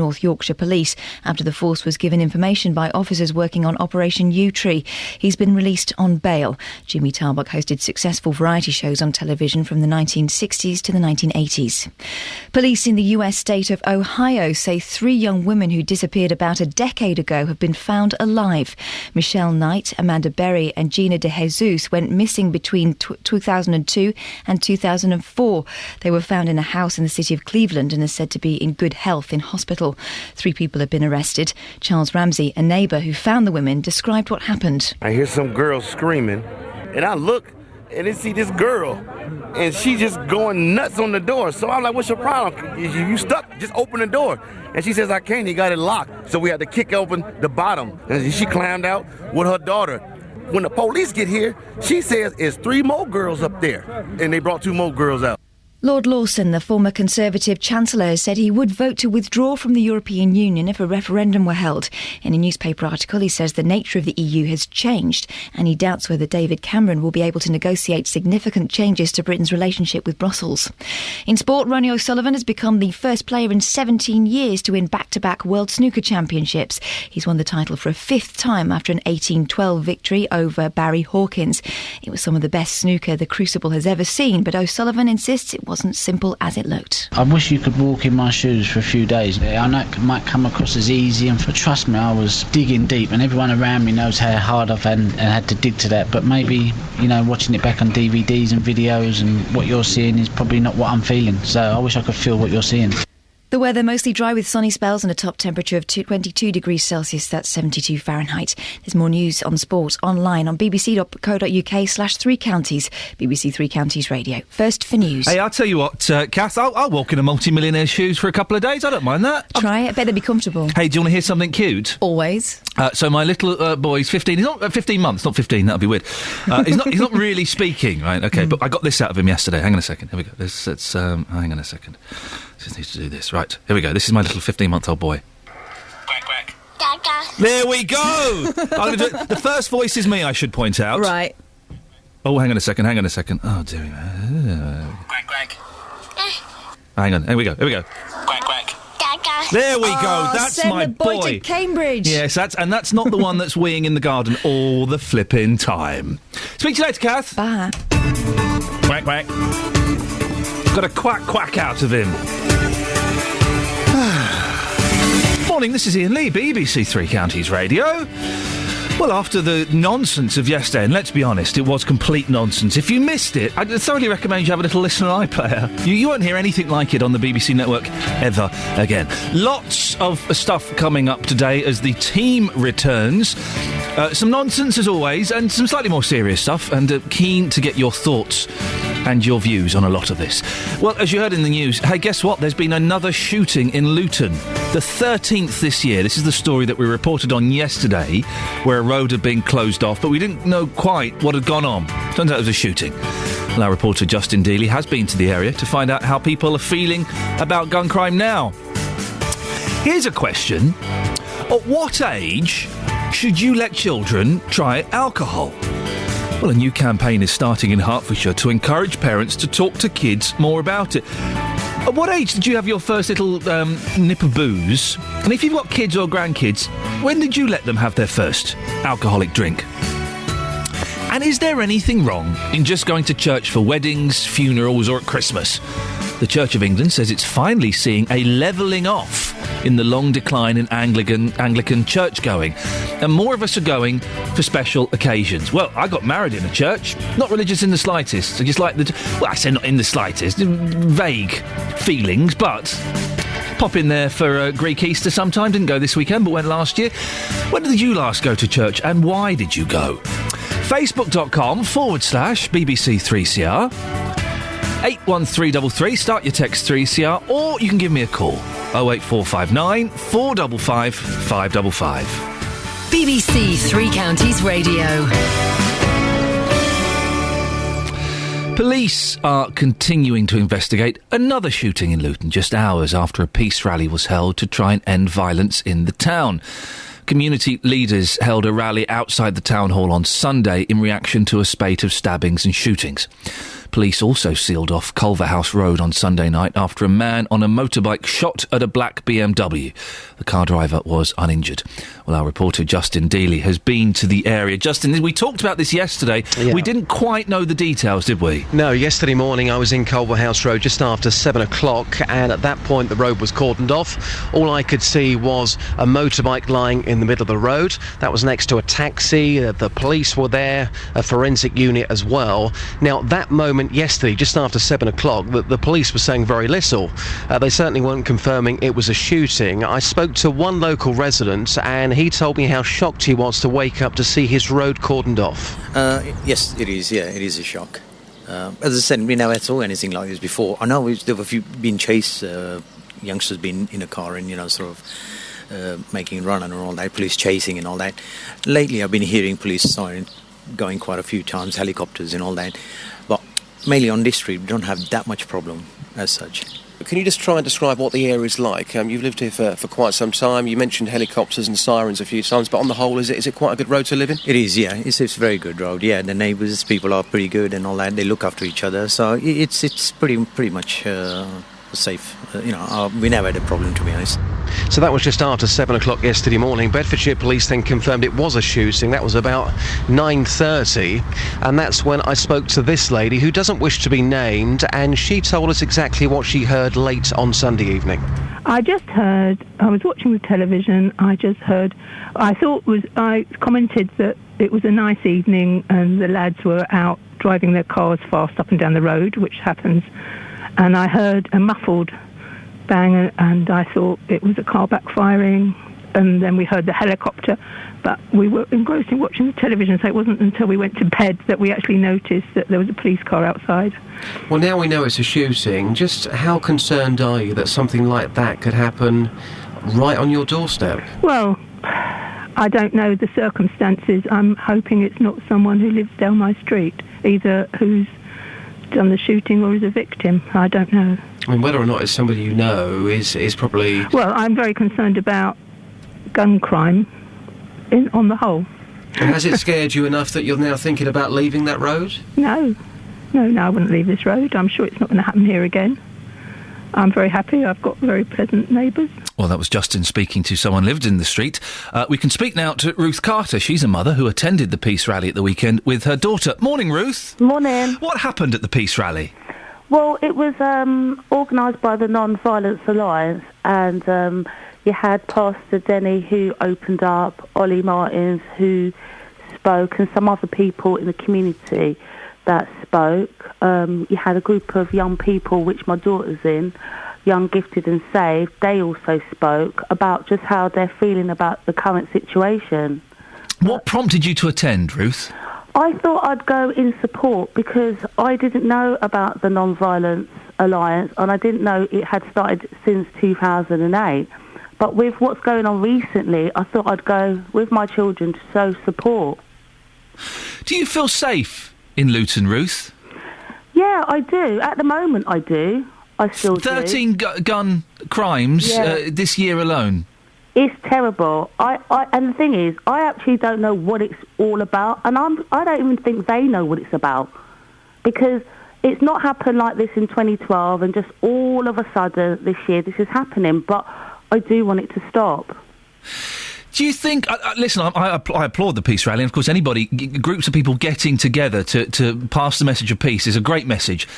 North Yorkshire Police after the force was given information by officers working on Operation U-Tree. He's been released on bail. Jimmy Tarbuck hosted successful variety shows on television from the 1960s to the 1980s. Police in the US state of Ohio say 3 young women who disappeared about a decade ago have been found alive. Michelle Knight, Amanda Berry and Gina De Jesus went missing between 2002 and 2004. They were found in a house in the city of Cleveland and are said to be in good health in hospital. 3 people have been arrested. Charles Ramsey, a neighbour who found the women, described what happened. I hear some girls screaming, and I look and I see this girl, and she just going nuts on the door. So I'm like, what's your problem? You stuck? Just open the door. And she says, I can't. He got it locked. So we had to kick open the bottom. And she climbed out with her daughter. When the police get here, she says it's 3 more girls up there. And they brought 2 more girls out. Lord Lawson, the former Conservative Chancellor, has said he would vote to withdraw from the European Union if a referendum were held. In a newspaper article, he says the nature of the EU has changed and he doubts whether David Cameron will be able to negotiate significant changes to Britain's relationship with Brussels. In sport, Ronnie O'Sullivan has become the first player in 17 years to win back-to-back World Snooker Championships. He's won the title for a 5th time after an 18-12 victory over Barry Hawkins. It was some of the best snooker the Crucible has ever seen, but O'Sullivan insists it wasn't simple as it looked. I wish you could walk in my shoes for a few days. I know it might come across as easy, and trust me, I was digging deep, and everyone around me knows how hard I've had to dig to that. But maybe, watching it back on DVDs and videos, and what you're seeing is probably not what I'm feeling. So I wish I could feel what you're seeing. The weather mostly dry with sunny spells and a top temperature of 22 degrees Celsius, that's 72 Fahrenheit. There's more news on sport online on bbc.co.uk/3 counties, BBC 3 Counties Radio. First for news. Hey, I'll tell you what, Kath, I'll walk in a multi-millionaire's shoes for a couple of days. I don't mind that. Try it. I bet they'd be comfortable. Hey, do you want to hear something cute? Always. So my little boy's 15. He's not 15 months, not 15. That'd be weird. He's not really speaking, right? Okay, but I got this out of him yesterday. Hang on a second. Here we go. Hang on a second. Just need to do this. Right, here we go. This is my little 15-month-old boy. Quack, quack. Gaga. There we go! I'm gonna do it. The first voice is me, I should point out. Right. Oh, hang on a second. Oh, dear. Quack, quack. Hang on. Here we go. Quack, quack. Gaga. There we go. That's send my the boy to Cambridge. Yes, that's not the one that's weeing in the garden all the flipping time. Speak to you later, Kath. Bye. Quack, quack. Got a quack out of him. Morning, this is Iain Lee, BBC 3 Counties Radio. Well, after the nonsense of yesterday, and let's be honest, it was complete nonsense. If you missed it, I'd thoroughly recommend you have a little listener iPlayer. You won't hear anything like it on the BBC network ever again. Lots of stuff coming up today as the team returns. Some nonsense as always, and some slightly more serious stuff, and keen to get your thoughts and your views on a lot of this. Well, as you heard in the news, hey, guess what? There's been another shooting in Luton. The 13th this year. This is the story that we reported on yesterday, where a road had been closed off, but we didn't know quite what had gone on. Turns out it was a shooting. Well, our reporter Justin Dealey has been to the area to find out how people are feeling about gun crime now. Here's a question. At what age should you let children try alcohol? Well, a new campaign is starting in Hertfordshire to encourage parents to talk to kids more about it. At what age did you have your first little nip of booze? And if you've got kids or grandkids, when did you let them have their first alcoholic drink? And is there anything wrong in just going to church for weddings, funerals or at Christmas? The Church of England says it's finally seeing a levelling off in the long decline in Anglican church-going. And more of us are going for special occasions. Well, I got married in a church. Not religious in the slightest. I just like I say not in the slightest. Vague feelings, but pop in there for Greek Easter sometime. Didn't go this weekend, but went last year. When did you last go to church, and why did you go? Facebook.com/BBC3CR 81333, start your text 3CR, or you can give me a call, 08459 455 555. BBC 3 Counties Radio. Police are continuing to investigate another shooting in Luton just hours after a peace rally was held to try and end violence in the town. Community leaders held a rally outside the town hall on Sunday in reaction to a spate of stabbings and shootings. Police also sealed off Culverhouse Road on Sunday night after a man on a motorbike shot at a black BMW. The car driver was uninjured. Well, our reporter Justin Dealey has been to the area. Justin, we talked about this yesterday. Yeah. We didn't quite know the details, did we? No, yesterday morning I was in Culverhouse Road just after 7 o'clock, and at that point the road was cordoned off. All I could see was a motorbike lying in the middle of the road. That was next to a taxi. The police were there, a forensic unit as well. Now, that moment yesterday, just after 7 o'clock, the police were saying very little. They certainly weren't confirming it was a shooting. I spoke to one local resident, and he told me how shocked he was to wake up to see his road cordoned off. Yes, it is. Yeah, it is a shock. As I said, we never saw anything like this before. I know there were a few been chased, youngsters been in a car and, sort of making run and all that, police chasing and all that. Lately, I've been hearing police sirens going quite a few times, helicopters and all that. But mainly on this street, we don't have that much problem as such. Can you just try and describe what the area is like? You've lived here for quite some time. You mentioned helicopters and sirens a few times, but on the whole, is it quite a good road to live in? It is, yeah. It's a very good road. Yeah, the neighbours, people are pretty good and all that. They look after each other, so it's pretty much safe. We never had a problem, to be honest. So that was just after 7 o'clock yesterday morning. Bedfordshire Police then confirmed it was a shooting. That was about 9:30, and that's when I spoke to this lady who doesn't wish to be named, and she told us exactly what she heard late on Sunday evening. I was watching the television, I commented that it was a nice evening and the lads were out driving their cars fast up and down the road, which happens, and I heard a muffled bang, and I thought it was a car backfiring, and then we heard the helicopter, but we were engrossed in watching the television, so it wasn't until we went to bed that we actually noticed that there was a police car outside. Well, now we know it's a shooting. Just how concerned are you that something like that could happen right on your doorstep? Well, I don't know the circumstances. I'm hoping it's not someone who lives down my street, either who's done the shooting or is a victim. I don't know. I mean, whether or not it's somebody you know is probably... Well, I'm very concerned about gun crime on the whole. And has it scared you enough that you're now thinking about leaving that road? No, I wouldn't leave this road. I'm sure it's not going to happen here again. I'm very happy. I've got very pleasant neighbours. Well, that was Justin speaking to someone who lived in the street. We can speak now to Ruth Carter. She's a mother who attended the Peace Rally at the weekend with her daughter. Morning, Ruth. Morning. What happened at the Peace Rally? Well, it was organised by the Non-Violence Alliance, and you had Pastor Denny who opened up, Ollie Martins who spoke, and some other people in the community that spoke. You had a group of young people, which my daughter's in, Young, Gifted and Saved. They also spoke about just how they're feeling about the current situation. What prompted you to attend, Ruth? I thought I'd go in support because I didn't know about the Non-Violence Alliance, and I didn't know it had started since 2008. But with what's going on recently, I thought I'd go with my children to show support. Do you feel safe in Luton, Ruth? Yeah, I do. At the moment, I do. I still 13 gun crimes this year alone. It's terrible. And the thing is, I actually don't know what it's all about, and I don't even think they know what it's about, because it's not happened like this in 2012, and just all of a sudden this year this is happening. But I do want it to stop. Do you think... listen, I applaud the Peace Rally, and of course groups of people getting together to pass the message of peace is a great message.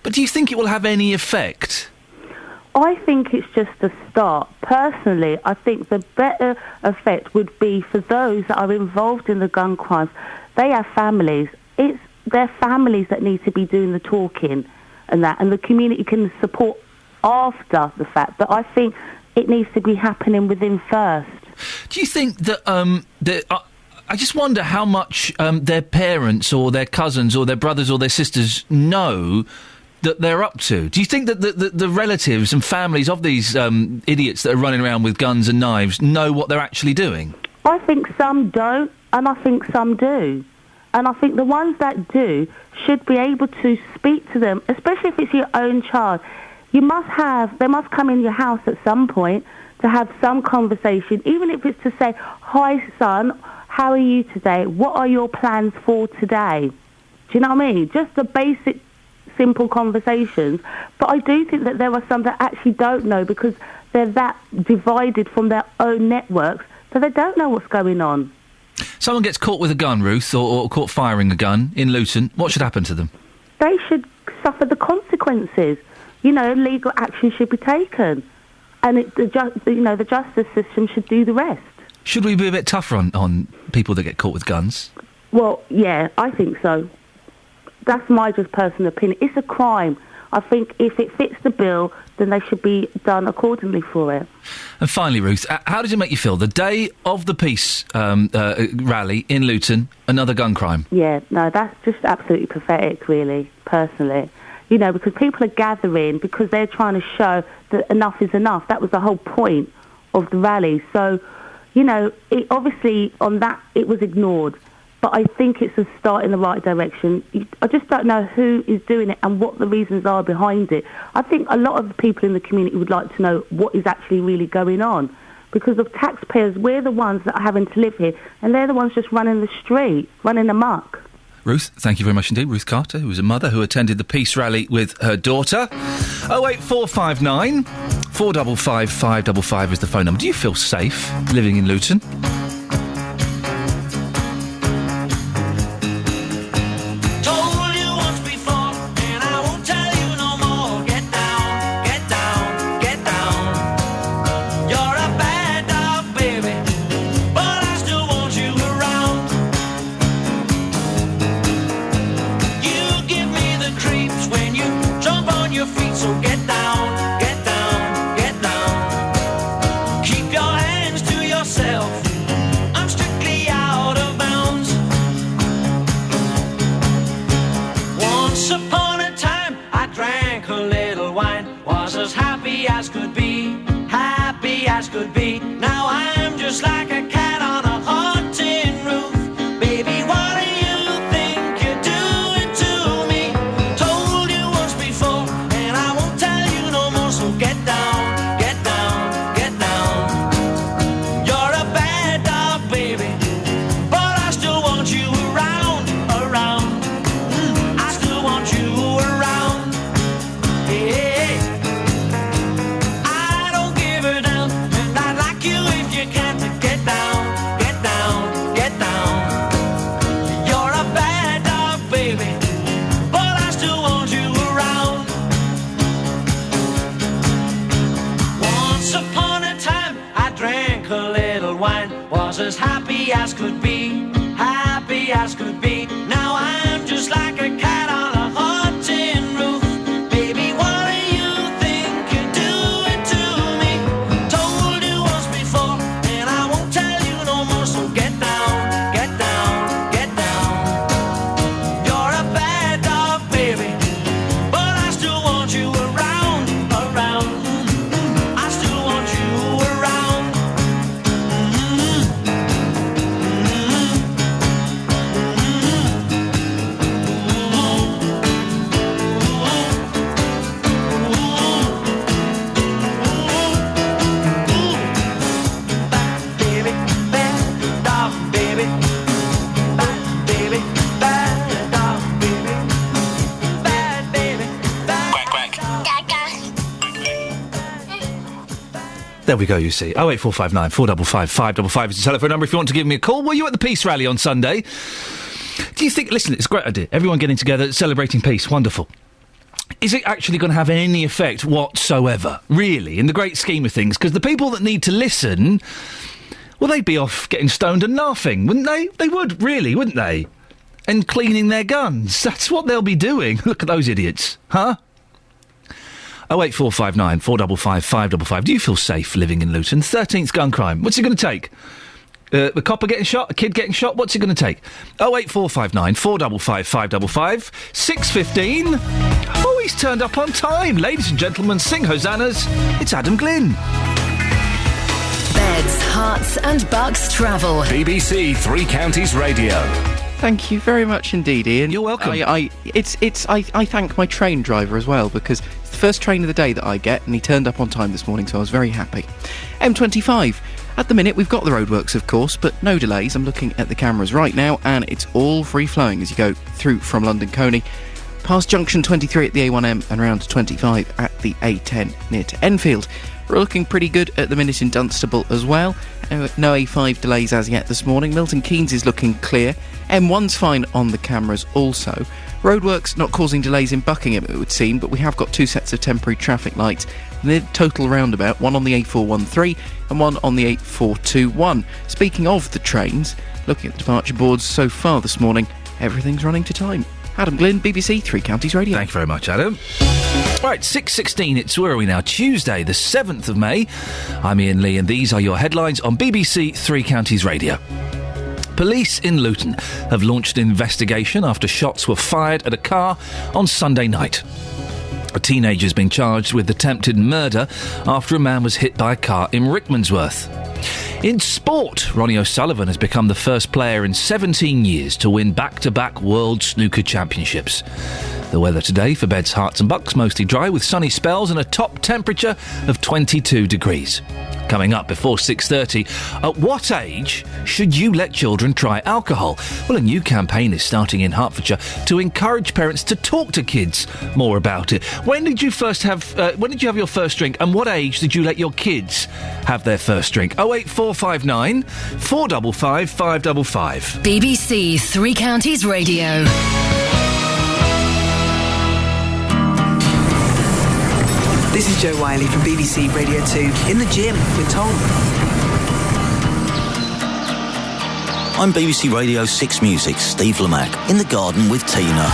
But do you think it will have any effect? I think it's just a start. Personally, I think the better effect would be for those that are involved in the gun crimes. They have families. It's their families that need to be doing the talking and that, and the community can support after the fact. But I think it needs to be happening within first. Do you think that... I just wonder how much their parents or their cousins or their brothers or their sisters know that they're up to. Do you think that the relatives and families of these idiots that are running around with guns and knives know what they're actually doing? I think some don't, and I think some do. And I think the ones that do should be able to speak to them, especially if it's your own child. They must come in your house at some point to have some conversation, even if it's to say, "Hi, son, how are you today? What are your plans for today?" Do you know what I mean? Just the basic simple conversations. But I do think that there are some that actually don't know because they're that divided from their own networks that they don't know what's going on. Someone gets caught with a gun, Ruth, or caught firing a gun in Luton. What should happen to them? They should suffer the consequences. Legal action should be taken. And the justice system should do the rest. Should we be a bit tougher on people that get caught with guns? Well, yeah, I think so. That's my just personal opinion. It's a crime. I think if it fits the bill, then they should be done accordingly for it. And finally, Ruth, how did it make you feel? The day of the peace rally in Luton, another gun crime. Yeah, no, that's just absolutely pathetic, really, personally. Because people are gathering because they're trying to show that enough is enough. That was the whole point of the rally. So, it obviously on that it was ignored. But I think it's a start in the right direction. I just don't know who is doing it and what the reasons are behind it. I think a lot of the people in the community would like to know what is actually really going on. Because of taxpayers, we're the ones that are having to live here, and they're the ones just running the street, running amok. Ruth, thank you very much indeed. Ruth Carter, who was a mother who attended the peace rally with her daughter. 08459 455 555 is the phone number. Do you feel safe living in Luton? Could be. Now I'm just like a cat on a hot tin roof. Baby, what do you think you're doing to me? Told you once before, and I won't tell you no more. So get down, get down, get down. You're a bad dog, baby, but I still want you around, around. I still want you around. Hey. Was as happy as could be, happy as could be. Now I'm just like a cat on a hot tin roof. Baby, what do you think you're doing to me? Told you once before, and I won't tell you no more. So get down, get down, get down. You're a bad dog, baby, but I still want you around, around. I still want you around. There we go, you see. 08459 455 555 is the telephone number if you want to give me a call. Were you at the peace rally on Sunday? Do you think... Listen, it's a great idea. Everyone getting together, celebrating peace. Wonderful. Is it actually going to have any effect whatsoever, really, in the great scheme of things? Because the people that need to listen, well, they'd be off getting stoned and laughing, wouldn't they? They would, really, wouldn't they? And cleaning their guns. That's what they'll be doing. Look at those idiots. Huh? 08459 455 555. Do you feel safe living in Luton? 13th gun crime. What's it going to take? A copper getting shot? A kid getting shot? What's it going to take? 08459 455 555. 6:15. Oh, he's turned up on time. Ladies and gentlemen, sing hosannas. It's Adam Glynn. Beds, hearts and bucks travel. BBC Three Counties Radio. Thank you very much indeed, Ian. You're welcome. I thank my train driver as well, because it's the first train of the day that I get, and he turned up on time this morning, so I was very happy. M25. At the minute, we've got the roadworks, of course, but no delays. I'm looking at the cameras right now, and it's all free-flowing as you go through from London Coney. past junction 23 at the A1M and round to 25 at the A10 near to Enfield. We're looking pretty good at the minute in Dunstable as well. No A5 delays as yet this morning. Milton Keynes is looking clear. M1's fine on the cameras also. Roadworks not causing delays in Buckingham, it would seem, but we have got 2 sets of temporary traffic lights. The total roundabout, one on the A413 and one on the A421. Speaking of the trains, looking at the departure boards so far this morning, everything's running to time. Adam Glynn, BBC Three Counties Radio. Thank you very much, Adam. Right, 6:16, it's where are we now? Tuesday, the 7th of May. I'm Iain Lee, and these are your headlines on BBC Three Counties Radio. Police in Luton have launched an investigation after shots were fired at a car on Sunday night. A teenager has been charged with attempted murder after a man was hit by a car in Rickmansworth. In sport, Ronnie O'Sullivan has become the first player in 17 years to win back-to-back World Snooker Championships. The weather today for Beds, Herts and Bucks, mostly dry with sunny spells and a top temperature of 22 degrees. Coming up before 6:30, at what age should you let children try alcohol? Well, a new campaign is starting in Hertfordshire to encourage parents to talk to kids more about it. When did you have your first drink, and what age did you let your kids have their first drink? 08459 455 555. BBC Three Counties Radio. This is Joe Wiley from BBC Radio 2 in the gym with Tom. I'm BBC Radio 6 Music, Steve Lamack, in the garden with Tina.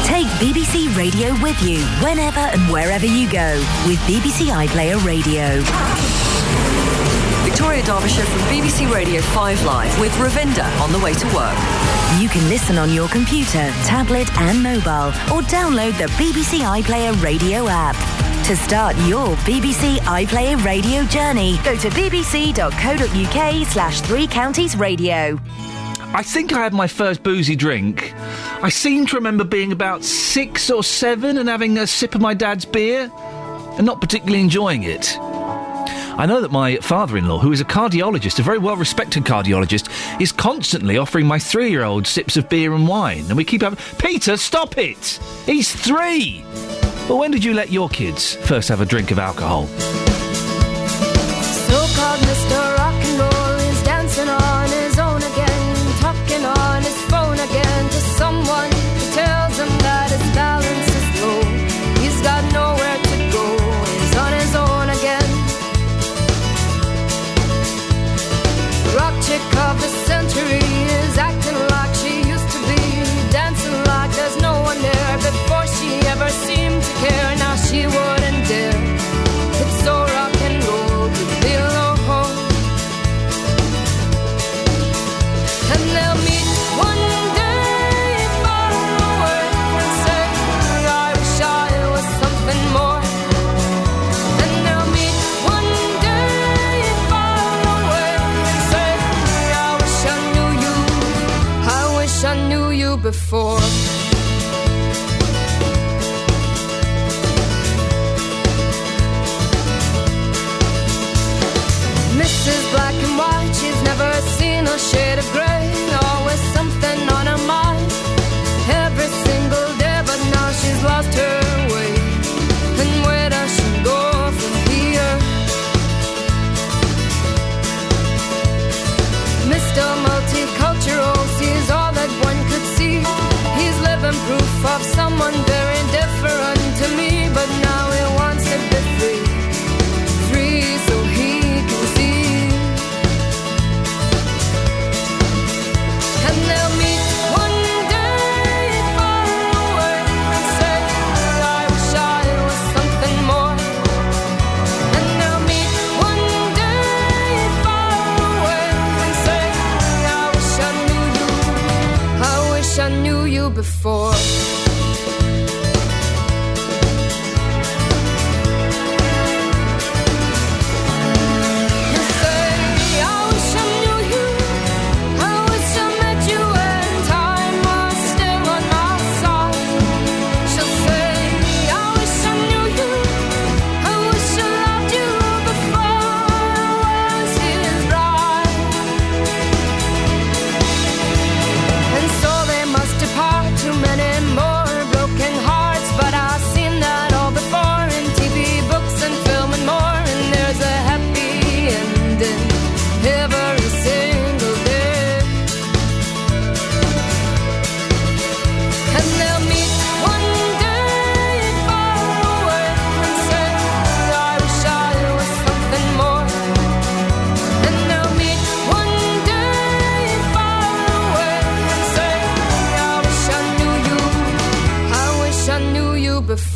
Take BBC Radio with you whenever and wherever you go with BBC iPlayer Radio. Victoria Derbyshire from BBC Radio 5 Live with Ravinda on the way to work. You can listen on your computer, tablet and mobile, or download the BBC iPlayer Radio app. To start your BBC iPlayer radio journey, go to bbc.co.uk/Three Counties Radio. I think I had my first boozy drink. I seem to remember being about 6 or 7 and having a sip of my dad's beer and not particularly enjoying it. I know that my father-in-law, who is a cardiologist, a very well-respected cardiologist, is constantly offering my 3-year-old sips of beer and wine. And we keep having... Peter, stop it! He's 3! Well, when did you let your kids first have a drink of alcohol? So-called Mr. Rock and Roll is dancing on his own again, talking on his phone again to someone who tells him that his balance is low. He's got nowhere to go, he's on his own again. Rock chick of the century is acting like she used to be, dancing like there's no one there. Before she ever seemed to care, now she wouldn't dare. It's so rock and roll to be alone. And they'll meet one day far away and say, I wish I was something more. And they'll meet one day far away and say, I wish I knew you, I wish I knew you before. Mrs. Black and White, she's never seen a shade of grey, always something on her mind, every single day, but now she's lost her way, and where does she go from here? Mr. Multicultural sees all that one could see, he's living proof of someone very different to me, but now he wants to be free, free so he can see. And they'll meet one day far away and say, I wish I was something more. And they'll meet one day far away and say, I wish I knew you, I wish I knew you before. Too many more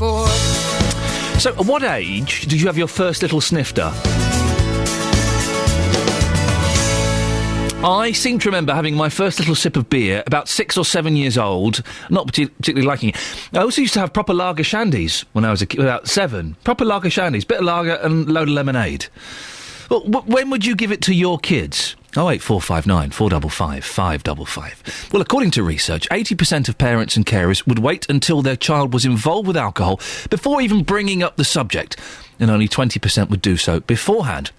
before. So, at what age did you have your first little snifter? I seem to remember having my first little sip of beer about 6 or 7 years old, not particularly liking it. I also used to have proper lager shandies when I was about 7. Proper lager shandies, bit of lager and a load of lemonade. Well, when would you give it to your kids? 08459 455 555. Well, according to research, 80% of parents and carers would wait until their child was involved with alcohol before even bringing up the subject, and only 20% would do so beforehand.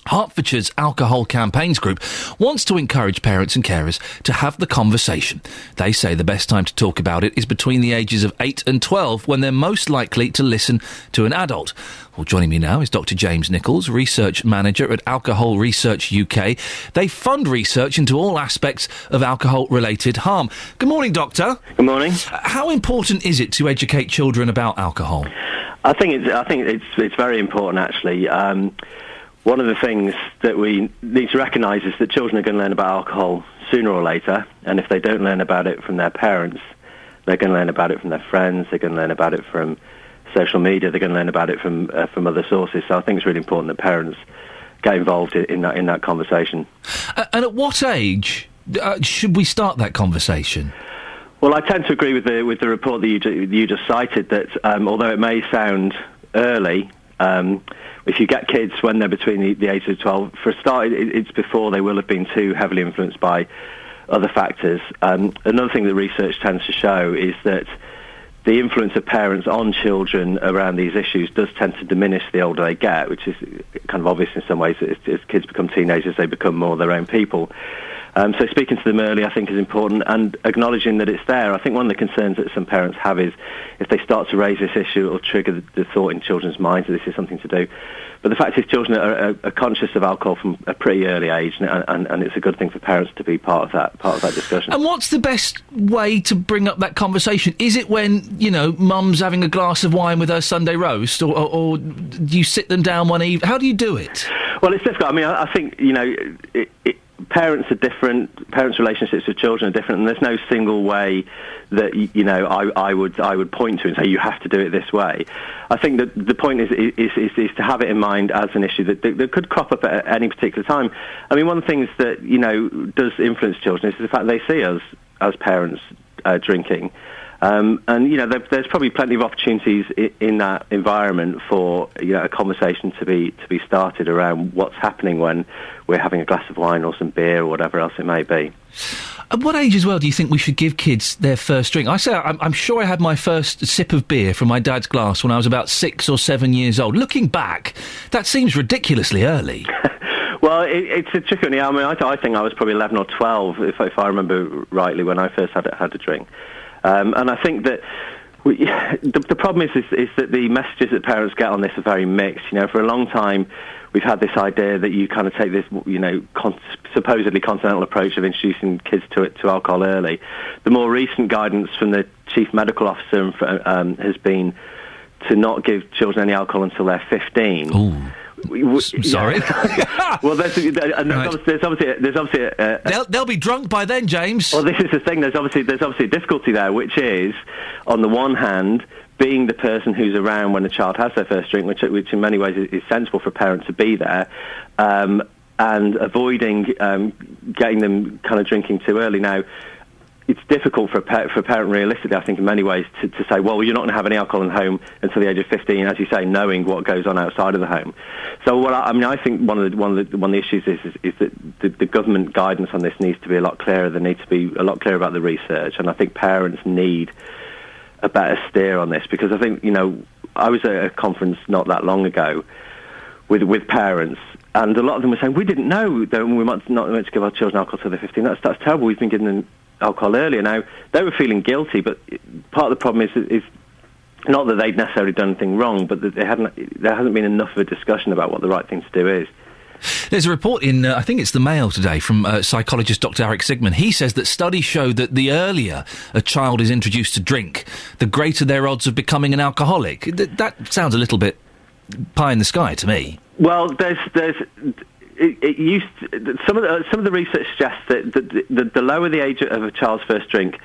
Hertfordshire's Alcohol Campaigns Group wants to encourage parents and carers to have the conversation. They say the best time to talk about it is between the ages of 8 and 12, when they're most likely to listen to an adult. Well, joining me now is Dr. James Nichols, Research Manager at Alcohol Research UK. They fund research into all aspects of alcohol-related harm. Good morning, Doctor. Good morning. How important is it to educate children about alcohol? I think it's very important, actually. One of the things that we need to recognise is that children are going to learn about alcohol sooner or later, and if they don't learn about it from their parents, they're going to learn about it from their friends, they're going to learn about it from social media, they're going to learn about it from other sources. So I think it's really important that parents get involved in that conversation. And at what age should we start that conversation? Well, I tend to agree with the report that you just cited, that although it may sound early, if you get kids when they're between the ages of 12, for a start, it's before they will have been too heavily influenced by other factors. Another thing that research tends to show is that the influence of parents on children around these issues does tend to diminish the older they get, which is kind of obvious in some ways. As kids become teenagers, they become more their own people. So speaking to them early, I think, is important, and acknowledging that it's there. I think one of the concerns that some parents have is if they start to raise this issue, it will trigger the thought in children's minds that this is something to do. But the fact is, children are conscious of alcohol from a pretty early age, and it's a good thing for parents to be part of that discussion. And what's the best way to bring up that conversation? Is it when, mum's having a glass of wine with her Sunday roast, or do you sit them down one evening? How do you do it? Well, it's difficult. I mean, I think, parents are different. Parents' relationships with children are different, and there's no single way that I would point to and say you have to do it this way. I think that the point is to have it in mind as an issue that could crop up at any particular time. I mean, one of the things that does influence children is the fact they see us as parents drinking. And there's probably plenty of opportunities in that environment for a conversation to be started around what's happening when we're having a glass of wine or some beer or whatever else it may be. At what age as well do you think we should give kids their first drink? I'm sure I had my first sip of beer from my dad's glass when I was about 6 or 7 years old. Looking back, that seems ridiculously early. Well, it's a tricky one. I mean, I think I was probably 11 or 12, if I remember rightly, when I first had a drink. And I think that the problem is that the messages that parents get on this are very mixed. For a long time, we've had this idea that you kind of take this, supposedly continental approach of introducing kids to alcohol early. The more recent guidance from the chief medical officer has been to not give children any alcohol until they're 15. Ooh. Sorry. Well, there's obviously they'll be drunk by then, James. Well, this is the thing. There's obviously a difficulty there, which is, on the one hand, being the person who's around when a child has their first drink, which in many ways is sensible for a parent to be there, and avoiding getting them kind of drinking too early. Now, it's difficult for a parent, realistically, I think, in many ways, to say, well, you're not going to have any alcohol in the home until the age of 15, as you say, knowing what goes on outside of the home. So, I think one of the issues is that the government guidance on this needs to be a lot clearer. There needs to be a lot clearer about the research, and I think parents need a better steer on this, because I think, I was at a conference not that long ago with parents, and a lot of them were saying, we didn't know that we might not meant to give our children alcohol till they're 15. That's terrible. We've been giving them alcohol earlier. Now, they were feeling guilty, but part of the problem is not that they'd necessarily done anything wrong, but that there hasn't been enough of a discussion about what the right thing to do is. There's a report in, I think it's the Mail today, from psychologist Dr. Eric Sigman. He says that studies show that the earlier a child is introduced to drink, the greater their odds of becoming an alcoholic. That sounds a little bit pie in the sky to me. Well, some of the research suggests that the lower the age of a child's first drink,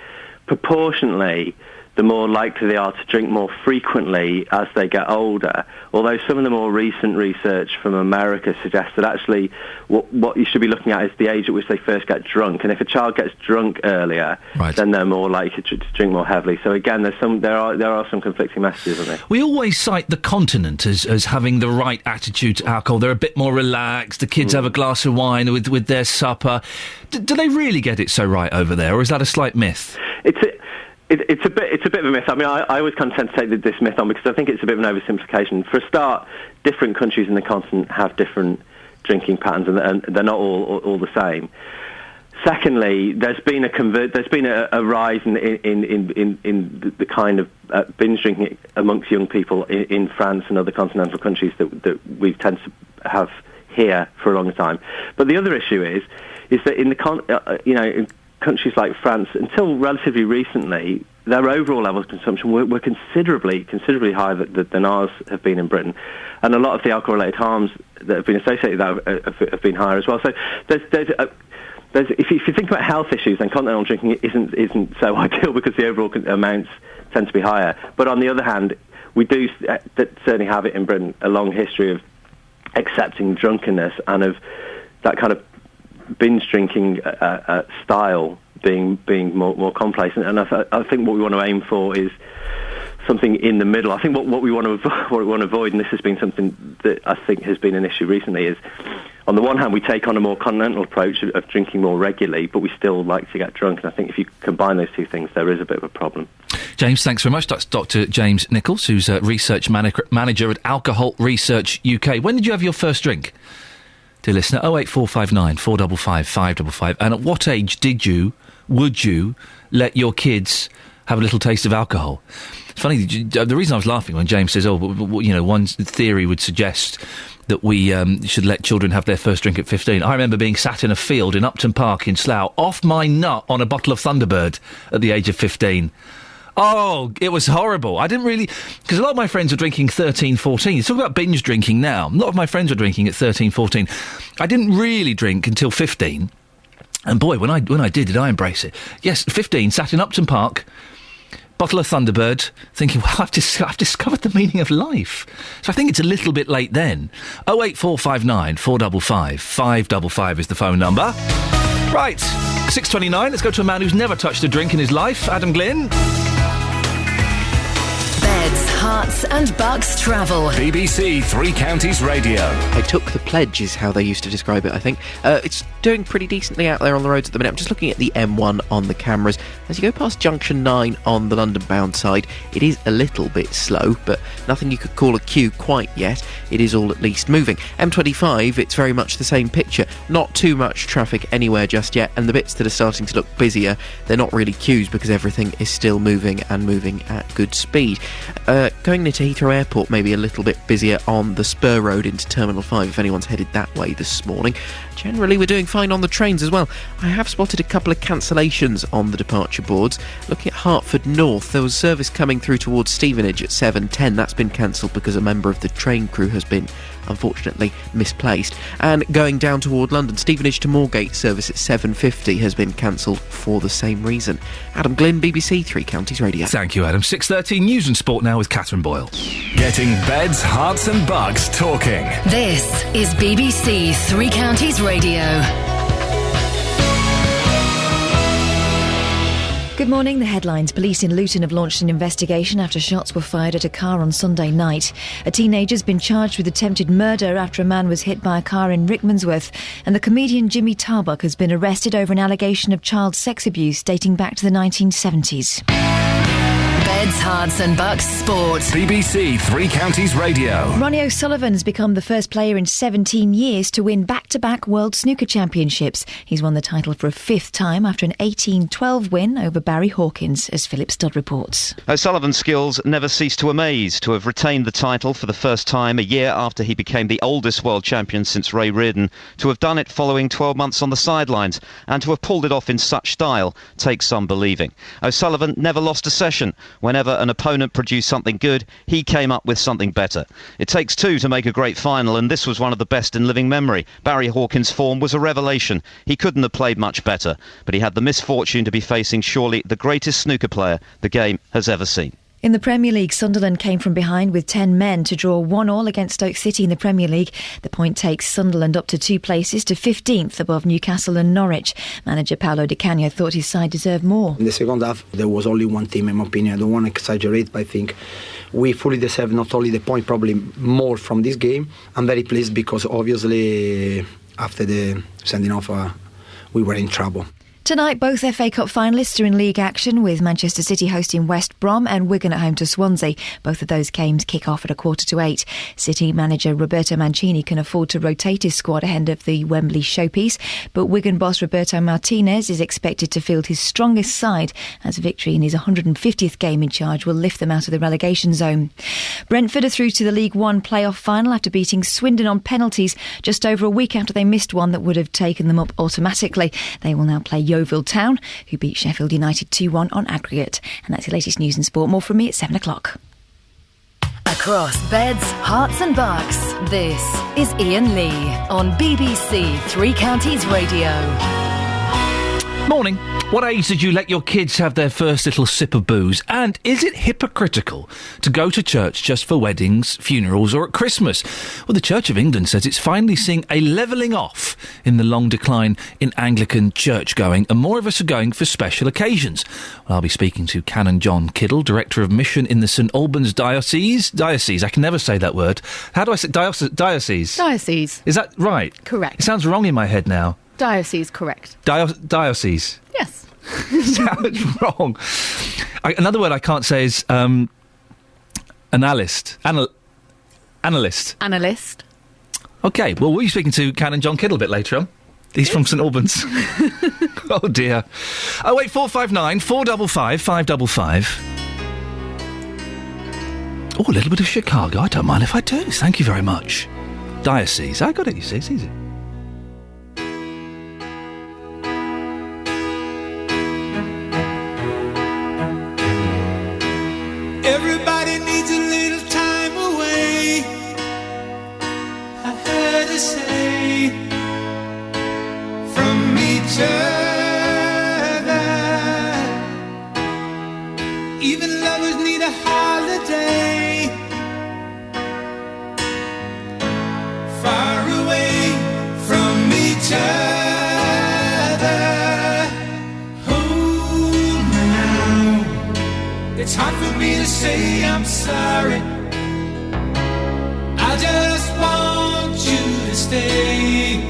proportionately, the more likely they are to drink more frequently as they get older. Although some of the more recent research from America suggests that actually what you should be looking at is the age at which they first get drunk. And if a child gets drunk earlier, then they're more likely to drink more heavily. So again, there are some conflicting messages on this. We always cite the continent as having the right attitude to alcohol. They're a bit more relaxed. The kids have a glass of wine with their supper. Do they really get it so right over there, or is that a slight myth? It's a bit of a myth. I mean, I always kind of tend to take this myth on because I think it's a bit of an oversimplification. For a start, different countries in the continent have different drinking patterns, and they're not all the same. Secondly, there's been a rise in the kind of binge drinking amongst young people in France and other continental countries that we tend to have here for a long time. But the other issue is that in in countries like France, until relatively recently, their overall levels of consumption were considerably higher than ours have been in Britain, and a lot of the alcohol-related harms that have been associated with that have been higher as well. So if you think about health issues, then continental drinking isn't so ideal because the overall amounts tend to be higher. But on the other hand, we do certainly have it in Britain a long history of accepting drunkenness and of that kind of binge drinking style being more complex, and I think what we want to aim for is something in the middle. I think what we want to avoid, and this has been something that I think has been an issue recently, is on the one hand we take on a more continental approach of drinking more regularly, but we still like to get drunk, and I think if you combine those two things, there is a bit of a problem. James, thanks very much. That's Dr. James Nichols, who's a research manager at Alcohol Research UK. When did you have your first drink? Dear listener, 08459 455 555. And at what age would you let your kids have a little taste of alcohol? It's funny, the reason I was laughing when James says, one theory would suggest that we should let children have their first drink at 15. I remember being sat in a field in Upton Park in Slough, off my nut on a bottle of Thunderbird at the age of 15. Oh, it was horrible. I didn't really... Because a lot of my friends were drinking 13, 14. You talk about binge drinking now. A lot of my friends were drinking at 13, 14. I didn't really drink until 15. And boy, when I did I embrace it? Yes, 15, sat in Upton Park, bottle of Thunderbird, thinking, well, I've discovered the meaning of life. So I think it's a little bit late then. 08459 455 555 is the phone number. Right, 6:29, let's go to a man who's never touched a drink in his life, Adam Glynn. Beds, hearts and bucks travel. BBC Three Counties Radio. I took the pledge is how they used to describe it, I think. It's doing pretty decently out there on the roads at the minute. I'm just looking at the M1 on the cameras. As you go past Junction 9 on the London-bound side, it is a little bit slow, but nothing you could call a queue quite yet. It is all at least moving. M25, it's very much the same picture. Not too much traffic anywhere just yet, and the bits that are starting to look busier, they're not really queues because everything is still moving and moving at good speed. Going into Heathrow Airport, maybe a little bit busier on the Spur Road into Terminal 5 if anyone's headed that way this morning. Generally, we're doing fine on the trains as well. I have spotted a couple of cancellations on the departure boards. Looking at Hertford North, there was service coming through towards Stevenage at 7:10. That's been cancelled because a member of the train crew has been, unfortunately, misplaced. And going down toward London, Stevenage to Moorgate service at 7:50 has been cancelled for the same reason. Adam Glynn, BBC Three Counties Radio. Thank you, Adam. 6:30 News and Sport now with Catherine Boyle. Getting beds, hearts and bugs talking. This is BBC Three Counties Radio. Good morning. The headlines. Police in Luton have launched an investigation after shots were fired at a car on Sunday night. A teenager's been charged with attempted murder after a man was hit by a car in Rickmansworth. And the comedian Jimmy Tarbuck has been arrested over an allegation of child sex abuse dating back to the 1970s. Beds, hearts and bucks sport. BBC Three Counties Radio. Ronnie O'Sullivan has become the first player in 17 years to win back-to-back World Snooker Championships. He's won the title for a fifth time after an 18-12 win over Barry Hawkins, as Philip Studd reports. O'Sullivan's skills never cease to amaze. To have retained the title for the first time a year after he became the oldest world champion since Ray Reardon, to have done it following 12 months on the sidelines, and to have pulled it off in such style takes some believing. O'Sullivan never lost a session, Whenever an opponent produced something good, he came up with something better. It takes two to make a great final, and this was one of the best in living memory. Barry Hawkins' form was a revelation. He couldn't have played much better, but he had the misfortune to be facing surely the greatest snooker player the game has ever seen. In the Premier League, Sunderland came from behind with 10 men to draw 1-1 against Stoke City in the Premier League. The point takes Sunderland up to 2 places to 15th above Newcastle and Norwich. Manager Paolo Di Canio thought his side deserved more. In the second half, there was only one team, in my opinion. I don't want to exaggerate, but I think we fully deserve not only the point, probably more from this game. I'm very pleased because obviously after the sending off, we were in trouble. Tonight, both FA Cup finalists are in league action, with Manchester City hosting West Brom and Wigan at home to Swansea. Both of those games kick off at 7:45. City manager Roberto Mancini can afford to rotate his squad ahead of the Wembley showpiece, but Wigan boss Roberto Martinez is expected to field his strongest side, as victory in his 150th game in charge will lift them out of the relegation zone. Brentford are through to the League One playoff final after beating Swindon on penalties just over a week after they missed one that would have taken them up automatically. They will now play Yeovil Town, who beat Sheffield United 2-1 on aggregate. And that's the latest news and sport. More from me at 7 o'clock. Across beds, hearts and bucks, this is Iain Lee on BBC Three Counties Radio. Morning. What age did you let your kids have their first little sip of booze? And is it hypocritical to go to church just for weddings, funerals or at Christmas? Well, the Church of England says it's finally seeing a levelling off in the long decline in Anglican church-going, and more of us are going for special occasions. Well, I'll be speaking to Canon John Kiddle, Director of Mission in the St Albans Diocese, I can never say that word. How do I say diocese? Diocese. Is that right? Correct. It sounds wrong in my head now. Diocese, correct. Diocese. Yes. Sounds wrong. Another word I can't say is analyst. Analyst. Analyst. OK, well, we'll be speaking to Canon John Kiddle a bit later on. He's from St Albans. Oh, dear. 08459 455 555. Oh, a little bit of Chicago. I don't mind if I do. Thank you very much. Diocese. I got it, you see. It's easy. Everybody needs a little time away, I heard her say, from each other. Even lovers need a holiday, far away from each other. Oh, now it's hard for me to say I'm sorry. I just want you to stay.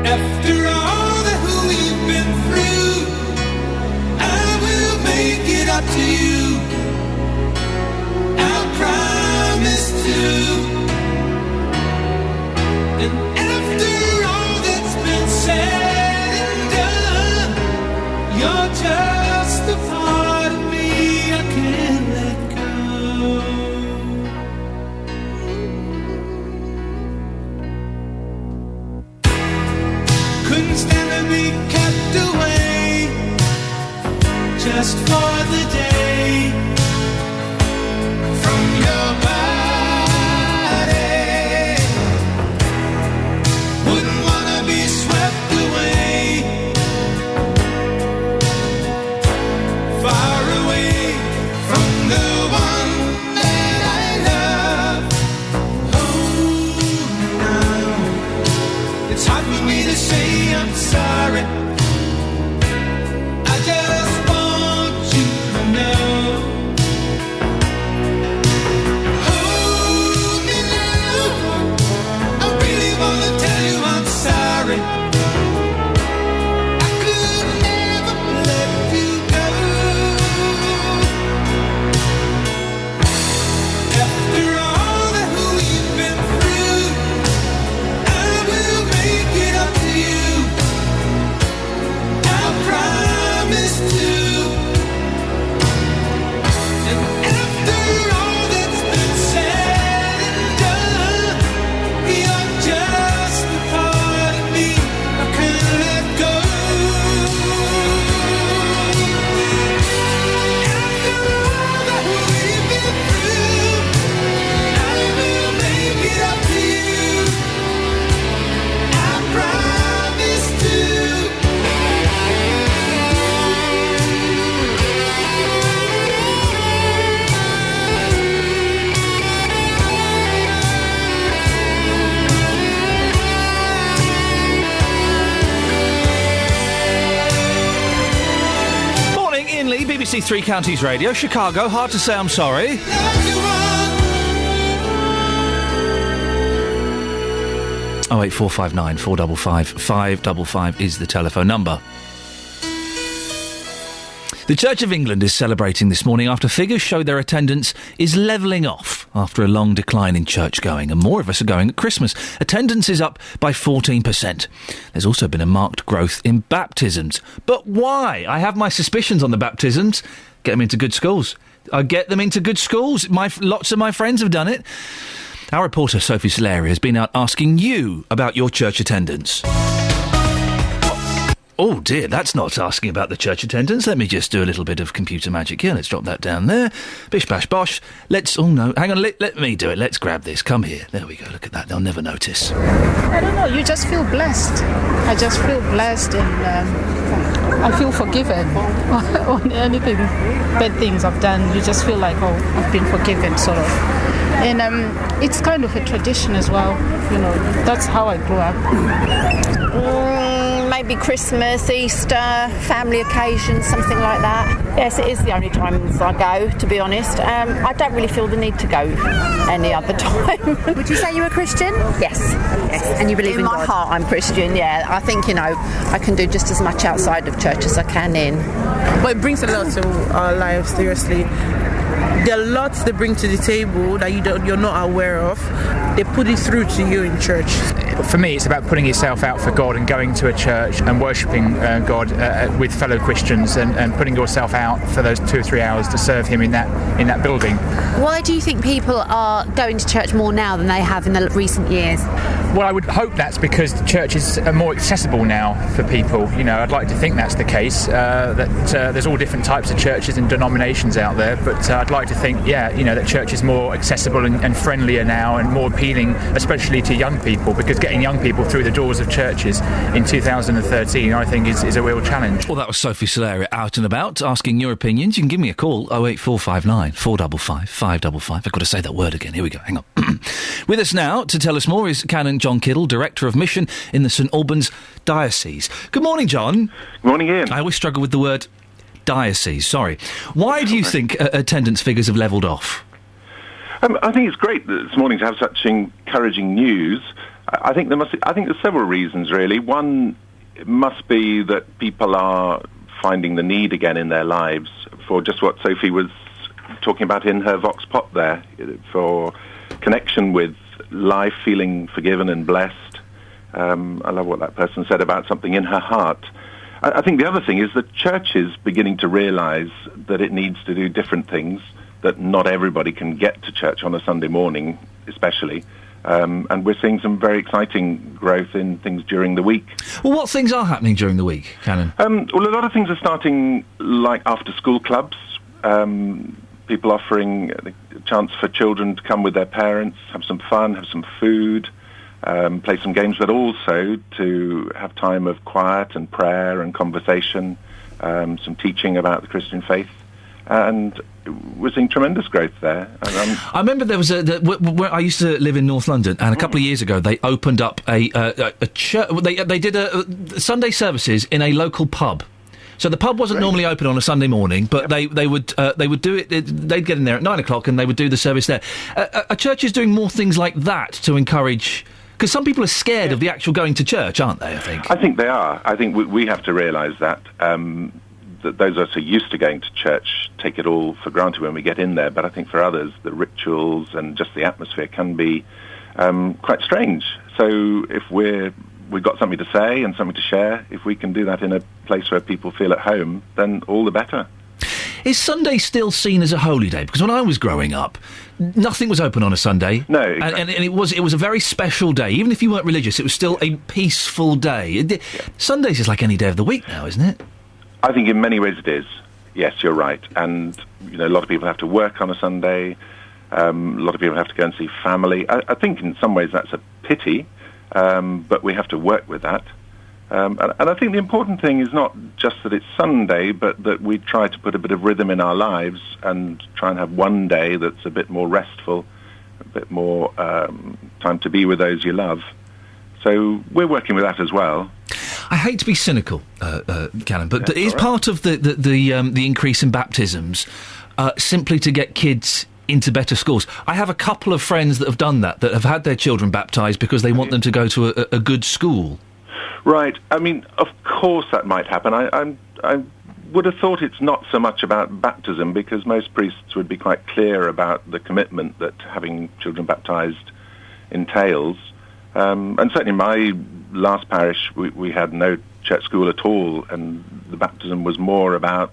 After all that we've been through, I will make it up to you. I promise to. And after all that's been said and done, you're just a part of me I can't let go. Couldn't stand to be kept away just for the day from your body. Wouldn't wanna be swept away, far away from the one that I love. Oh, now it's hard for me to say I'm sorry. I just want you to know. Hold me now, I really wanna tell you I'm sorry. I could never let you go. After all that we've been through, I will make it up to you. BBC Three Counties Radio, Chicago. Hard to say I'm sorry. 08459 455 555 is the telephone number. The Church of England is celebrating this morning after figures show their attendance is levelling off after a long decline in church going, and more of us are going at Christmas. Attendance is up by 14%. There's also been a marked growth in baptisms. But why? I have my suspicions on the baptisms. Get them into good schools. Get them into good schools. Lots of my friends have done it. Our reporter Sophie Solari has been out asking you about your church attendance. Oh dear, that's not asking about the church attendance. Let me just do a little bit of computer magic here. Let's drop that down there. Bish bash bosh. Oh no, hang on, let me do it. Let's grab this. Come here. There we go, look at that. They'll never notice. I don't know, you just feel blessed. I just feel blessed, and I feel forgiven on anything, bad things I've done. You just feel like, oh, I've been forgiven, sort of. And it's kind of a tradition as well. You know, that's how I grew up. Maybe Christmas, Easter, family occasions, something like that. Yes, it is the only times I go, to be honest. I don't really feel the need to go any other time. Would you say you're a Christian? Yes. And you believe in God? In my heart, I'm Christian, yeah. I think, I can do just as much outside of church as I can in. Well, it brings a lot to our lives, seriously. There are lots they bring to the table that you're not aware of. They put it through to you in church. For me, it's about putting yourself out for God and going to a church and worshipping God with fellow Christians and putting yourself out for those 2 or 3 hours to serve Him in that building. Why do you think people are going to church more now than they have in the recent years? Well, I would hope that's because the churches are more accessible now for people. I'd like to think that's the case, that there's all different types of churches and denominations out there, but I'd like to think, that church is more accessible and friendlier now and more appealing, especially to young people, because getting young people through the doors of churches in 2013, I think, is a real challenge. Well, that was Sophie Solari out and about, asking your opinions. You can give me a call, 08459 455 555. I've got to say that word again. Here we go, hang on. With us now to tell us more is Canon John Kiddle, Director of Mission in the St Albans Diocese. Good morning, John. Good morning, Ian. I always struggle with the word diocese, sorry. Why do you think attendance figures have levelled off? I think it's great this morning to have such encouraging news. I think there's several reasons, really. One must be that people are finding the need again in their lives for just what Sophie was talking about in her Vox Pop there, for connection with life, feeling forgiven and blessed. I love what that person said about something in her heart. I think the other thing is that church is beginning to realise that it needs to do different things, that not everybody can get to church on a Sunday morning, especially. And we're seeing some very exciting growth in things during the week. Well, what things are happening during the week, Canon? Well, a lot of things are starting, like after-school clubs, people offering a chance for children to come with their parents, have some fun, have some food, play some games, but also to have time of quiet and prayer and conversation, some teaching about the Christian faith. And we're seeing tremendous growth there. I remember there was where I used to live in North London, and a couple of years ago they opened up a church. They did Sunday services in a local pub. So the pub wasn't normally open on a Sunday morning, but they would do it. They'd get in there at 9 o'clock and they would do the service there. A church is doing more things like that to encourage. Because some people are scared of the actual going to church, aren't they, I think? I think they are. I think we have to realise that those of us who are used to going to church take it all for granted when we get in there. But I think for others, the rituals and just the atmosphere can be quite strange. So if we've got something to say and something to share, if we can do that in a place where people feel at home, then all the better. Is Sunday still seen as a holy day? Because when I was growing up, nothing was open on a Sunday. No, exactly. and it was a very special day. Even if you weren't religious, it was still a peaceful day. Sunday's just like any day of the week now, isn't it? I think in many ways it is. Yes, you're right. And a lot of people have to work on a Sunday. A lot of people have to go and see family. I think in some ways that's a pity, but we have to work with that. And I think the important thing is not just that it's Sunday, but that we try to put a bit of rhythm in our lives and try and have one day that's a bit more restful, a bit more time to be with those you love. So we're working with that as well. I hate to be cynical, Cannon, but is part of the increase in baptisms simply to get kids into better schools? I have a couple of friends that have done that have had their children baptised because they want them to go to a good school. Right. I mean, of course that might happen. I would have thought it's not so much about baptism, because most priests would be quite clear about the commitment that having children baptised entails. And certainly in my last parish, we had no church school at all, and the baptism was more about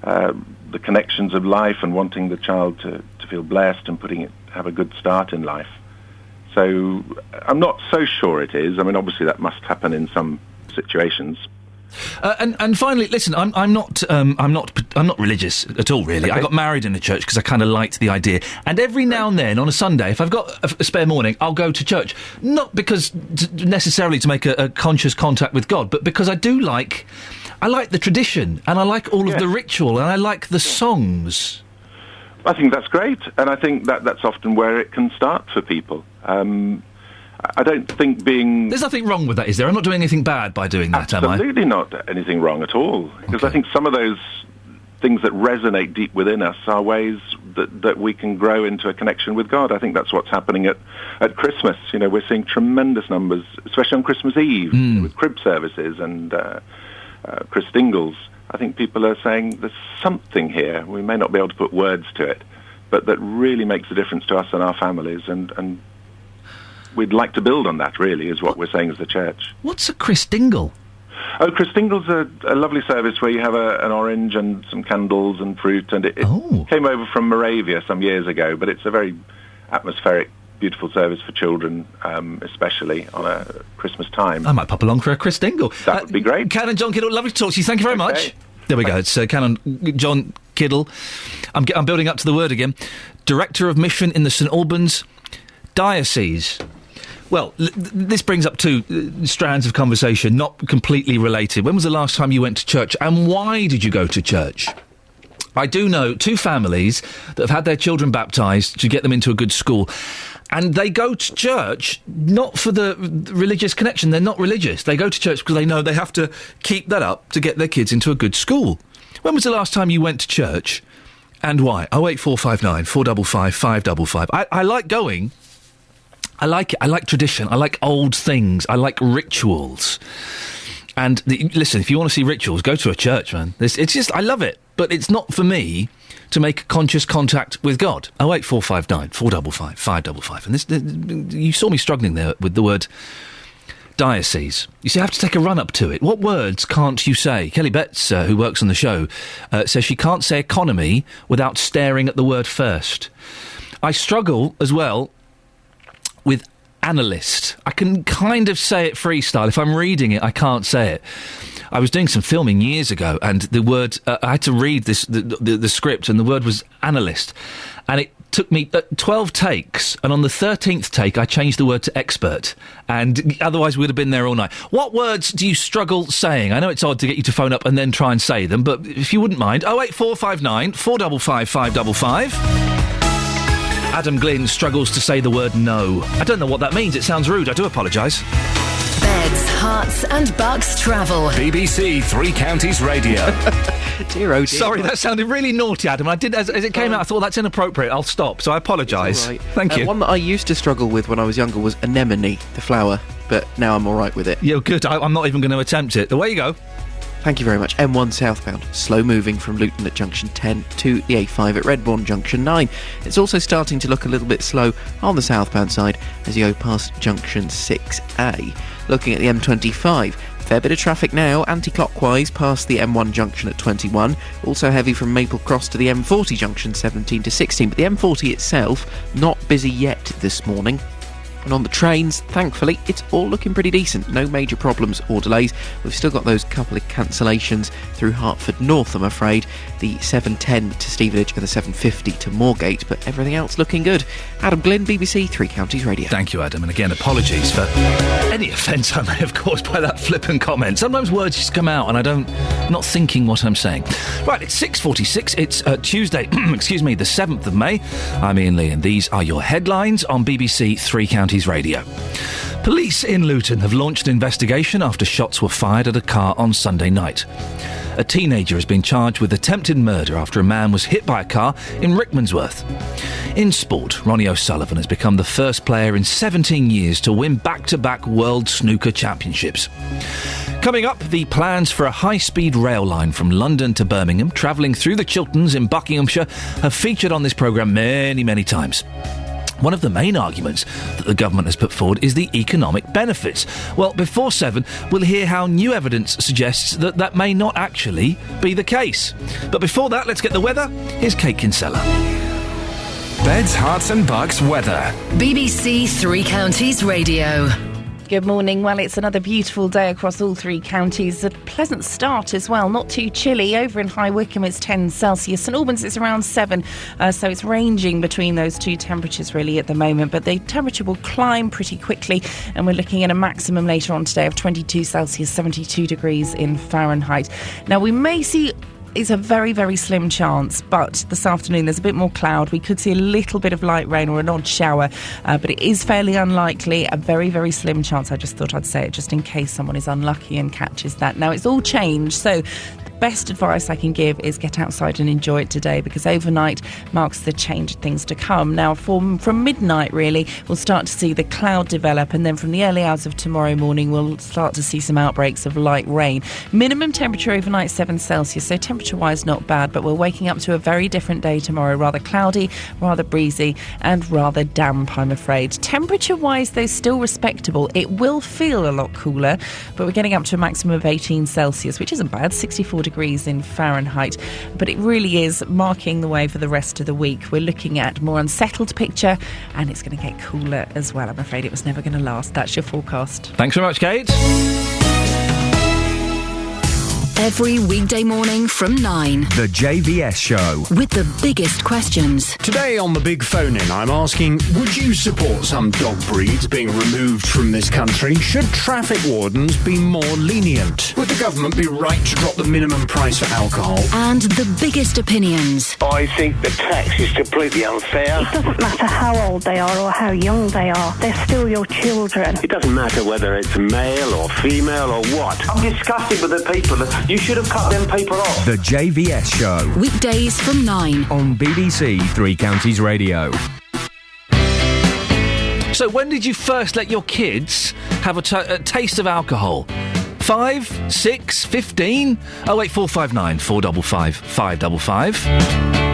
the connections of life and wanting the child to feel blessed and have a good start in life. So I'm not so sure it is. I mean, obviously that must happen in some situations. And finally, listen, I'm not religious at all, really. Okay. I got married in a church because I kind of liked the idea. And every now and then, on a Sunday, if I've got a spare morning, I'll go to church. Not because necessarily to make a conscious contact with God, but because I like the tradition, and I like all of the ritual, and I like the songs. I think that's great, and I think that's often where it can start for people. I don't think There's nothing wrong with that, is there? I'm not doing anything bad by doing that, am I? Absolutely not anything wrong at all. Because I think some of those things that resonate deep within us are ways that we can grow into a connection with God. I think that's what's happening at Christmas. You know, we're seeing tremendous numbers, especially on Christmas Eve, with crib services and Christingles. I think people are saying there's something here. We may not be able to put words to it, but that really makes a difference to us and our families, and we'd like to build on that, really, is what we're saying as the church. What's a Christingle? Oh, Christingle's a lovely service where you have an orange and some candles and fruit, and it came over from Moravia some years ago, but it's a very atmospheric, beautiful service for children, especially on a Christmas time. I might pop along for a Christingle. That would be great. Canon John Kiddle, lovely to talk to you. Thank you very much. There we go. It's Canon John Kiddle. I'm building up to the word again. Director of Mission in the St Albans Diocese. Well, this brings up two strands of conversation, not completely related. When was the last time you went to church, and why did you go to church? I do know two families that have had their children baptised to get them into a good school, and they go to church not for the religious connection. They're not religious. They go to church because they know they have to keep that up to get their kids into a good school. When was the last time you went to church, and why? 08459 455 555. I like going. I like it. I like tradition. I like old things. I like rituals. And listen, if you want to see rituals, go to a church, man. It's just, I love it. But it's not for me to make conscious contact with God. 08459 455 555. And you saw me struggling there with the word diocese. You see, I have to take a run up to it. What words can't you say? Kelly Betts, who works on the show, says she can't say economy without staring at the word first. I struggle as well with analyst. I can kind of say it freestyle. If I'm reading it, I can't say it. I was doing some filming years ago, and the word I had to read the script, and the word was analyst, and it took me 12 takes, and on the 13th take I changed the word to expert, and otherwise we'd have been there all night. What words do you struggle saying? I know it's odd to get you to phone up and then try and say them, but if you wouldn't mind, 08459 455 555. Adam Glynn struggles to say the word no. I don't know what that means. It sounds rude. I do apologise. Beds, hearts and bucks travel. BBC Three Counties Radio. Dear oh dear. Sorry, that sounded really naughty, Adam. I did, as it came out, I thought that's inappropriate. I'll stop, so I apologise. Right. Thank you. One that I used to struggle with when I was younger was anemone, the flower, but now I'm all right with it. Yeah, good. I'm not even going to attempt it. Away you go. Thank you very much. M1 southbound, slow moving from Luton at junction 10 to the A5 at Redbourne junction 9. It's also starting to look a little bit slow on the southbound side as you go past junction 6A. Looking at the M25, fair bit of traffic now, anti-clockwise past the M1 junction at 21. Also heavy from Maple Cross to the M40 junction 17 to 16, but the M40 itself not busy yet this morning. And on the trains, thankfully, it's all looking pretty decent. No major problems or delays. We've still got those couple of cancellations through Hertford North, I'm afraid. The 710 to Stevenage and the 750 to Moorgate, but everything else looking good. Adam Glynn, BBC Three Counties Radio. Thank you, Adam, and again, apologies for any offence I may have caused by that flippant comment. Sometimes words just come out and I'm not thinking what I'm saying. Right, it's 6:46. It's Tuesday, excuse me, the 7th of May. I'm Iain Lee, and these are your headlines on BBC Three Counties Radio. Police in Luton have launched an investigation after shots were fired at a car on Sunday night. A teenager has been charged with attempted murder after a man was hit by a car in Rickmansworth. In sport, Ronnie O'Sullivan has become the first player in 17 years to win back-to-back World Snooker Championships. Coming up, the plans for a high-speed rail line from London to Birmingham, travelling through the Chilterns in Buckinghamshire, have featured on this programme many, many times. One of the main arguments that the government has put forward is the economic benefits. Well, before 7, we'll hear how new evidence suggests that that may not actually be the case. But before that, let's get the weather. Here's Kate Kinsella. Beds, Hearts and Bucks weather. BBC Three Counties Radio. Good morning. Well, it's another beautiful day across all 3 counties. A pleasant start as well, not too chilly. Over in High Wycombe, it's 10 Celsius. St Albans, it's around 7. So it's ranging between those 2 temperatures really at the moment. But the temperature will climb pretty quickly. And we're looking at a maximum later on today of 22 Celsius, 72 degrees in Fahrenheit. Now, we may see... It's a very, very slim chance, but this afternoon there's a bit more cloud. We could see a little bit of light rain or an odd shower, but it is fairly unlikely, a very, very slim chance. I just thought I'd say it just in case someone is unlucky and catches that. Now, it's all changed, so the best advice I can give is get outside and enjoy it today, because overnight marks the change of things to come. Now, from midnight, really, we'll start to see the cloud develop, and then from the early hours of tomorrow morning, we'll start to see some outbreaks of light rain. Minimum temperature overnight 7 Celsius, so temperature-wise not bad, but we're waking up to a very different day tomorrow, rather cloudy, rather breezy, and rather damp, I'm afraid. Temperature-wise, though, still respectable. It will feel a lot cooler, but we're getting up to a maximum of 18 Celsius, which isn't bad, 64 degrees in Fahrenheit, but it really is marking the way for the rest of the week. We're looking at a more unsettled picture, and it's going to get cooler as well. I'm afraid it was never going to last. That's your forecast. Thanks very much, Kate. Every weekday morning from 9. The JVS Show. With the biggest questions. Today on the Big Phone-In, I'm asking, would you support some dog breeds being removed from this country? Should traffic wardens be more lenient? Would the government be right to drop the minimum price for alcohol? And the biggest opinions. I think the tax is completely unfair. It doesn't matter how old they are or how young they are. They're still your children. It doesn't matter whether it's male or female or what. I'm disgusted with the people that... You should have cut them people off. The JVS Show. Weekdays from 9. On BBC Three Counties Radio. So when did you first let your kids have a taste of alcohol? 5, 6, 15? 08459 455 555.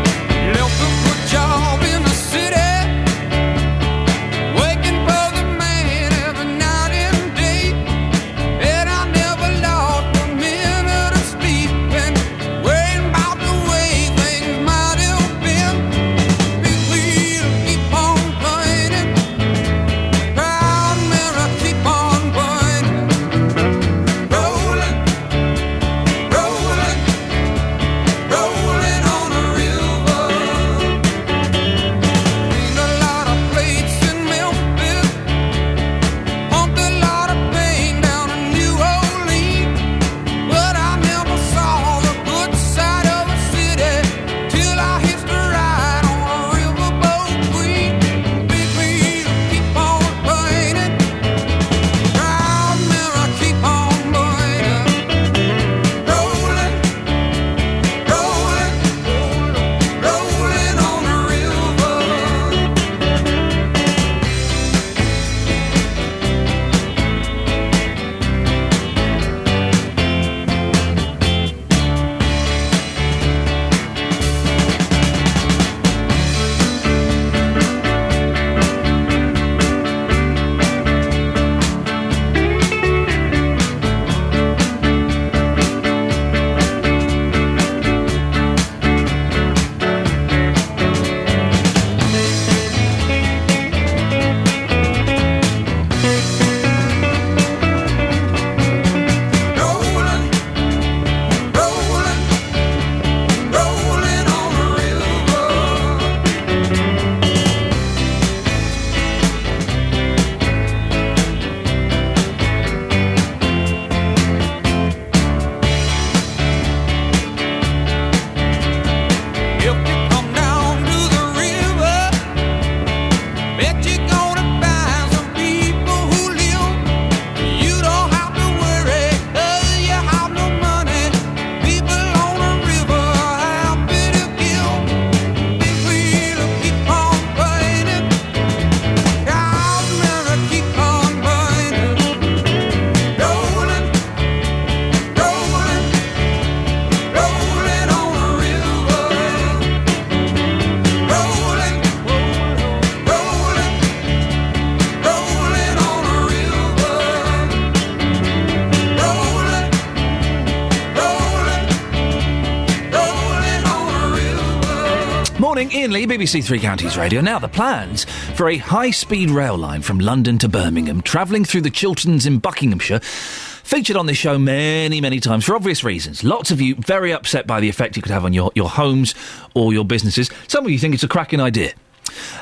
morning, Iain Lee, BBC Three Counties Radio. Now, the plans for a high-speed rail line from London to Birmingham, travelling through the Chilterns in Buckinghamshire, featured on this show many, many times for obvious reasons. Lots of you very upset by the effect it could have on your homes or your businesses. Some of you think it's a cracking idea.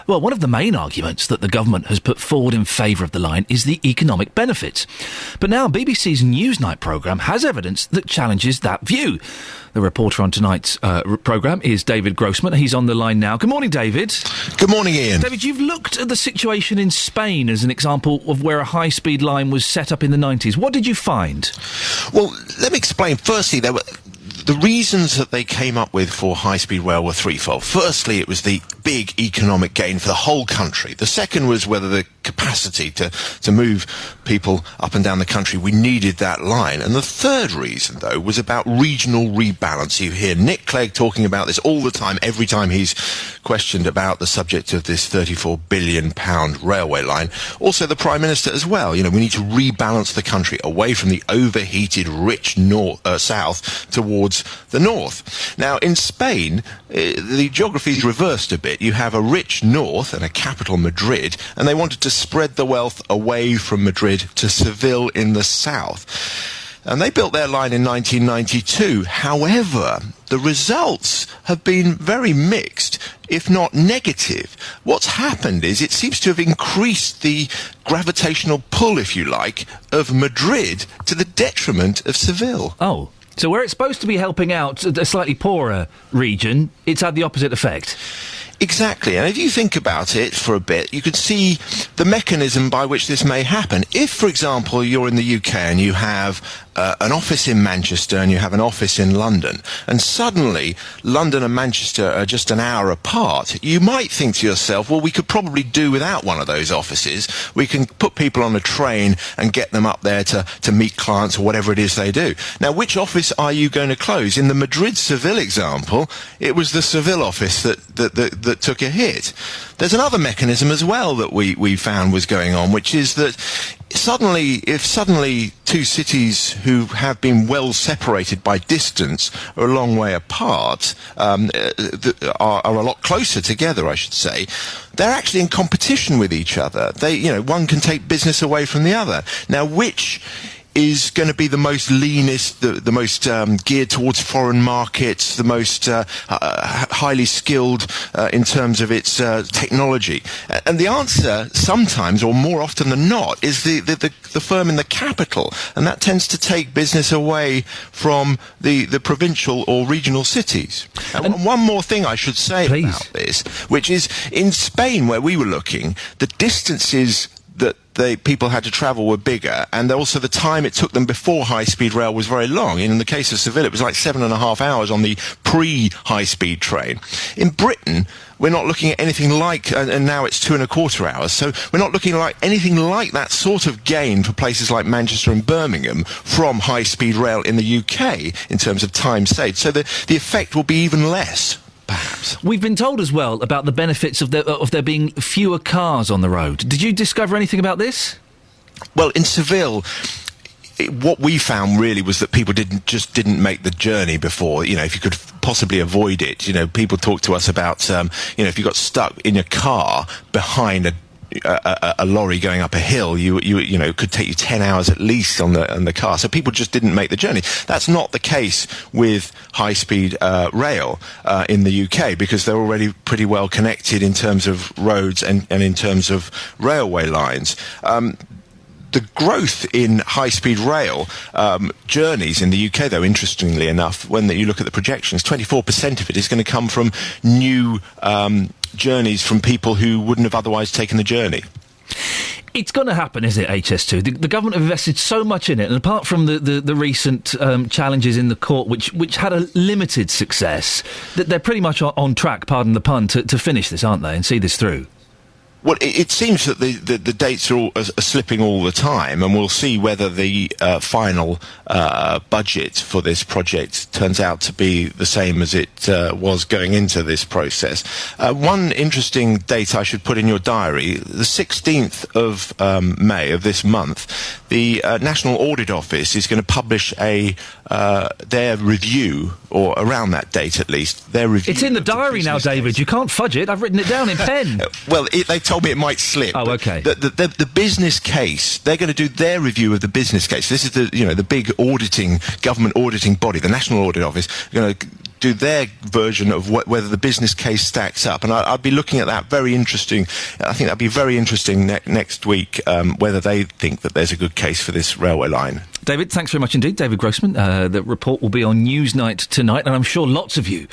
Well, one of the main arguments that the government has put forward in favour of the line is the economic benefits. But now BBC's Newsnight programme has evidence that challenges that view. The reporter on tonight's programme is David Grossman. He's on the line now. Good morning, David. Good morning, Ian. David, you've looked at the situation in Spain as an example of where a high-speed line was set up in the 90s. What did you find? Well, let me explain. Firstly, the reasons that they came up with for high-speed rail were threefold. Firstly, it was the big economic gain for the whole country. The second was whether the capacity to move people up and down the country, we needed that line. And the third reason, though, was about regional rebalance. You hear Nick Clegg talking about this all the time, every time he's questioned about the subject of this £34 billion railway line. Also, the Prime Minister as well. You know, we need to rebalance the country away from the overheated, rich south towards the north. Now, in Spain, the geography is reversed a bit. You have a rich north and a capital, Madrid, and they wanted to spread the wealth away from Madrid to Seville in the south. And they built their line in 1992. However, the results have been very mixed, if not negative. What's happened is it seems to have increased the gravitational pull, if you like, of Madrid to the detriment of Seville. Oh. So where it's supposed to be helping out a slightly poorer region, it's had the opposite effect. Exactly, and if you think about it for a bit, you could see the mechanism by which this may happen. If, for example, you're in the UK and you have an office in Manchester and you have an office in London, and suddenly London and Manchester are just an hour apart, you might think to yourself, well, we could probably do without one of those offices. We can put people on a train and get them up there to meet clients or whatever it is they do. Now, which office are you going to close? In the Madrid-Seville example, it was the Seville office that took a hit. There's another mechanism as well that we found was going on, which is that if suddenly two cities who have been well separated by distance are a long way apart, are a lot closer together, I should say, they're actually in competition with each other. One can take business away from the other. Now, which is going to be the most leanest, the most geared towards foreign markets, the most highly skilled in terms of its technology? And the answer, sometimes or more often than not, is the firm in the capital, and that tends to take business away from the provincial or regional cities. And one more thing I should say about this, which is in Spain, where we were looking, the distances that people had to travel were bigger, and also the time it took them before high-speed rail was very long. In the case of Seville, it was like 7.5 hours on the pre-high-speed train. In Britain, we're not looking at anything like, and now it's 2.25 hours, so we're not looking like anything like that sort of gain for places like Manchester and Birmingham from high-speed rail in the UK in terms of time saved. So the effect will be even less. Perhaps. We've been told as well about the benefits of there being fewer cars on the road. Did you discover anything about this? Well, in Seville, what we found really was that people didn't make the journey before. You know, if you could possibly avoid it. You know, people talk to us about if you got stuck in your car behind a lorry going up a hill, it could take you 10 hours at least on the car. So people just didn't make the journey. That's not the case with high-speed rail in the UK, because they're already pretty well connected in terms of roads and in terms of railway lines. The growth in high-speed rail journeys in the UK, though, interestingly enough, when you look at the projections, 24% of it is going to come from new journeys from people who wouldn't have otherwise taken the journey. It's going to happen, is it, HS2? The government have invested so much in it, and apart from the recent challenges in the court, which had a limited success, that they're pretty much on track, pardon the pun, to finish this, aren't they, and see this through? Well, it seems that the dates are slipping all the time, and we'll see whether the final budget for this project turns out to be the same as it was going into this process. One interesting date I should put in your diary, the 16th of May of this month, the National Audit Office is going to publish their review, or around that date at least, their review. It's in the diary now, David. You can't fudge it. I've written it down in pen. Well, they told me it might slip. Oh, okay. The business case, they're going to do their review of the business case. This is the big government auditing body, the National Audit Office, going to do their version of whether the business case stacks up. And I'd be looking at that. Very interesting. I think that'd be very interesting next week, whether they think that there's a good case for this railway line. David, thanks very much indeed. David Grossman. The report will be on Newsnight tonight, and I'm sure lots of you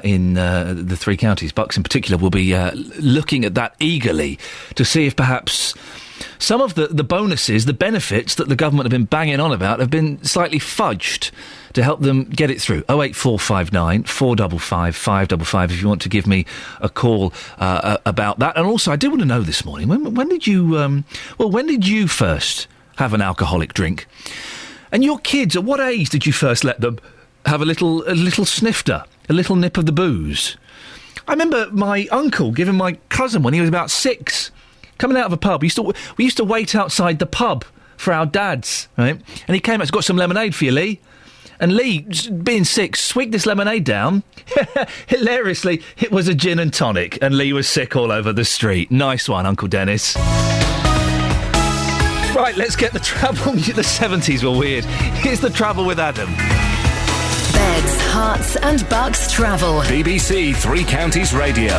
in the three counties, Bucks in particular, will be looking at that eagerly to see if perhaps some of the bonuses, the benefits that the government have been banging on about have been slightly fudged to help them get it through. 08459 455 555 if you want to give me a call about that. And also, I did want to know this morning, when did you first have an alcoholic drink? And your kids, at what age did you first let them have a little snifter, a little nip of the booze? I remember my uncle giving my cousin, when he was about 6, coming out of a pub. We used to wait outside the pub for our dads, right? And he came out, he's got some lemonade for you, Lee. And Lee, being 6, swigged this lemonade down. Hilariously, it was a gin and tonic, and Lee was sick all over the street. Nice one, Uncle Dennis. Right, let's get the travel. The 70s were weird. Here's the travel with Adam. Beds, Hearts and Bucks travel. BBC Three Counties Radio.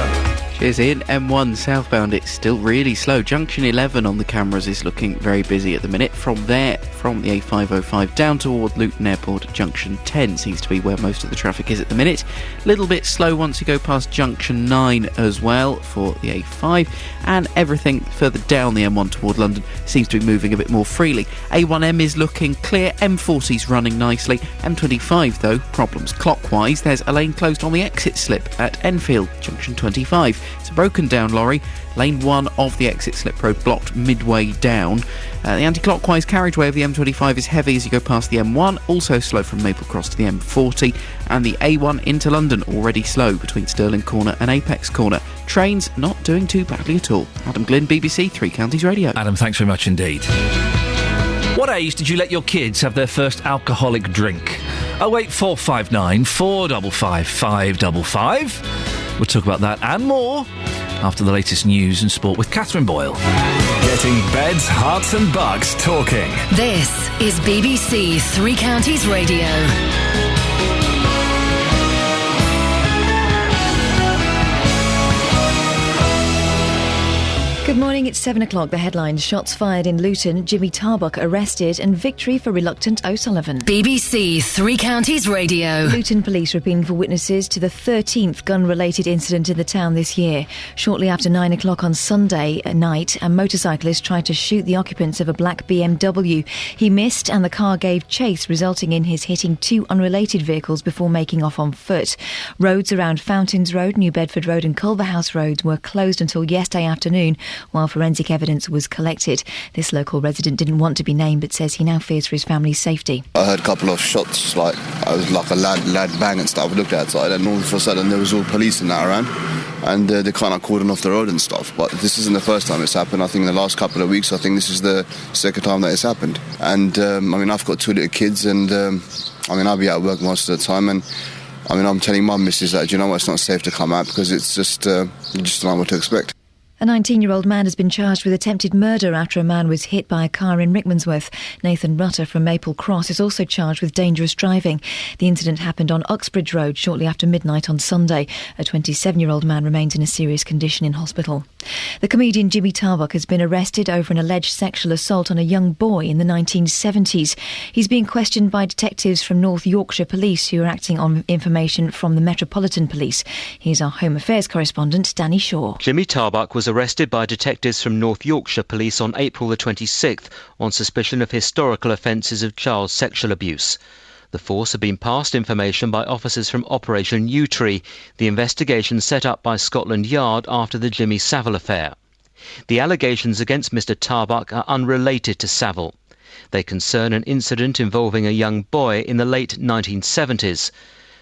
Cheers, Ian. M1 southbound, it's still really slow. Junction 11 on the cameras is looking very busy at the minute. From there, from the A505 down toward Luton Airport, Junction 10 seems to be where most of the traffic is at the minute. Little bit slow once you go past Junction 9 as well for the A5. And everything further down the M1 toward London seems to be moving a bit more freely. A1M is looking clear. M40's running nicely. M25, though, problems clockwise. There's a lane closed on the exit slip at Enfield, Junction 25. It's a broken down lorry. Lane 1 of the exit slip road blocked midway down. The anti-clockwise carriageway of the M25 is heavy as you go past the M1, also slow from Maple Cross to the M40, and the A1 into London already slow between Stirling Corner and Apex Corner. Trains not doing too badly at all. Adam Glynn, BBC Three Counties Radio. Adam, thanks very much indeed. What age did you let your kids have their first alcoholic drink? 08459 455 555. We'll talk about that and more after the latest news and sport with Catherine Boyle. Getting beds, hearts and bucks talking. This is BBC Three Counties Radio. Good morning, it's 7 o'clock. The headlines: shots fired in Luton, Jimmy Tarbuck arrested, and victory for reluctant O'Sullivan. BBC Three Counties Radio. Luton police are appealing for witnesses to the 13th gun-related incident in the town this year. Shortly after 9 o'clock on Sunday night, a motorcyclist tried to shoot the occupants of a black BMW. He missed and the car gave chase, resulting in his hitting 2 unrelated vehicles before making off on foot. Roads around Fountains Road, New Bedford Road and Culverhouse Roads were closed until yesterday afternoon, while forensic evidence was collected. This local resident didn't want to be named but says he now fears for his family's safety. I heard a couple of shots, I was like a lad bang and stuff. I looked outside and all of a sudden there was all police and that around, and they kind of cordoned off the road and stuff. But this isn't the first time it's happened. I think in the last couple of weeks, I think this is the second time that it's happened. And I've got 2 little kids, and I'll be at work most of the time, and I'm telling my missus that, it's not safe to come out because it's just you just don't know what to expect. A 19-year-old man has been charged with attempted murder after a man was hit by a car in Rickmansworth. Nathan Rutter from Maple Cross is also charged with dangerous driving. The incident happened on Uxbridge Road shortly after midnight on Sunday. A 27-year-old man remains in a serious condition in hospital. The comedian Jimmy Tarbuck has been arrested over an alleged sexual assault on a young boy in the 1970s. He's being questioned by detectives from North Yorkshire Police who are acting on information from the Metropolitan Police. Here's our Home Affairs correspondent, Danny Shaw. Jimmy Tarbuck was arrested by detectives from North Yorkshire Police on April the 26th on suspicion of historical offences of child sexual abuse. The force had been passed information by officers from Operation U-Tree, the investigation set up by Scotland Yard after the Jimmy Savile affair. The allegations against Mr Tarbuck are unrelated to Savile. They concern an incident involving a young boy in the late 1970s.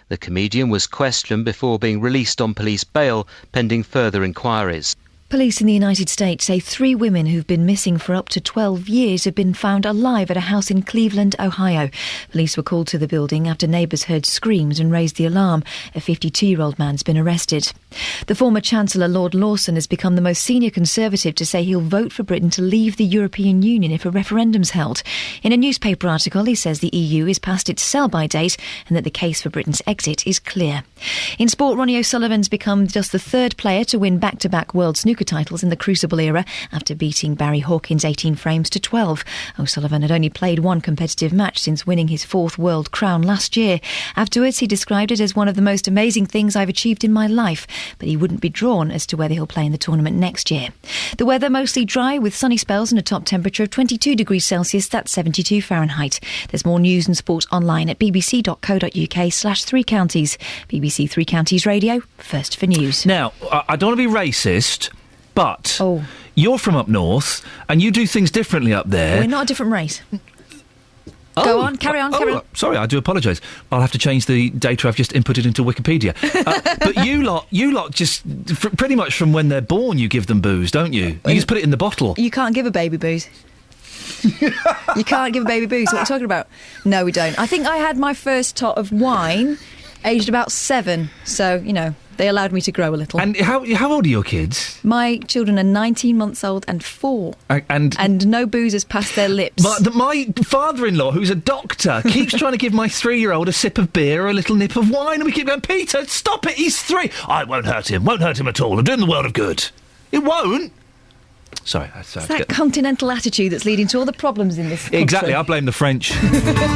The comedian was questioned before being released on police bail pending further inquiries. Police in the United States say 3 women who've been missing for up to 12 years have been found alive at a house in Cleveland, Ohio. Police were called to the building after neighbours heard screams and raised the alarm. A 52-year-old man's been arrested. The former Chancellor, Lord Lawson, has become the most senior Conservative to say he'll vote for Britain to leave the European Union if a referendum's held. In a newspaper article, he says the EU is past its sell-by date and that the case for Britain's exit is clear. In sport, Ronnie O'Sullivan's become just the 3rd player to win back-to-back World Snooker titles in the Crucible era after beating Barry Hawkins 18 frames to 12. O'Sullivan had only played 1 competitive match since winning his 4th world crown last year. Afterwards, he described it as one of the most amazing things I've achieved in my life, but he wouldn't be drawn as to whether he'll play in the tournament next year. The weather mostly dry with sunny spells and a top temperature of 22 degrees Celsius, that's 72 Fahrenheit. There's more news and sport online at bbc.co.uk/3 counties. BBC 3 Counties Radio, first for news. Now, I don't want to be racist, but you're from up north and you do things differently up there. We're not a different race. Go on, carry on. Sorry, I do apologise. I'll have to change the data I've just inputted into Wikipedia. But you lot just, pretty much from when they're born, you give them booze, don't you? You just put it in the bottle. You can't give a baby booze. You can't give a baby booze. What are you talking about? No, we don't. I think I had my first tot of wine aged about 7, so, you know, they allowed me to grow a little. And how old are your kids? My children are 19 months old and 4. And no booze has passed their lips. My father-in-law, who's a doctor, keeps trying to give my 3-year-old a sip of beer or a little nip of wine, and we keep going, Peter, stop it, he's 3. It won't hurt him at all. I'm doing the world of good. It won't. Sorry. It's that continental attitude that's leading to all the problems in this country. Exactly, I blame the French.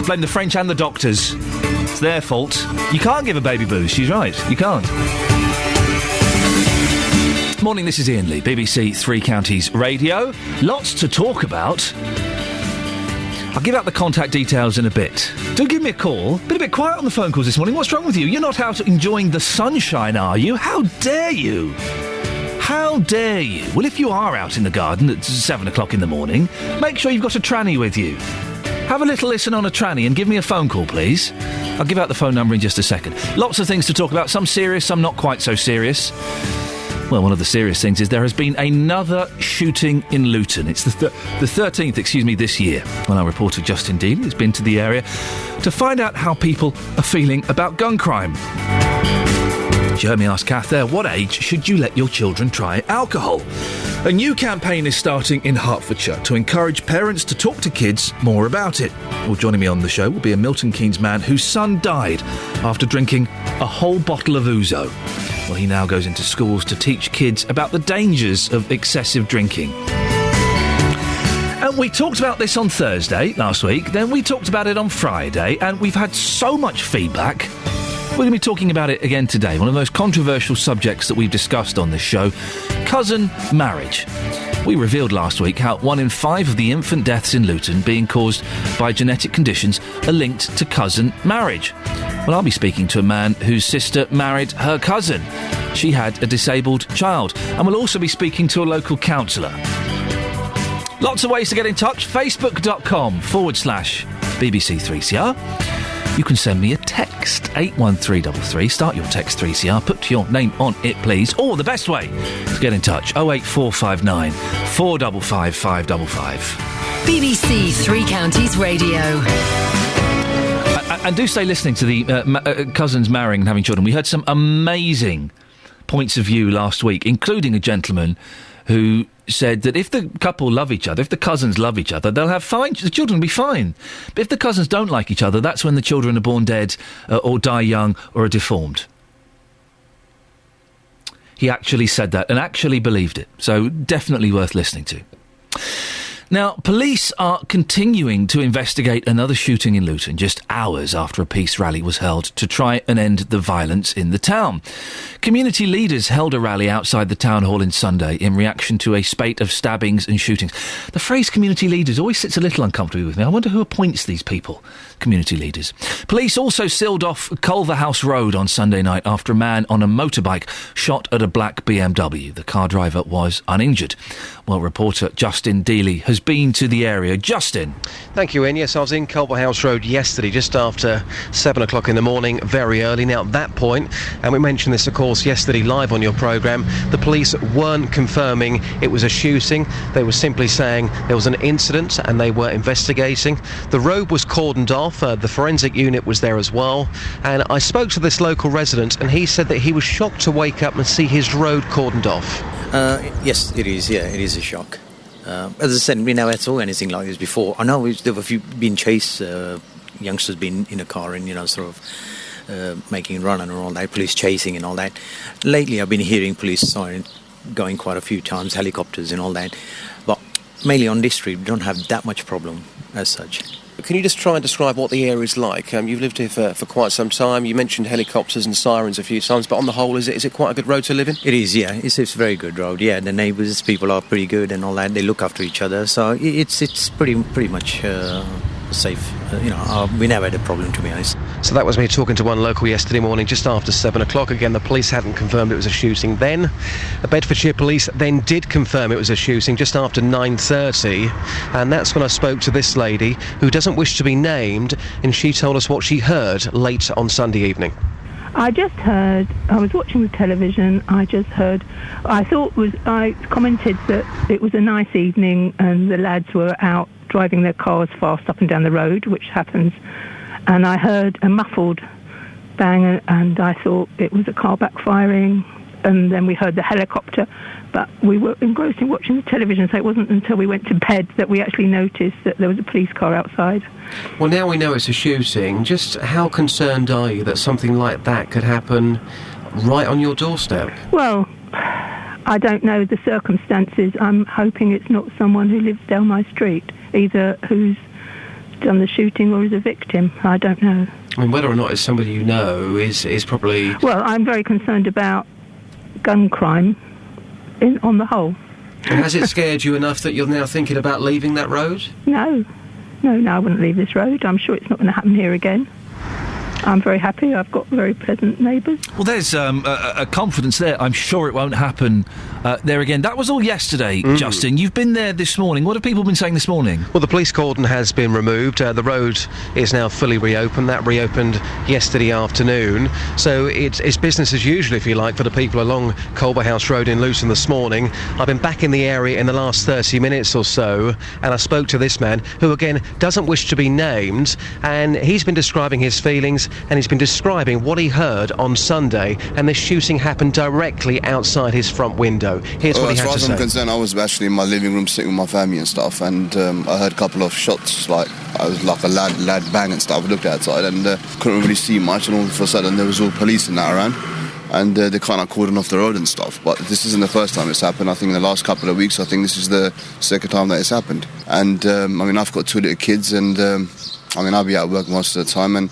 Blame the French and the doctors. It's their fault. You can't give a baby booze, she's right. You can't. Morning, this is Iain Lee, BBC 3 Counties Radio. Lots to talk about. I'll give out the contact details in a bit. Do give me a call. Been a bit quiet on the phone calls this morning. What's wrong with you? You're not out enjoying the sunshine, are you? How dare you? How dare you? Well, if you are out in the garden at 7 o'clock in the morning, make sure you've got a tranny with you. Have a little listen on a tranny and give me a phone call, please. I'll give out the phone number in just a second. Lots of things to talk about, some serious, some not quite so serious. Well, one of the serious things is there has been another shooting in Luton. It's the 13th, this year. Well, our reporter Justin Dealey has been to the area to find out how people are feeling about gun crime. You heard me ask Kath there, what age should you let your children try alcohol? A new campaign is starting in Hertfordshire to encourage parents to talk to kids more about it. Well, joining me on the show will be a Milton Keynes man whose son died after drinking a whole bottle of ouzo. Well, he now goes into schools to teach kids about the dangers of excessive drinking. And we talked about this on Thursday last week, then we talked about it on Friday, and we've had so much feedback. We're going to be talking about it again today. One of the most controversial subjects that we've discussed on this show, cousin marriage. We revealed last week how 1 in 5 of the infant deaths in Luton being caused by genetic conditions are linked to cousin marriage. Well, I'll be speaking to a man whose sister married her cousin. She had a disabled child. And we'll also be speaking to a local counsellor. Lots of ways to get in touch. Facebook.com/BBC3CR. You can send me a text, 81333. Start your text 3CR. Put your name on it, please. Or the best way to get in touch, 08459 455 555. BBC 3 Counties Radio. And do stay listening to the cousins marrying and having children. We heard some amazing points of view last week, including a gentleman who said that if the couple love each other, if the cousins love each other, they'll have fine, the children will be fine. But if the cousins don't like each other, that's when the children are born dead or die young or are deformed. He actually said that and actually believed it. So definitely worth listening to. Now, police are continuing to investigate another shooting in Luton just hours after a peace rally was held to try and end the violence in the town. Community leaders held a rally outside the town hall on Sunday in reaction to a spate of stabbings and shootings. The phrase community leaders always sits a little uncomfortably with me. I wonder who appoints these people, community leaders. Police also sealed off Culverhouse Road on Sunday night after a man on a motorbike shot at a black BMW. The car driver was uninjured. Well, reporter Justin Dealey has has been to the area. Justin. Thank you, Ian. Yes, I was in Colbert House Road yesterday, just after 7 o'clock in the morning, very early. Now, at that point, and we mentioned this, of course, yesterday live on your programme, the police weren't confirming it was a shooting. They were simply saying there was an incident and they were investigating. The road was cordoned off. The forensic unit was there as well. And I spoke to this local resident and he said that he was shocked to wake up and see his road cordoned off. Yes, it is. Yeah, it is a shock. As I said, we never saw anything like this before. I know there were a few been chased, youngsters been in a car and, sort of making a run and all that, police chasing and all that. Lately, I've been hearing police sirens going quite a few times, helicopters and all that. But mainly on this street, we don't have that much problem as such. Can you just try and describe what the area is like? You've lived here for quite some time. You mentioned helicopters and sirens a few times, but on the whole, is it quite a good road to live in? It is, yeah. It's a very good road. Yeah, the neighbours, people are pretty good and all that. They look after each other, so it's pretty much safe. We never had a problem, to be honest. So that was me talking to one local yesterday morning, just after 7 o'clock. Again, the police hadn't confirmed it was a shooting then. The Bedfordshire police then did confirm it was a shooting just after 9:30, and that's when I spoke to this lady who doesn't wish to be named, and she told us what she heard late on Sunday evening. I just heard, I was watching the television, I commented that it was a nice evening and the lads were out driving their cars fast up and down the road, which happens, and I heard a muffled bang and I thought it was a car backfiring, and then we heard the helicopter, but we were engrossed in watching the television, so it wasn't until we went to bed that we actually noticed that there was a police car outside. Well, now we know it's a shooting. Just how concerned are you that something like that could happen right on your doorstep? Well, I don't know the circumstances. I'm hoping it's not someone who lives down my street, either who's done the shooting or is a victim. I don't know. I mean, whether or not it's somebody you know is probably... Well, I'm very concerned about gun crime on the whole. And has it scared you enough that you're now thinking about leaving that road? No, I wouldn't leave this road. I'm sure it's not going to happen here again. I'm very happy. I've got very pleasant neighbours. Well, there's a confidence there. I'm sure it won't happen there again. That was all yesterday, Justin. You've been there this morning. What have people been saying this morning? Well, the police cordon has been removed. The road is now fully reopened. That reopened yesterday afternoon. So it's business as usual, if you like, for the people along Colbert House Road in Luton this morning. I've been back in the area in the last 30 minutes or so, and I spoke to this man who, again, doesn't wish to be named, and he's been describing his feelings, and he's been describing what he heard on Sunday, and this shooting happened directly outside his front window. Here's what he had to say. As far as I'm concerned, I was actually in my living room sitting with my family and stuff, and I heard a couple of shots, like I was like a loud bang and stuff. I looked outside and couldn't really see much, and all of a sudden there was all police and that around, and they kind of cordoned off the road and stuff. But this isn't the first time it's happened. I think in the last couple of weeks, I think this is the second time that it's happened. And I've got two little kids, and I'll be at work most of the time, and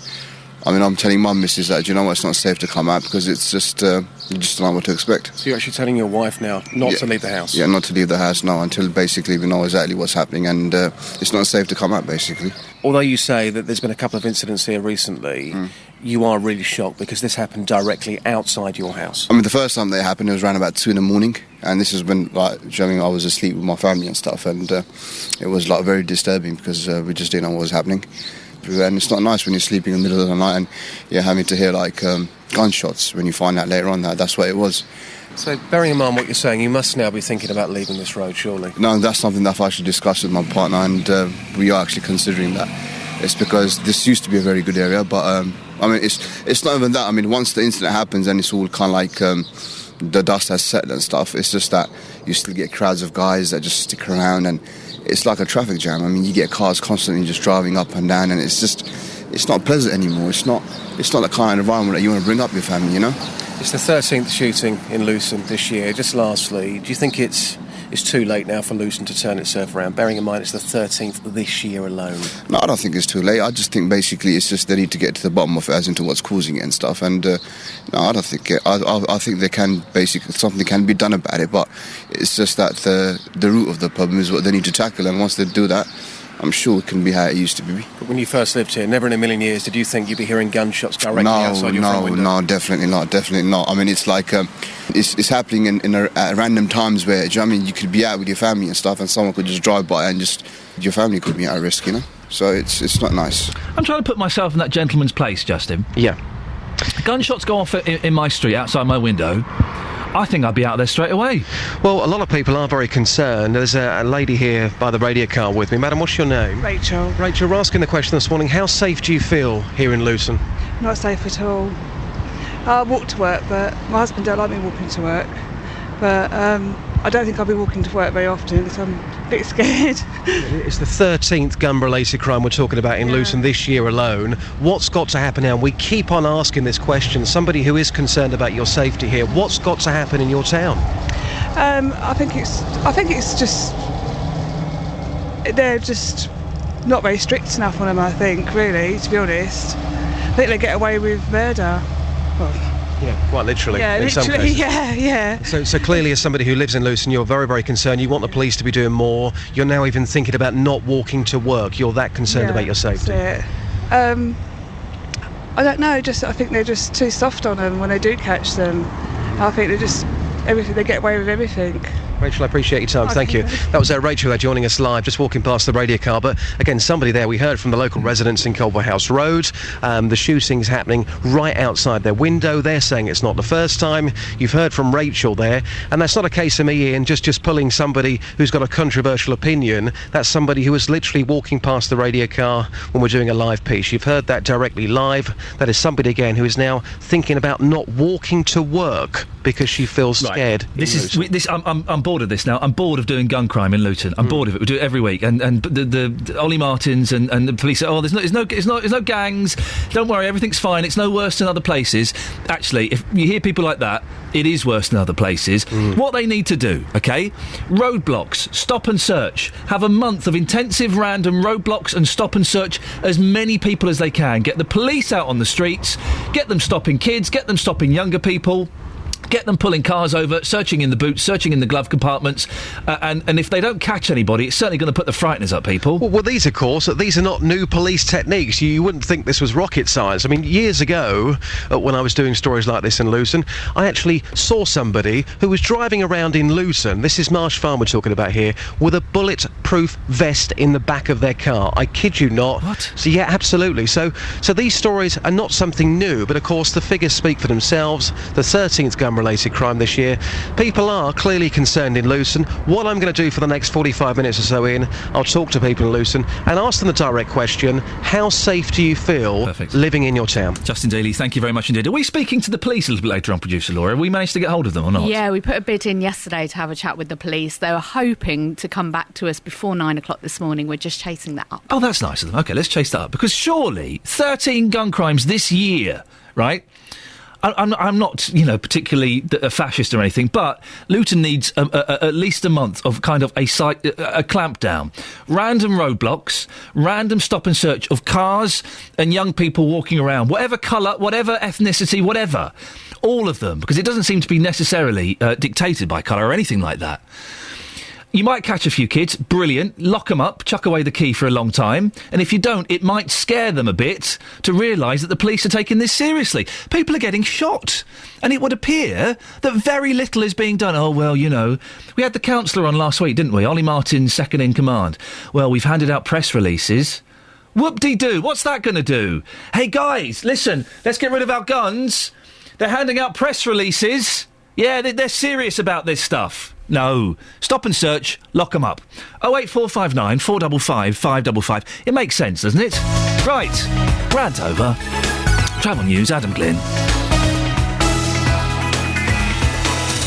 I'm telling my missus that, it's not safe to come out because it's just, you just don't know what to expect. So you're actually telling your wife now not to leave the house? Yeah, not to leave the house, no, until basically we know exactly what's happening, and it's not safe to come out, basically. Although you say that there's been a couple of incidents here recently, you are really shocked because this happened directly outside your house. The first time that it happened, it was around about 2 a.m, and this is when, I was asleep with my family and stuff, and it was, very disturbing because we just didn't know what was happening. And it's not nice when you're sleeping in the middle of the night and you're having to hear gunshots when you find out later on that that's what it was. So bearing in mind what you're saying, you must now be thinking about leaving this road, surely? No, that's something that I've actually discussed with my partner, and we are actually considering that. It's because this used to be a very good area, but it's not even that. Once the incident happens and it's all kind of the dust has settled and stuff, it's just that you still get crowds of guys that just stick around, and it's like a traffic jam. You get cars constantly just driving up and down, and it's not pleasant anymore. It's not the kind of environment that you want to bring up your family, It's the 13th shooting in Luton this year. Just lastly, do you think it's too late now for Luton to turn itself around, bearing in mind it's the 13th this year alone? No, I don't think it's too late. I just think basically it's just they need to get to the bottom of it as into what's causing it and stuff. And no, I don't think I think they can basically, something can be done about it, but it's just that the root of the problem is what they need to tackle, and once they do that, I'm sure it can be how it used to be. But when you first lived here, never in a million years did you think you'd be hearing gunshots directly outside your front window? No, definitely not. I mean, it's like it's happening at random times where, do you know what I mean, you could be out with your family and stuff, and someone could just drive by and just your family could be at risk, you know. So it's not nice. I'm trying to put myself in that gentleman's place, Justin. Yeah. Gunshots go off in my street outside my window. I think I'd be out there straight away. Well, a lot of people are very concerned. There's a lady here by the radio car with me. Madam, what's your name? Rachel. Rachel, we're asking the question this morning, how safe do you feel here in Luton? Not safe at all. I walk to work, but my husband don't like me walking to work. But I don't think I'll be walking to work very often because I'm a bit scared. It's the 13th gun-related crime we're talking about in Luton this year alone. What's got to happen now? We keep on asking this question. Somebody who is concerned about your safety here, what's got to happen in your town? I think it's just they're just not very strict enough on them. I think, really, to be honest, I think they get away with murder. Well, yeah, quite literally. Yeah, in some literally. cases. Yeah. So clearly, as somebody who lives in Luton, you're very, very concerned. You want the police to be doing more. You're now even thinking about not walking to work. You're that concerned about your safety. That's it. I don't know. I think they're just too soft on them when they do catch them. I think they get away with everything. Rachel, I appreciate your time. Thank you. That was Rachel joining us live, just walking past the radio car. But again, somebody there, we heard from the local residents in Colborough House Road. The shooting's happening right outside their window. They're saying it's not the first time. You've heard from Rachel there. And that's not a case of me, Ian, just pulling somebody who's got a controversial opinion. That's somebody who was literally walking past the radio car when we're doing a live piece. You've heard that directly live. That is somebody, again, who is now thinking about not walking to work because she feels scared. I'm bored of this now. I'm bored of doing gun crime in Luton. I'm bored of it. We do it every week. And the Ollie Martins and the police say, there's no gangs. Don't worry, everything's fine. It's no worse than other places. Actually, if you hear people like that, it is worse than other places. What they need to do, okay? Roadblocks, stop and search. Have a month of intensive random roadblocks and stop and search as many people as they can. Get the police out on the streets. Get them stopping kids. Get them stopping younger people. Get them pulling cars over, searching in the boots, searching in the glove compartments, and if they don't catch anybody, it's certainly going to put the frighteners up people. Well, these, of course, these are not new police techniques. You wouldn't think this was rocket science. I mean, years ago, when I was doing stories like this in Luton, I actually saw somebody who was driving around in Luton, this is Marsh Farm we're talking about here, with a bulletproof vest in the back of their car. I kid you not. What? So, yeah, absolutely. So these stories are not something new, but, of course, the figures speak for themselves. The 13th gun-related crime this year. People are clearly concerned in Luton. What I'm going to do for the next 45 minutes or so, Ian, I'll talk to people in Luton and ask them the direct question, how safe do you feel living in your town? Justin Daly, thank you very much indeed. Are we speaking to the police a little bit later on, producer Laura? Have we managed to get hold of them or not? Yeah, we put a bid in yesterday to have a chat with the police. They were hoping to come back to us before 9 o'clock this morning. We're just chasing that up. Oh, that's nice of them. OK, let's chase that up. Because surely 13 gun crimes this year, right? I'm not, particularly a fascist or anything, but Luton needs at least a month of kind of a clampdown. Random roadblocks, random stop and search of cars and young people walking around, whatever colour, whatever ethnicity, whatever. All of them, because it doesn't seem to be necessarily dictated by colour or anything like that. You might catch a few kids, brilliant, lock them up, chuck away the key for a long time, and if you don't, it might scare them a bit to realise that the police are taking this seriously. People are getting shot, and it would appear that very little is being done. Oh, well, we had the councillor on last week, didn't we? Ollie Martins, second in command. Well, we've handed out press releases. Whoop-de-doo, what's that going to do? Hey, guys, listen, let's get rid of our guns. They're handing out press releases. Yeah, they're serious about this stuff. No. Stop and search, lock them up. 08459 455 555. It makes sense, doesn't it? Right. Rant over. Travel News, Adam Glynn.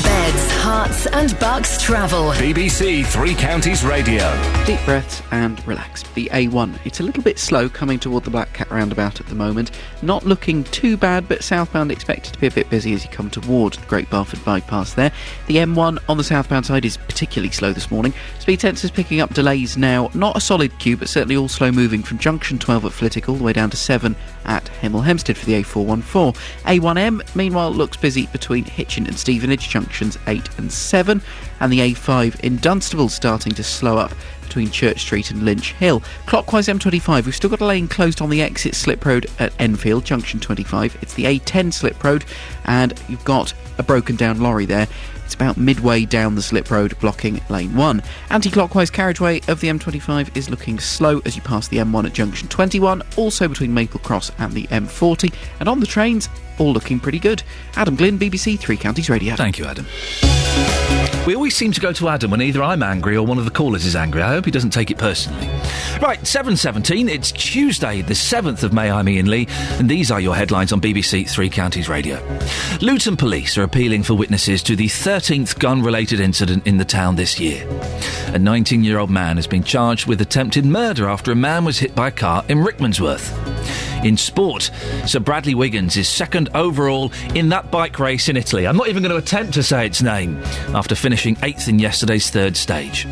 Beds, Herts and Bucks travel. BBC Three Counties Radio. Deep breaths and relax. The A1. It's a little bit slow coming toward the Black Cat roundabout at the moment. Not looking too bad, but southbound expected to be a bit busy as you come towards the Great Barford bypass there. The M1 on the southbound side is particularly slow this morning. Speed sensors picking up delays now. Not a solid queue, but certainly all slow moving from junction 12 at Flitwick all the way down to 7 at Hemel Hempstead for the A414. A1M, meanwhile, looks busy between Hitchin and Stevenage, junctions 8 and 7, and the A5 in Dunstable starting to slow up between Church Street and Lynch Hill. Clockwise M25, we've still got a lane closed on the exit slip road at Enfield, junction 25. It's the A10 slip road, and you've got a broken down lorry there. It's about midway down the slip road, blocking lane 1. Anti-clockwise carriageway of the M25 is looking slow as you pass the M1 at junction 21, also between Maple Cross and the M40. And on the trains, all looking pretty good. Adam Glynn, BBC Three Counties Radio. Thank you, Adam. We always seem to go to Adam when either I'm angry or one of the callers is angry. I hope he doesn't take it personally. Right, 7:17, it's Tuesday, the 7th of May. I'm Iain Lee, and these are your headlines on BBC Three Counties Radio. Luton Police are appealing for witnesses to the 13th gun-related incident in the town this year. A 19-year-old man has been charged with attempted murder after a man was hit by a car in Rickmansworth. In sport, Sir Bradley Wiggins is second overall in that bike race in Italy. I'm not even going to attempt to say its name, after finishing 8th in yesterday's third stage.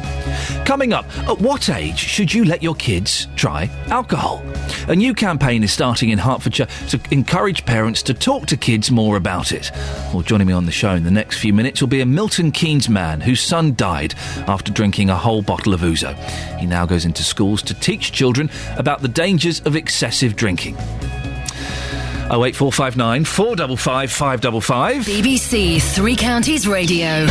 Coming up, at what age should you let your kids try alcohol? A new campaign is starting in Hertfordshire to encourage parents to talk to kids more about it. Well, joining me on the show in the next few minutes will be a Milton Keynes man whose son died after drinking a whole bottle of ouzo. He now goes into schools to teach children about the dangers of excessive drinking. 08459 455 555. BBC Three Counties Radio.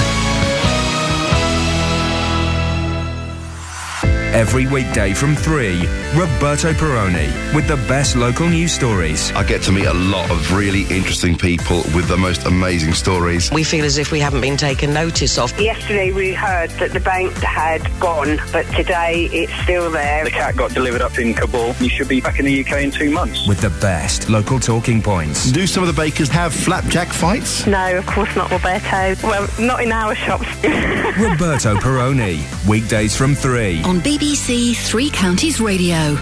Every weekday from 3, Roberto Perrone with the best local news stories. I get to meet a lot of really interesting people with the most amazing stories. We feel as if we haven't been taken notice of. Yesterday we heard that the bank had gone, but today it's still there. The cat got delivered up in Kabul. You should be back in the UK in 2 months. With the best local talking points. Do some of the bakers have flapjack fights? No, of course not, Roberto. Well, not in our shops. Roberto Perrone, weekdays from 3. On BBC Three Counties Radio.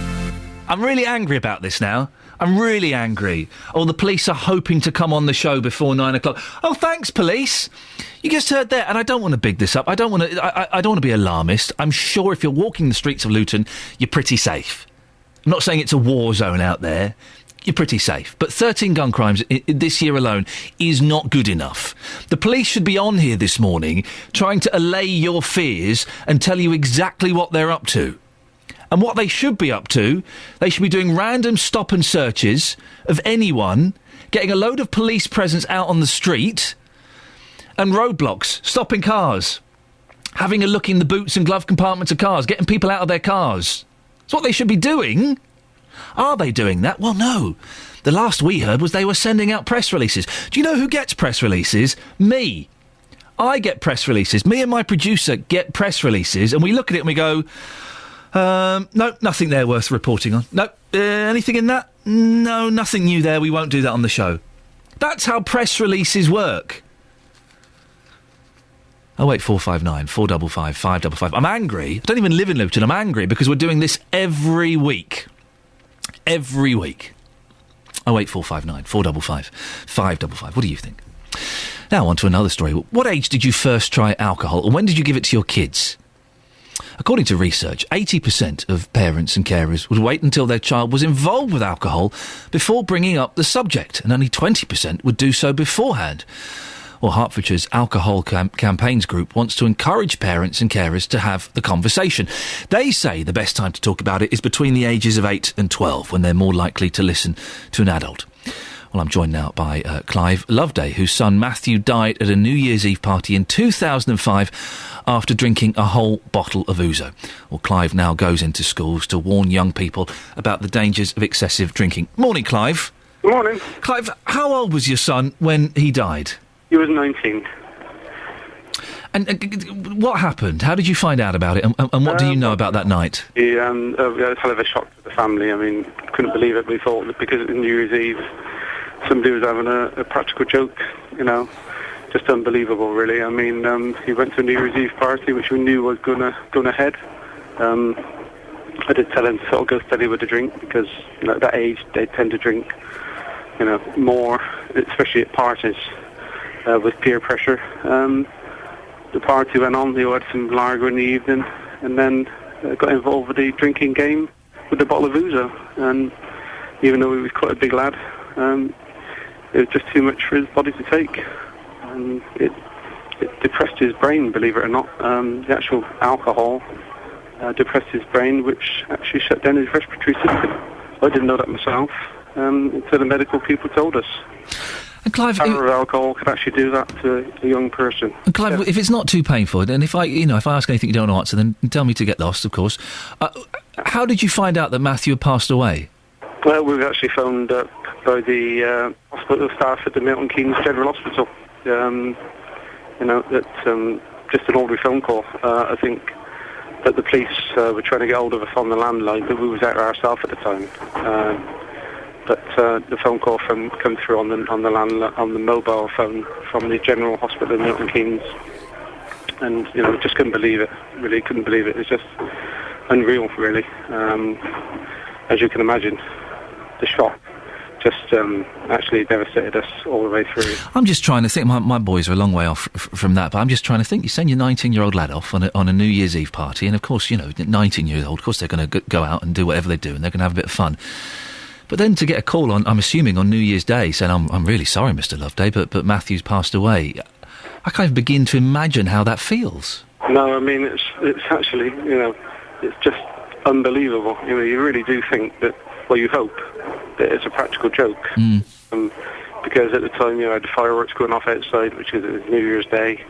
I'm really angry about this now. I'm really angry. Oh, the police are hoping to come on the show before 9 o'clock. Oh, thanks, police. You just heard that, and I don't want to big this up. I don't want to be alarmist. I'm sure if you're walking the streets of Luton, you're pretty safe. I'm not saying it's a war zone out there. You're pretty safe. But 13 gun crimes this year alone is not good enough. The police should be on here this morning trying to allay your fears and tell you exactly what they're up to. And what they should be up to, they should be doing random stop and searches of anyone, getting a load of police presence out on the street, and roadblocks, stopping cars, having a look in the boots and glove compartments of cars, getting people out of their cars. That's what they should be doing. Are they doing that? Well, no. The last we heard was they were sending out press releases. Do you know who gets press releases? Me. I get press releases. Me and my producer get press releases, and we look at it and we go, no, nothing there worth reporting on. No, anything in that? No, nothing new there. We won't do that on the show. That's how press releases work. 08459 455 555. I'm angry. I don't even live in Luton. I'm angry because we're doing this every week. Every week. 08459 455 555. What do you think? Now on to another story. What age did you first try alcohol, and when did you give it to your kids? According to research, 80% of parents and carers would wait until their child was involved with alcohol before bringing up the subject, and only 20% would do so beforehand. Well, Hertfordshire's Alcohol Campaigns Group wants to encourage parents and carers to have the conversation. They say the best time to talk about it is between the ages of 8 and 12, when they're more likely to listen to an adult. Well, I'm joined now by Clive Loveday, whose son Matthew died at a New Year's Eve party in 2005 after drinking a whole bottle of ouzo. Well, Clive now goes into schools to warn young people about the dangers of excessive drinking. Morning, Clive. Morning. Clive, how old was your son when he died? He was 19. And what happened? How did you find out about it? And what do you know about that night? We had a hell of a shock to the family. I mean, couldn't believe it. We thought that because it was New Year's Eve, somebody was having a practical joke, you know. Just unbelievable, really. I mean, he went to a New Year's Eve party, which we knew was going ahead. I did tell him to sort of go steady with the drink because, you know, at that age, they tend to drink, you know, more, especially at parties. With peer pressure. The party went on, they had some lager in the evening, and then got involved with the drinking game with the bottle of ouzo. And even though he was quite a big lad, it was just too much for his body to take. And it it depressed his brain, believe it or not. The actual alcohol depressed his brain, which actually shut down his respiratory system. I didn't know that myself until the medical people told us. And Clive, the power of alcohol could actually do that to a young person. And Clive, if it's not too painful, and if I ask anything you don't want to answer, then tell me to get lost, of course. How did you find out that Matthew had passed away? Well, we were actually phoned up by the hospital staff at the Milton Keynes General Hospital. Just an ordinary phone call. I think that the police were trying to get hold of us on the landline, but we was out ourselves at the time. But the phone call come through on the mobile phone from the General Hospital in Milton Keynes, and just couldn't believe it. Really couldn't believe it. It's just unreal, really. As you can imagine, the shock just actually devastated us all the way through. I'm just trying to think. My boys are a long way off from that, but I'm just trying to think. You send your 19-year-old lad off on a New Year's Eve party, and of course, 19-year-old, of course they're going to go out and do whatever they do, and they're going to have a bit of fun. But then to get a call I'm assuming on New Year's Day, saying, I'm really sorry, Mr. Loveday, but Matthew's passed away. I kind of begin to imagine how that feels. No, I mean, it's actually, it's just unbelievable. You really do think that, well, you hope that it's a practical joke. Because at the time, you had the fireworks going off outside, which is New Year's Day,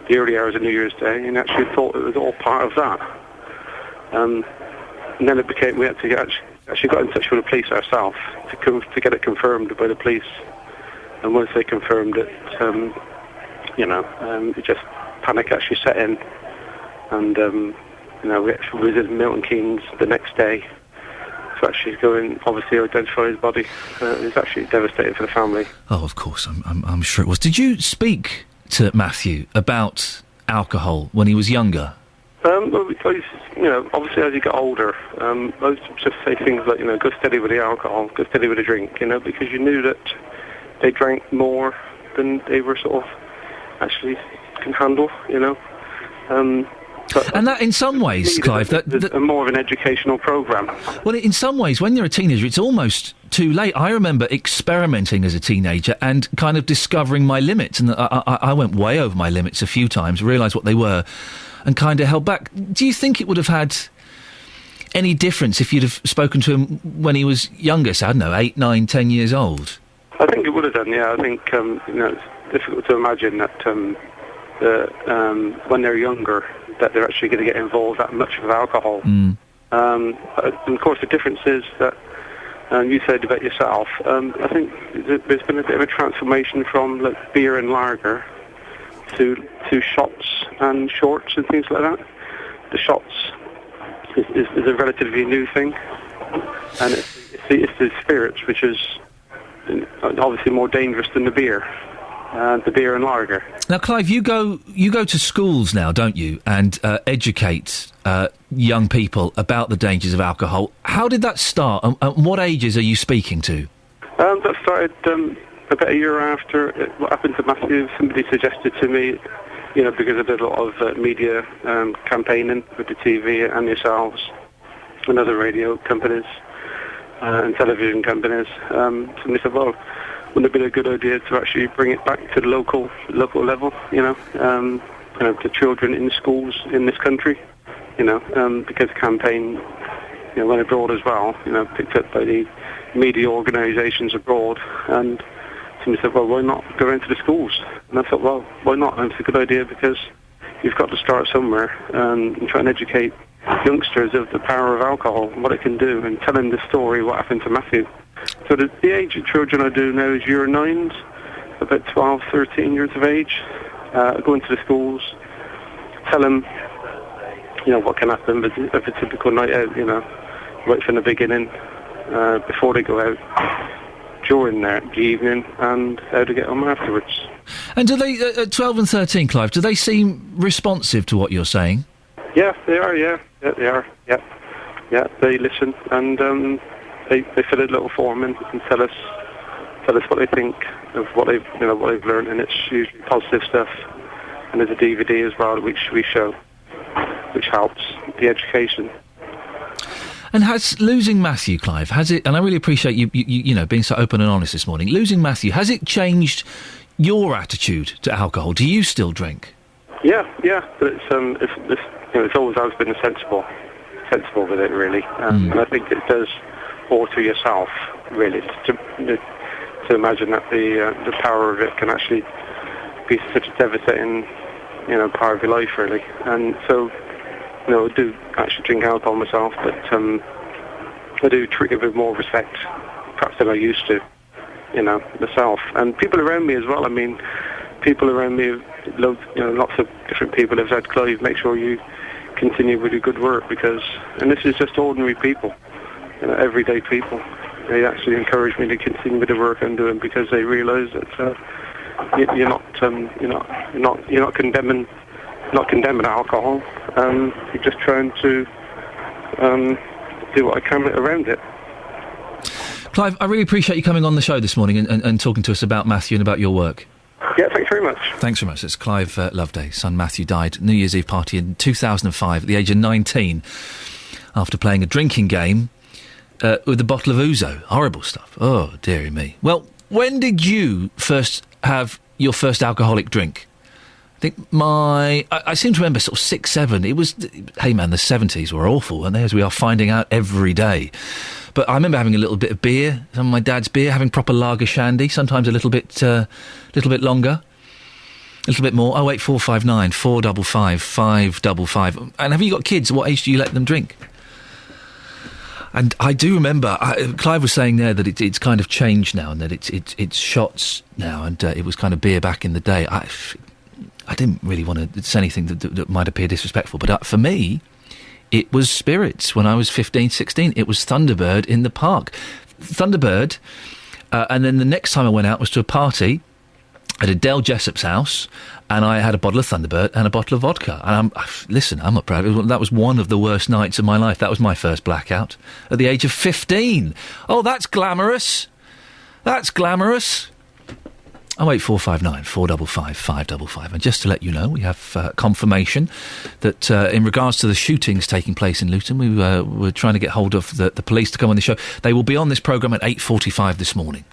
the early hours of New Year's Day, and actually thought it was all part of that. And then it became, we had to actually got in touch with the police ourselves to get it confirmed by the police. And once they confirmed it, it just panic actually set in. And, we actually visited Milton Keynes the next day to actually go and obviously identify his body. It was actually devastating for the family. Oh, of course, I'm sure it was. Did you speak to Matthew about alcohol when he was younger? Obviously as you get older, I would just say things like, go steady with the alcohol, go steady with the drink, because you knew that they drank more than they were sort of actually can handle, And that, in some ways, Clive, that more of an educational programme. Well, in some ways, when you're a teenager, it's almost too late. I remember experimenting as a teenager and kind of discovering my limits, and I went way over my limits a few times, realised what they were, and kind of held back. Do you think it would have had any difference if you'd have spoken to him when he was younger, so, I don't know, 8, 9, 10 years old? I think it would have done, yeah. I think, it's difficult to imagine that when they're younger, that they're actually going to get involved that much with alcohol. And of course, the difference is that, you said about yourself, I think there's been a bit of a transformation from beer and lager to shots and shorts and things like that. The shots is a relatively new thing, and it's the spirits, which is obviously more dangerous than the beer and lager. Now, Clive, you go to schools now, don't you, and educate young people about the dangers of alcohol. How did that start, and what ages are you speaking to? That started about a year after what happened to Matthew. Somebody suggested to me, because I did a lot of media campaigning with the TV and yourselves and other radio companies and television companies. Somebody said, well, wouldn't it be a good idea to actually bring it back to the local level, to children in schools in this country, because the campaign, went abroad as well, picked up by the media organisations abroad, and somebody said, well, why not go into the schools? And I thought, well, why not? And it's a good idea because you've got to start somewhere and try and educate youngsters of the power of alcohol and what it can do, and tell them the story, what happened to Matthew. So the age of children I do now is year 9s, about 12, 13 years of age. I go into the schools, tell them, what can happen of a typical night out, right from the beginning, before they go out, during the evening, and how to get home afterwards. And do they, at 12 and 13, Clive, do they seem responsive to what you're saying? Yeah, they are, yeah, they are, yeah. Yeah, they listen, and they fill a little form in and tell us what they think of what they've learned, and it's usually positive stuff. And there's a DVD as well which we show, which helps the education. And has losing Matthew, Clive, has it? And I really appreciate you being so open and honest this morning. Losing Matthew, has it changed your attitude to alcohol? Do you still drink? Yeah, but it's always has been sensible with it, really. And I think it does alter yourself, really, to imagine that the power of it can actually be such a devastating, part of your life, really. And so, I do actually drink alcohol myself, but I do treat it with more respect, perhaps than I used to, myself. And people around me as well. I mean, people around me, lots of different people have said, Clive, make sure you continue with your good work, and this is just ordinary people, everyday people. They actually encourage me to continue with the work I'm doing because they realise that you're not condemning alcohol. You're just trying to do what I can around it. Clive, I really appreciate you coming on the show this morning and talking to us about Matthew and about your work. Yeah, thanks very much. Thanks very much. It's Clive Loveday. Son Matthew died New Year's Eve party in 2005 at the age of 19 after playing a drinking game with a bottle of ouzo. Horrible stuff. Oh, dearie me. Well, when did you first have your first alcoholic drink? I think I seem to remember sort of 6, 7. It was, hey man, the 70s were awful, weren't they? As we are finding out every day. But I remember having a little bit of beer, some of my dad's beer, having proper lager shandy, sometimes a little bit longer, a little bit more. 08459 455 555. And have you got kids? What age do you let them drink? And I do remember, Clive was saying there that it's kind of changed now, and that it's shots now, and it was kind of beer back in the day. I didn't really want to say anything that might appear disrespectful, but for me, it was spirits. When I was 15, 16, it was Thunderbird in the park. Thunderbird, and then the next time I went out was to a party at Adele Jessop's house, and I had a bottle of Thunderbird and a bottle of vodka. And I'm not proud of it. That was one of the worst nights of my life. That was my first blackout at the age of 15. Oh, that's glamorous. That's glamorous. 08459 455 555. And just to let you know, we have confirmation that in regards to the shootings taking place in Luton, we were trying to get hold of the police to come on the show. They will be on this programme at 8:45 this morning.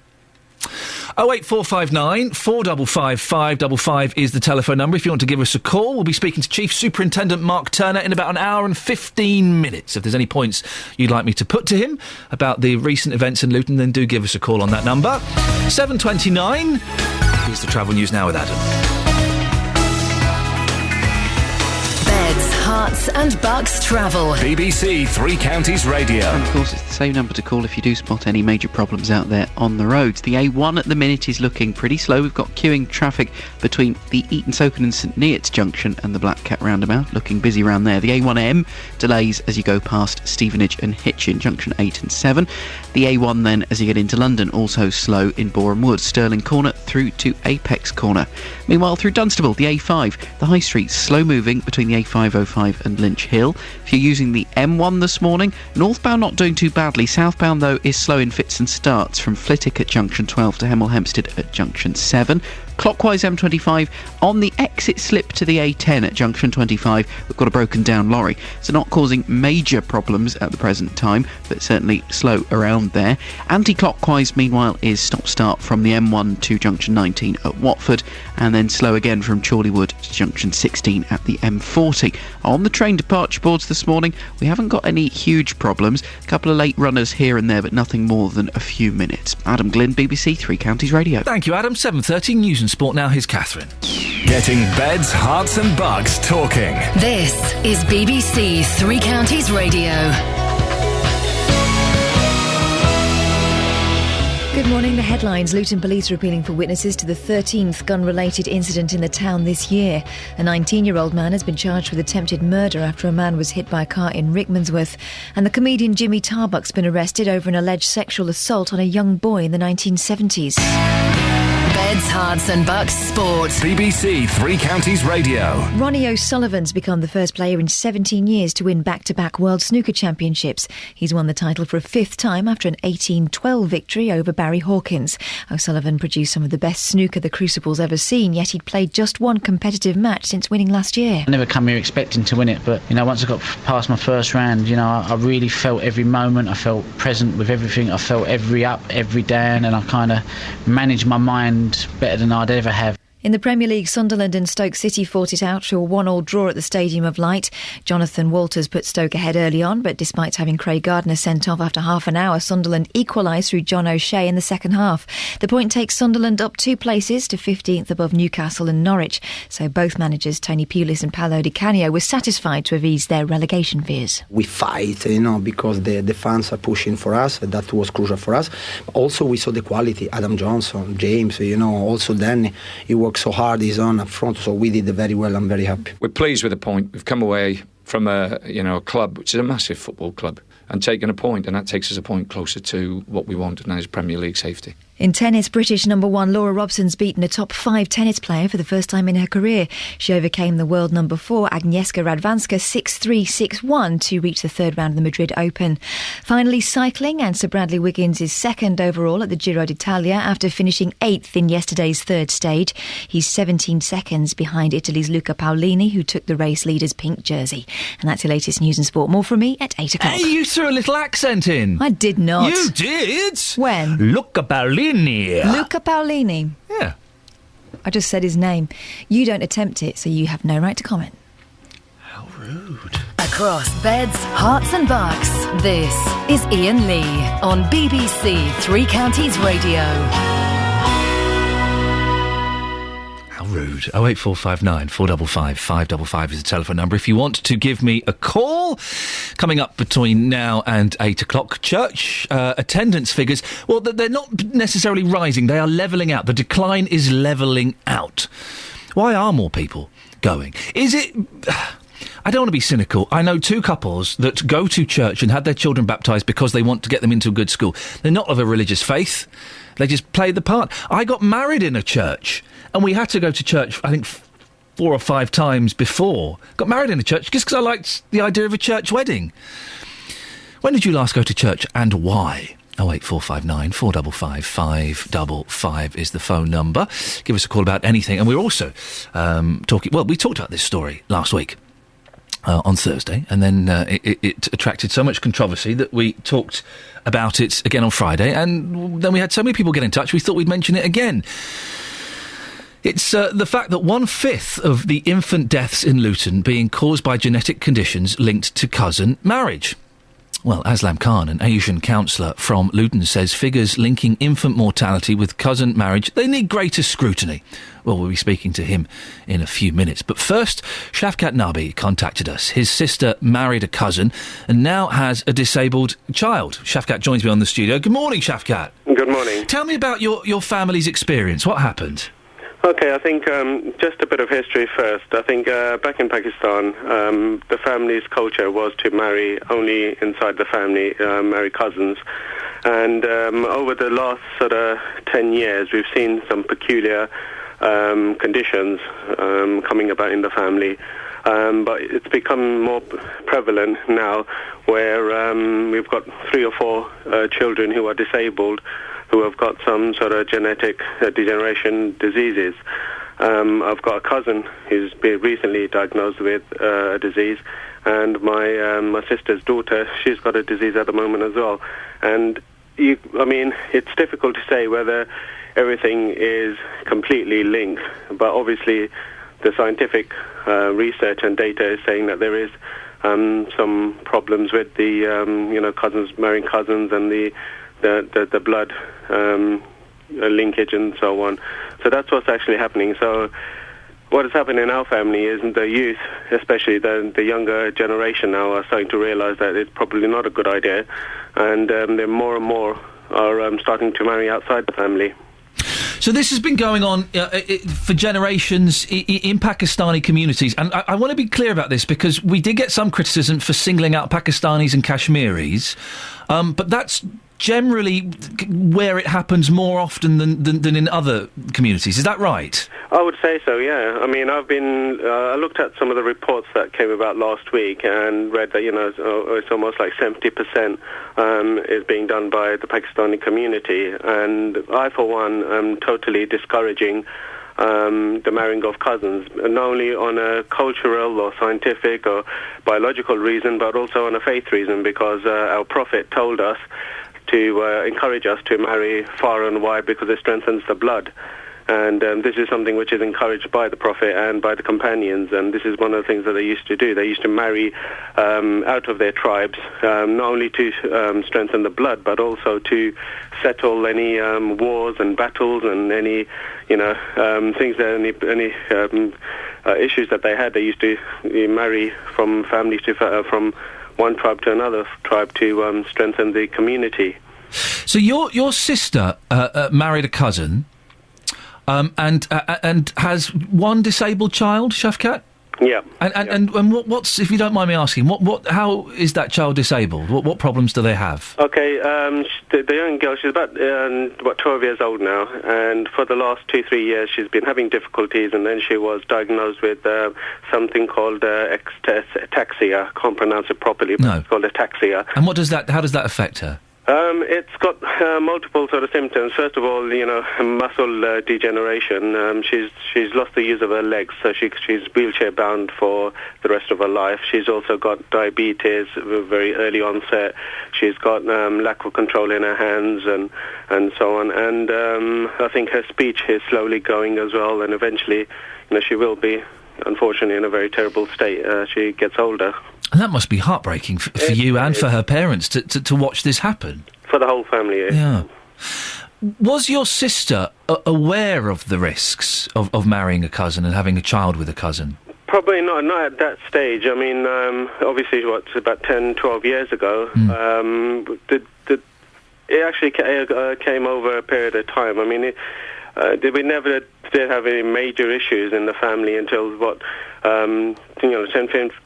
08459 455 555 is the telephone number if you want to give us a call. We'll be speaking to Chief Superintendent Mark Turner in about an hour and 15 minutes. If there's any points you'd like me to put to him about the recent events in Luton, then do give us a call on that number. 7:29. Here's the travel news now with Adam. Beds, Herts and Bucks travel. BBC Three Counties Radio. And of course, it's the same number to call if you do spot any major problems out there on the roads. The A1 at the minute is looking pretty slow. We've got queuing traffic between the Eaton-Soken and St Neots junction and the Black Cat roundabout. Looking busy around there. The A1M delays as you go past Stevenage and Hitchin, junction 8 and 7. The A1 then, as you get into London, also slow in Boreham Wood, Stirling Corner through to Apex Corner. Meanwhile, through Dunstable, the A5, the High Street slow moving between the A505 and Lynch Hill. If you're using the M1 this morning, northbound not doing too badly. Southbound, though, is slow in fits and starts from Flitwick at junction 12 to Hemel Hempstead at junction 7. Clockwise M25 on the exit slip to the A10 at junction 25. We've got a broken down lorry, so not causing major problems at the present time, but certainly slow around there. Anti-clockwise, meanwhile, is stop-start from the M1 to junction 19 at Watford, and then slow again from Chorleywood to junction 16 at the M40. On the train departure boards this morning, we haven't got any huge problems. A couple of late runners here and there, but nothing more than a few minutes. Adam Glynn, BBC Three Counties Radio. Thank you, Adam. 7:30 News and Sport now. Here's Catherine. Getting beds, hearts and bugs talking. This is BBC Three Counties Radio. Good morning. The headlines. Luton police are appealing for witnesses to the 13th gun-related incident in the town this year. A 19-year-old man has been charged with attempted murder after a man was hit by a car in Rickmansworth. And the comedian Jimmy Tarbuck's been arrested over an alleged sexual assault on a young boy in the 1970s. Beds, Herts and Bucks Sport. BBC Three Counties Radio. Ronnie O'Sullivan's become the first player in 17 years to win back-to-back World Snooker Championships. He's won the title for a fifth time after an 18-12 victory over Barry Hawkins. O'Sullivan produced some of the best snooker the Crucible's ever seen, yet he'd played just one competitive match since winning last year. I never come here expecting to win it, but, once I got past my first round, I really felt every moment. I felt present with everything. I felt every up, every down, and I kind of managed my mind better than I'd ever have. In the Premier League, Sunderland and Stoke City fought it out to a 1-1 draw at the Stadium of Light. Jonathan Walters put Stoke ahead early on, but despite having Craig Gardner sent off after half an hour, Sunderland equalised through John O'Shea in the second half. The point takes Sunderland up 2 places to 15th above Newcastle and Norwich. So both managers, Tony Pulis and Paolo Di Canio, were satisfied to have eased their relegation fears. We fight, because the fans are pushing for us. That was crucial for us. Also, we saw the quality. Adam Johnson, James, also Danny. He worked so hard, he's on up front, so we did very well. I'm very happy. We're pleased with the point. We've come away from a club which is a massive football club and taken a point, and that takes us a point closer to what we want, and that is Premier League safety. In tennis, British number 1 Laura Robson's beaten a top 5 tennis player for the first time in her career. She overcame the world number 4 Agnieszka Radwanska 6-3, 6-1 to reach the third round of the Madrid Open. Finally, cycling, and Sir Bradley Wiggins is second overall at the Giro d'Italia after finishing 8th in yesterday's third stage. He's 17 seconds behind Italy's Luca Paolini, who took the race leader's pink jersey. And that's your latest news and sport. More from me at 8 o'clock. Hey, you threw a little accent in. I did not. You did? When? Luca Paolini. Luca Paolini. Yeah. I just said his name. You don't attempt it, so you have no right to comment. How rude. Across beds, hearts and bucks, this is Iain Lee on BBC Three Counties Radio. Rude. 08459 455 555 is the telephone number if you want to give me a call. Coming up between now and 8 o'clock, church attendance figures, well, they're not necessarily rising, they are levelling out. The decline is levelling out. Why are more people going? Is it... I don't want to be cynical. I know 2 couples that go to church and had their children baptised because they want to get them into a good school. They're not of a religious faith. They just play the part. I got married in a church, and we had to go to church, I think, 4 or 5 times before. Got married in a church just because I liked the idea of a church wedding. When did you last go to church, and why? 08459 455 555 is the phone number. Give us a call about anything. And we're also talking... Well, we talked about this story last week. On Thursday, and then it attracted so much controversy that we talked about it again on Friday, and then we had so many people get in touch, we thought we'd mention it again. It's the fact that 1/5 of the infant deaths in Luton being caused by genetic conditions linked to cousin marriage. Well, Aslam Khan, an Asian counsellor from Luton, says figures linking infant mortality with cousin marriage, they need greater scrutiny. Well, we'll be speaking to him in a few minutes. But first, Shafkat Nabi contacted us. His sister married a cousin and now has a disabled child. Shafkat joins me on the studio. Good morning, Shafkat. Good morning. Tell me about your family's experience. What happened? Okay, I think just a bit of history first. I think back in Pakistan, the family's culture was to marry only inside the family, marry cousins. And over the last sort of 10 years, we've seen some peculiar conditions coming about in the family. But it's become more prevalent now where we've got 3 or 4 children who are disabled, who have got some sort of genetic degeneration diseases. I've got a cousin who's been recently diagnosed with a disease, and my sister's daughter, she's got a disease at the moment as well. And it's difficult to say whether everything is completely linked, but obviously the scientific research and data is saying that there is some problems with the cousins marrying cousins and the blood linkage and so on. So that's what's actually happening. So what has happened in our family is the youth, especially the younger generation now, are starting to realise that it's probably not a good idea, and they're more and more are starting to marry outside the family. So this has been going on for generations in Pakistani communities, and I want to be clear about this because we did get some criticism for singling out Pakistanis and Kashmiris, but that's generally where it happens more often than in other communities. Is that right? I would say so, yeah. I mean, I looked at some of the reports that came about last week and read that, it's almost like 70% is being done by the Pakistani community. And I, for one, am totally discouraging the marrying of cousins, not only on a cultural or scientific or biological reason, but also on a faith reason, because our Prophet told us to encourage us to marry far and wide because it strengthens the blood. And this is something which is encouraged by the Prophet and by the companions, and this is one of the things that they used to do. They used to marry out of their tribes, not only to strengthen the blood, but also to settle any wars and battles and any, things that any issues that they had. They used to marry from families to from one tribe to another tribe to strengthen the community. So your sister married a cousin, and has one disabled child, Shafkat? Yeah. And what's, if you don't mind me asking, how is that child disabled? What problems do they have? Okay, the young girl, she's about 12 years old now, and for the last 2-3 years she's been having difficulties, and then she was diagnosed with something called ataxia. I can't pronounce it properly, but it's called ataxia. And how does that affect her? It's got multiple sort of symptoms. First of all, muscle degeneration. She's lost the use of her legs, so she's wheelchair bound for the rest of her life. She's also got diabetes, very early onset. She's got lack of control in her hands and so on. And I think her speech is slowly going as well. And eventually, she will be, unfortunately, in a very terrible state. She gets older. And that must be heartbreaking for you and for her parents to watch this happen. For the whole family, yeah. Was your sister aware of the risks of marrying a cousin and having a child with a cousin? Probably not at that stage. I mean, obviously, about 10, 12 years ago, it actually came over a period of time. I mean, we never did have any major issues in the family until 10,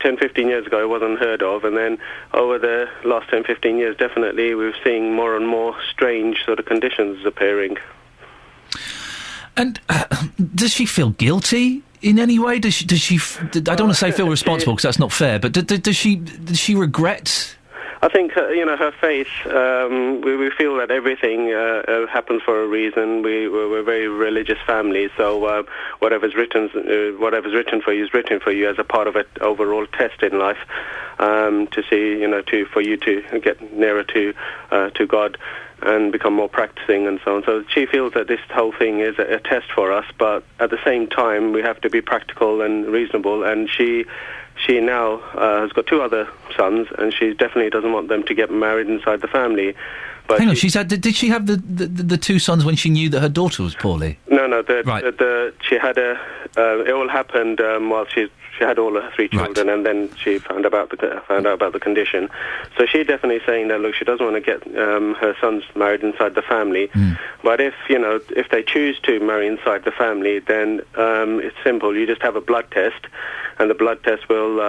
15 years ago. It wasn't heard of, and then over the last 10, 15 years, definitely we're seeing more and more strange sort of conditions appearing. And does she feel guilty in any way? Does she? I don't want to say feel responsible because that's not fair. But does she regret? I think, her faith, we feel that everything happens for a reason. We're a very religious family, so whatever's written for you is written for you as a part of an overall test in life, to see, for you to get nearer to God and become more practicing and so on. So she feels that this whole thing is a test for us, but at the same time, we have to be practical and reasonable, and she now has got 2 other sons, and she definitely doesn't want them to get married inside the family. But hang on, did she have the 2 sons when she knew that her daughter was poorly? No. She had it all happened while she had all her 3 children, right. And then she found out about the condition. So she definitely saying that, look, she doesn't want to get her sons married inside the family. But if they choose to marry inside the family, then it's simple. You just have a blood test, and the blood test will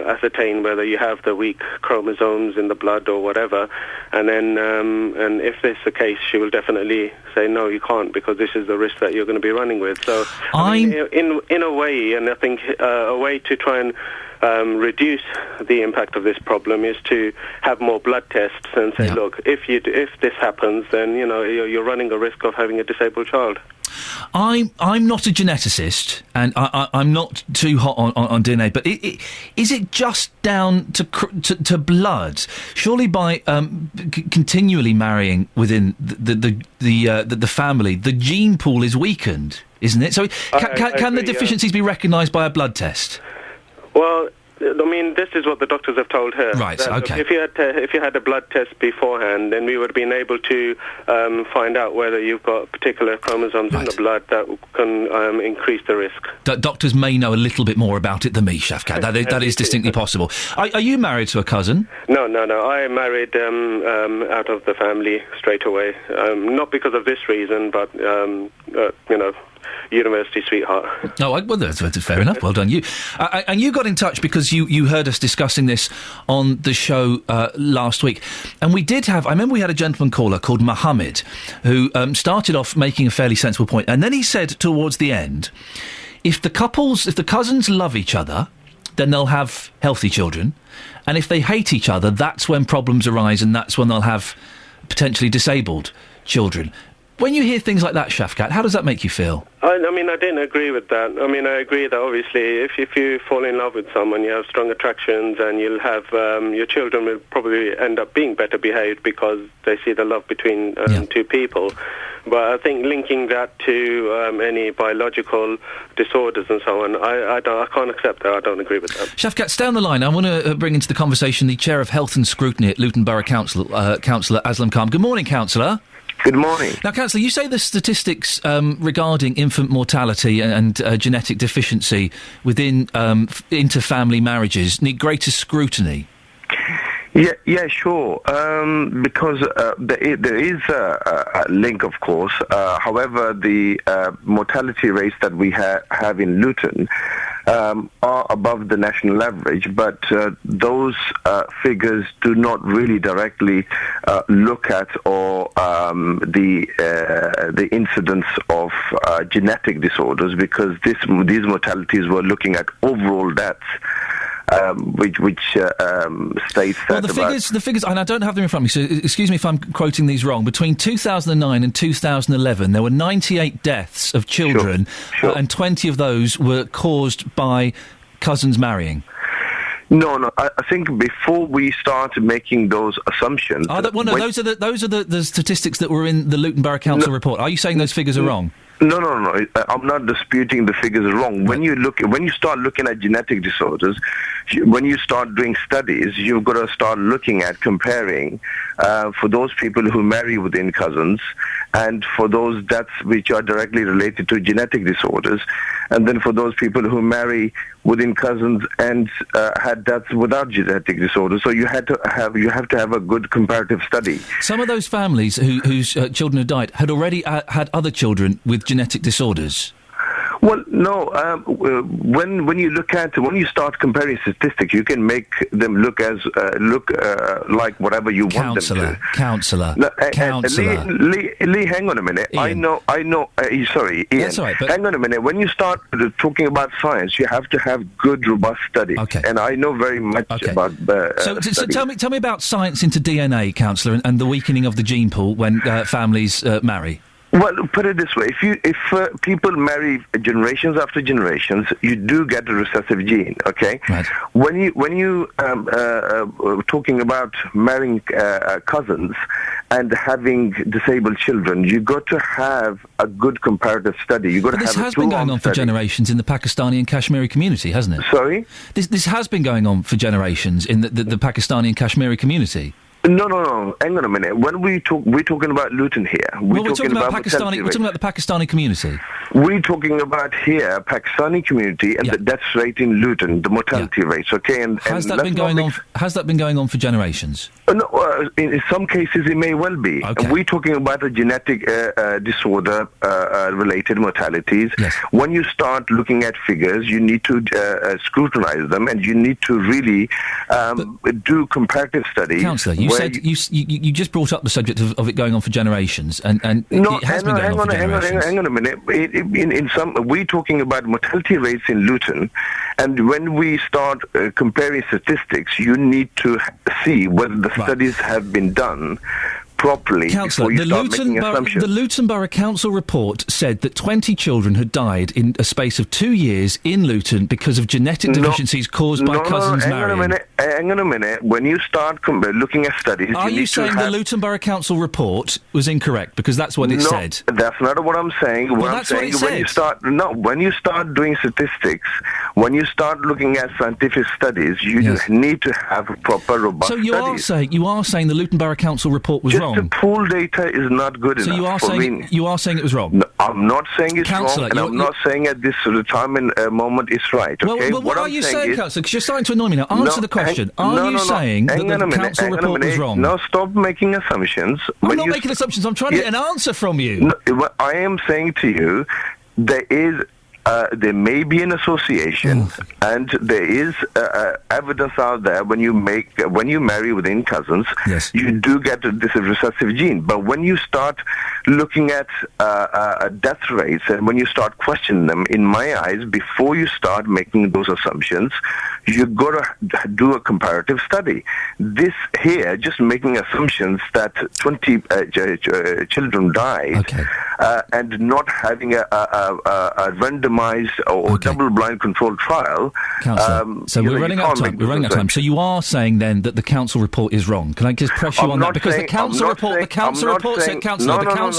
ascertain whether you have the weak chromosomes in the blood or whatever. And then, and if this is the case, she will definitely say, no, you can't, because this is the risk that you're going to be running with. So, in a way, and I think a way to try and reduce the impact of this problem is to have more blood tests and say, look, if this happens, then you're running a risk of having a disabled child. I'm not a geneticist, and I'm not too hot on DNA, but is it just down to blood? Surely by continually marrying within the family, the gene pool is weakened, isn't it? So can the deficiencies be recognised by a blood test? Well, I mean, this is what the doctors have told her. Right, okay. If you had a blood test beforehand, then we would have been able to find out whether you've got particular chromosomes in the blood that can increase the risk. Doctors may know a little bit more about it than me, Shafkat. That is distinctly possible. Are you married to a cousin? No. I married out of the family straight away. Not because of this reason, but, university sweetheart. Oh, well, that's fair enough. Well done, you. And you got in touch because you heard us discussing this on the show last week. And we did have, I remember we had a gentleman caller called Mohammed who started off making a fairly sensible point. And then he said towards the end, if the cousins love each other, then they'll have healthy children. And if they hate each other, that's when problems arise, and that's when they'll have potentially disabled children. When you hear things like that, Shafkat, how does that make you feel? I mean, I didn't agree with that. I mean, I agree that obviously if you fall in love with someone, you have strong attractions, and you'll have your children will probably end up being better behaved because they see the love between two people. But I think linking that to any biological disorders and so on, I can't accept that. I don't agree with that. Shafkat, stay on the line. I want to bring into the conversation the Chair of Health and Scrutiny at Luton Borough Council, Councillor Aslam Khan. Good morning, Councillor. Good morning. Now, Councillor, you say the statistics regarding infant mortality and genetic deficiency within inter-family marriages need greater scrutiny. Yeah, sure. Because there is a link, of course. However, the mortality rates that we have in Luton are above the national average, but those figures do not really directly look at or the incidence of genetic disorders, because these mortalities were looking at overall deaths. Which states that the figures, and I don't have them in front of me, so excuse me if I'm quoting these wrong. Between 2009 and 2011, there were 98 deaths of children, and 20 of those were caused by cousins marrying. No. I think before we start making those assumptions, those are the statistics that were in the Luton Borough Council report. Are you saying those figures are wrong? No. I'm not disputing the figures are wrong. When you start looking at genetic disorders, when you start doing studies, you've got to start looking at comparing for those people who marry within cousins, and for those deaths which are directly related to genetic disorders, and then for those people who marry within cousins and had deaths without genetic disorders. So you have to have a good comparative study. Some of those families whose children had died had already had other children with genetic disorders. Well, no. When you start comparing statistics, you can make them look like whatever you want them to. Councillor. Lee, hang on a minute. Ian. I know. Sorry, Ian. That's all right, but hang on a minute. When you start talking about science, you have to have good, robust studies. Okay. And I know very much about. So tell me about science into DNA, Councillor, and the weakening of the gene pool when families marry. Well, put it this way: if people marry generations after generations, you do get a recessive gene. Okay. Right. When you talking about marrying cousins and having disabled children, you got to have a good comparative study. You got to have. This has been going on for generations in the Pakistani and Kashmiri community, hasn't it? Sorry. This has been going on for generations in the Pakistani and Kashmiri community. No. Hang on a minute. When we're talking about Luton here. We're talking about Pakistani. We're talking about the Pakistani community. We're talking about here Pakistani community and the death rate in Luton, the mortality rates. Okay, has that been going on? Has that been going on for generations? No. In some cases, it may well be. Okay. We're talking about a genetic disorder related mortalities. Yes. When you start looking at figures, you need to scrutinize them, and you need to really do comparative studies. Councillor, you just brought up the subject of it going on for generations, and it has been going on for generations. Hang on a minute. We're talking about mortality rates in Luton, and when we start comparing statistics, you need to see whether the studies have been done properly before you start making assumptions. The Luton Borough Council report said that 20 children had died in a space of 2 years in Luton because of genetic deficiencies caused by cousins marrying. Hang on a minute. When you start looking at studies... Are you saying the Luton Borough Council report was incorrect? Because that's what it said. That's not what I'm saying. That's what it said. When you start doing statistics, when you start looking at scientific studies, you need to have proper, robust studies. So you are saying the Luton Borough Council report was wrong? The pool data is not good enough. So you are saying it was wrong? No, I'm not saying it's wrong, and I'm not saying at this time and moment it's right. Okay. Well, what are you saying, Councillor? Because you're starting to annoy me now. Answer the question. Are you saying that the council report was wrong? No, stop making assumptions. I'm not making assumptions. I'm trying to get an answer from you. No, I am saying to you, there is there may be an association, and there is evidence out there when you marry within cousins, you do get this recessive gene. But when you start looking at death rates and when you start questioning them, in my eyes, before you start making those assumptions, you've got to do a comparative study. This here, just making assumptions that 20 children died, and not having a randomized or double-blind controlled trial. Councillor, so we're running out of time. We're running out of time. So you are saying then that the council report is wrong. Can I just press you on that? Because the council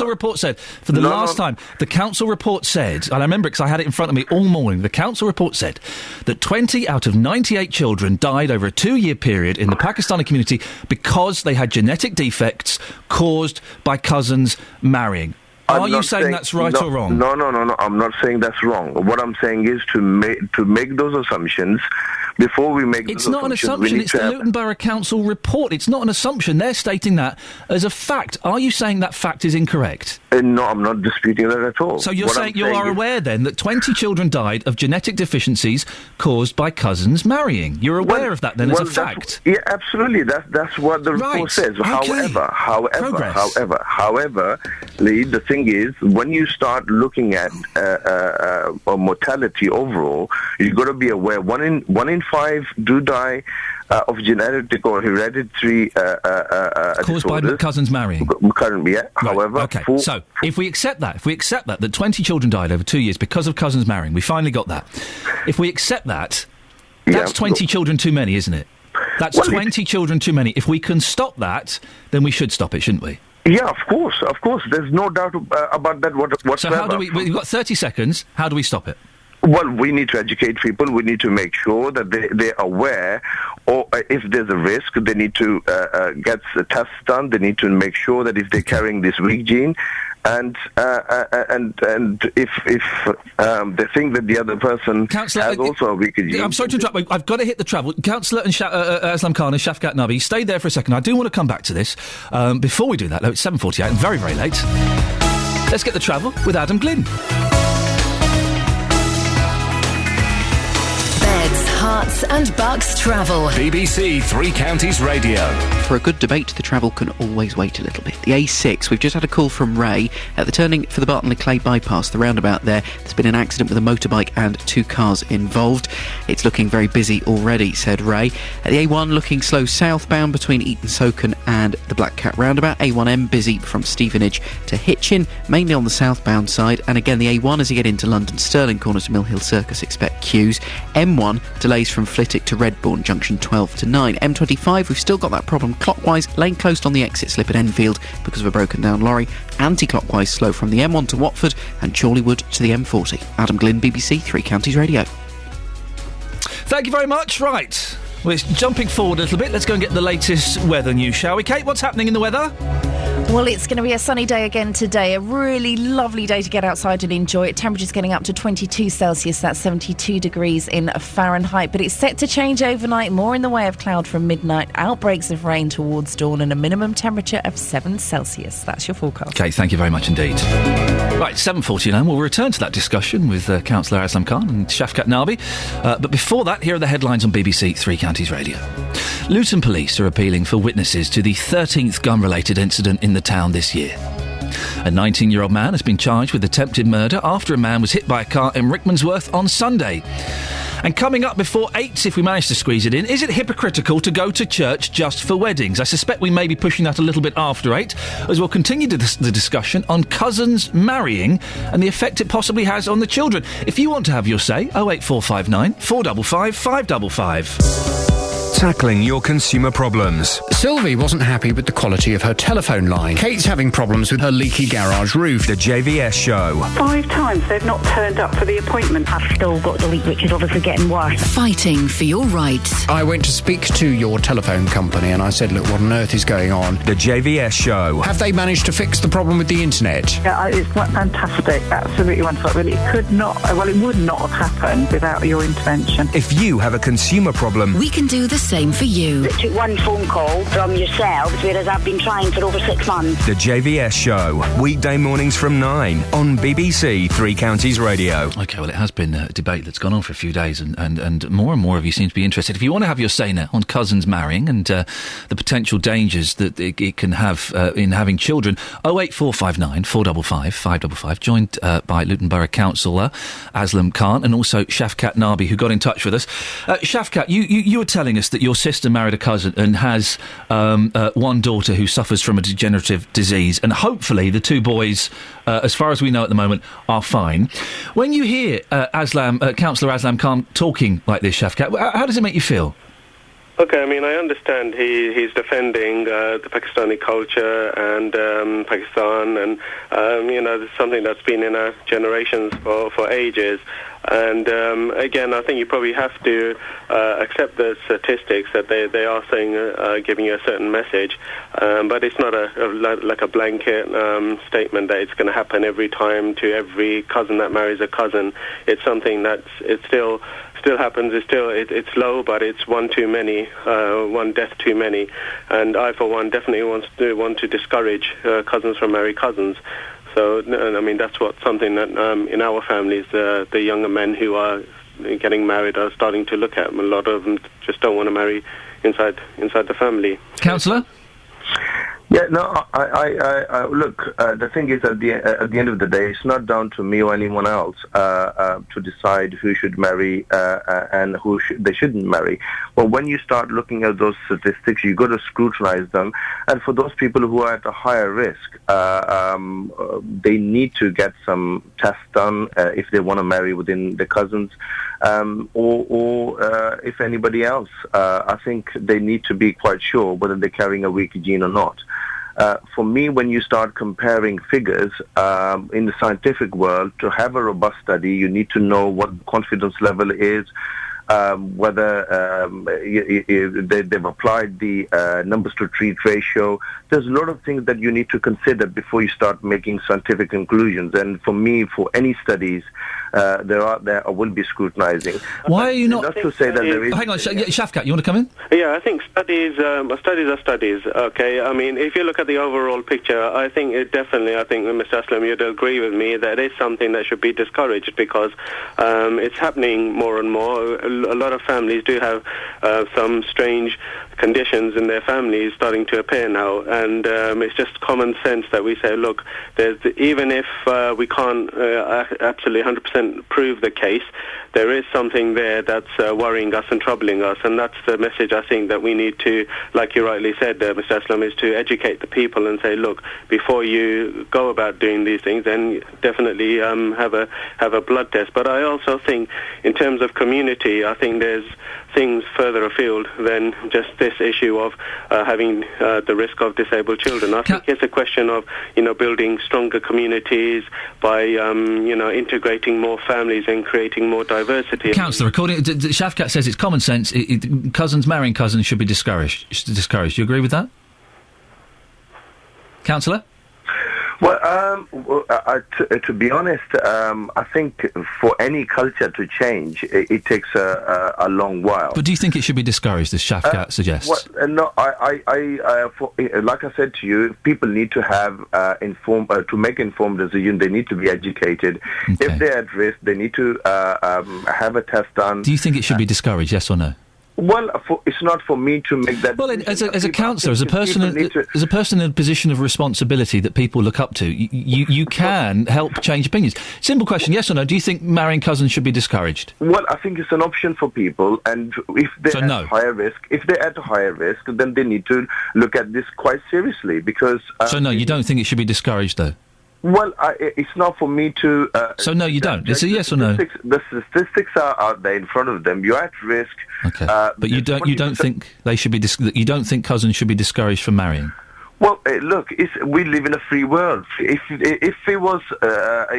report said for the last time, the council report said, and I remember because I had it in front of me all morning. The council report said that 20 out of 98 children died over a 2-year period in the Pakistani community because they had genetic defects caused by cousins marrying. Are you saying that's right or wrong? No. I'm not saying that's wrong. What I'm saying is to make those assumptions before we make. It's not an assumption. It's the Luton Borough Council report. It's not an assumption. They're stating that as a fact. Are you saying that fact is incorrect? No, I'm not disputing that at all. So you're saying you are aware then that 20 children died of genetic deficiencies caused by cousins marrying. You're aware of that then as a fact? Yeah, absolutely. That's what the report says. Okay. However, Lee, the thing is, when you start looking at mortality overall, you've got to be aware 1 in 5 do die of genetic or hereditary caused by cousins marrying. Currently, yeah. Right. However, so if we accept that, that 20 children died over 2 years because of cousins marrying, we finally got that. If we accept that, that's 20 children too many, isn't it? That's 20 children too many. If we can stop that, then we should stop it, shouldn't we? Yeah, of course. There's no doubt about that whatsoever. So how do we've got 30 seconds, how do we stop it? Well, we need to educate people. We need to make sure that they're aware, or if there's a risk, they need to get the tests done. They need to make sure that if they're carrying this weak gene, and if they think that the other person has also a weaker gene. I'm sorry to interrupt. I've got to hit the travel. Councillor and Aslam Khan and Shafkat Nabi, stay there for a second. I do want to come back to this. Before we do that, though, it's 7:48 and very, very late. Let's get the travel with Adam Glynn. Herts and Bucks travel. BBC Three Counties Radio. For a good debate, the travel can always wait a little bit. The A6, we've just had a call from Ray. At the turning for the Barton-le Clay bypass, the roundabout there's been an accident with a motorbike and 2 cars involved. It's looking very busy already, said Ray. At the A1, looking slow southbound between Eaton Soken and the Black Cat roundabout. A1M busy from Stevenage to Hitchin, mainly on the southbound side. And again, the A1 as you get into London Stirling corner to Mill Hill Circus, expect queues. M1, delays from Flitwick to Redbourne, junction 12 to 9. M25, we've still got that problem clockwise, lane closed on the exit slip at Enfield because of a broken down lorry. Anti-clockwise slow from the M1 to Watford and Chorleywood to the M40. Adam Glynn, BBC Three Counties Radio. Thank you very much. Right, we're jumping forward a little bit. Let's go and get the latest weather news, shall we? Kate, what's happening in the weather? Well, it's going to be a sunny day again today. A really lovely day to get outside and enjoy it. Temperatures getting up to 22 Celsius. That's 72 degrees in Fahrenheit. But it's set to change overnight. More in the way of cloud from midnight. Outbreaks of rain towards dawn and a minimum temperature of 7 Celsius. That's your forecast. Okay, thank you very much indeed. Right, 7:49. We'll return to that discussion with Councillor Aslam Khan and Shafkat Nabi. But before that, here are the headlines on BBC Three Counties Radio. Luton Police are appealing for witnesses to the 13th gun-related incident in the town this year. A 19-year-old man has been charged with attempted murder after a man was hit by a car in Rickmansworth on Sunday. And coming up before 8, if we manage to squeeze it in, is it hypocritical to go to church just for weddings? I suspect we may be pushing that a little bit after 8, as we'll continue the discussion on cousins marrying and the effect it possibly has on the children. If you want to have your say, 08459 455 555. Tackling your consumer problems. Sylvie wasn't happy with the quality of her telephone line. Kate's having problems with her leaky garage roof. The JVS Show. 5 times they've not turned up for the appointment. I've still got the leak, which is obviously getting worse. Fighting for your rights. I went to speak to your telephone company and I said, look, what on earth is going on? The JVS Show. Have they managed to fix the problem with the internet? Yeah, it's fantastic. Absolutely wonderful. But it could not, it would not have happened without your intervention. If you have a consumer problem, we can do the same for you. It took one phone call from yourselves, whereas I've been trying for over 6 months. The JVS Show, weekday mornings from 9 on BBC Three Counties Radio. OK, well, it has been a debate that's gone on for a few days, and more of you seem to be interested. If you want to have your say now on cousins marrying and the potential dangers that it can have in having children, 08459 455 555, joined by Luton Borough Councillor Aslam Khan and also Shafkat Nabi, who got in touch with us. Shafkat, you were telling us that your sister married a cousin and has one daughter who suffers from a degenerative disease, and hopefully the two boys, as far as we know at the moment, are fine. When you hear Councillor Aslam Khan talking like this, Shafkat, how does it make you feel? Okay, I mean, I understand he's defending the Pakistani culture and Pakistan, and it's something that's been in our generations for ages. And again, I think you probably have to accept the statistics that they are saying, giving you a certain message, but it's not like a blanket statement that it's going to happen every time to every cousin that marries a cousin. It's something it's still happens. It's low, but it's one too many, one death too many. And I, for one, definitely want to discourage cousins from marrying cousins. So, I mean, that's something that in our families, the younger men who are getting married are starting to look at. A lot of them just don't want to marry inside the family. Councillor? Yeah, no, I look, the thing is, at the end of the day, it's not down to me or anyone else to decide who should marry and who they shouldn't marry. But when you start looking at those statistics, you've got to scrutinize them. And for those people who are at a higher risk, they need to get some tests done if they want to marry within the cousins. Or if anybody else, I think they need to be quite sure whether they're carrying a weak gene or not. For me, when you start comparing figures in the scientific world, to have a robust study, you need to know what the confidence level is, whether they've applied the numbers to treat ratio. There's a lot of things that you need to consider before you start making scientific conclusions. And for me, for any studies, there will be scrutinizing. Why are you not? Not to say that there is. Hang on, Shafkat, you want to come in? Yeah, I think studies are studies. Okay, I mean, if you look at the overall picture, I think Mr. Aslam, you'd agree with me that it's something that should be discouraged because it's happening more and more. A lot of families do have some strange conditions in their families starting to appear now, and it's just common sense that we say, look, even if we can't absolutely 100% prove the case, there is something there that's worrying us and troubling us, and that's the message I think that we need to, like you rightly said, Mr. Aslam, is to educate the people and say, look, before you go about doing these things, then definitely have a blood test. But I also think, in terms of community, I think there's things further afield than just this issue of having the risk of disabled children. I think it's a question of, building stronger communities by, integrating more families and creating more diversity. Councillor, according to Shafkat says it's common sense. Cousins marrying cousins should be discouraged. Do you agree with that? Councillor? Well, to be honest, I think for any culture to change, it takes a long while. But do you think it should be discouraged, as Shafkat suggests? No, like I said to you, people need to have to make informed decisions. They need to be educated. Okay. If they're at risk, they need to have a test done. Do you think it should be discouraged? Yes or no? Well, it's not for me to make that. Well, as a councillor, as a person in a position of responsibility that people look up to, you can help change opinions. Simple question: yes or no? Do you think marrying cousins should be discouraged? Well, I think it's an option for people, and if they're at higher risk, then they need to look at this quite seriously because. So no, you don't think it should be discouraged, though? Well, it's not for me to... so no, you don't? It's a yes or no? The statistics are out there in front of them. You're at risk. Okay, but you don't think they should be... you don't think cousins should be discouraged from marrying? Well, look, we live in a free world. If it was,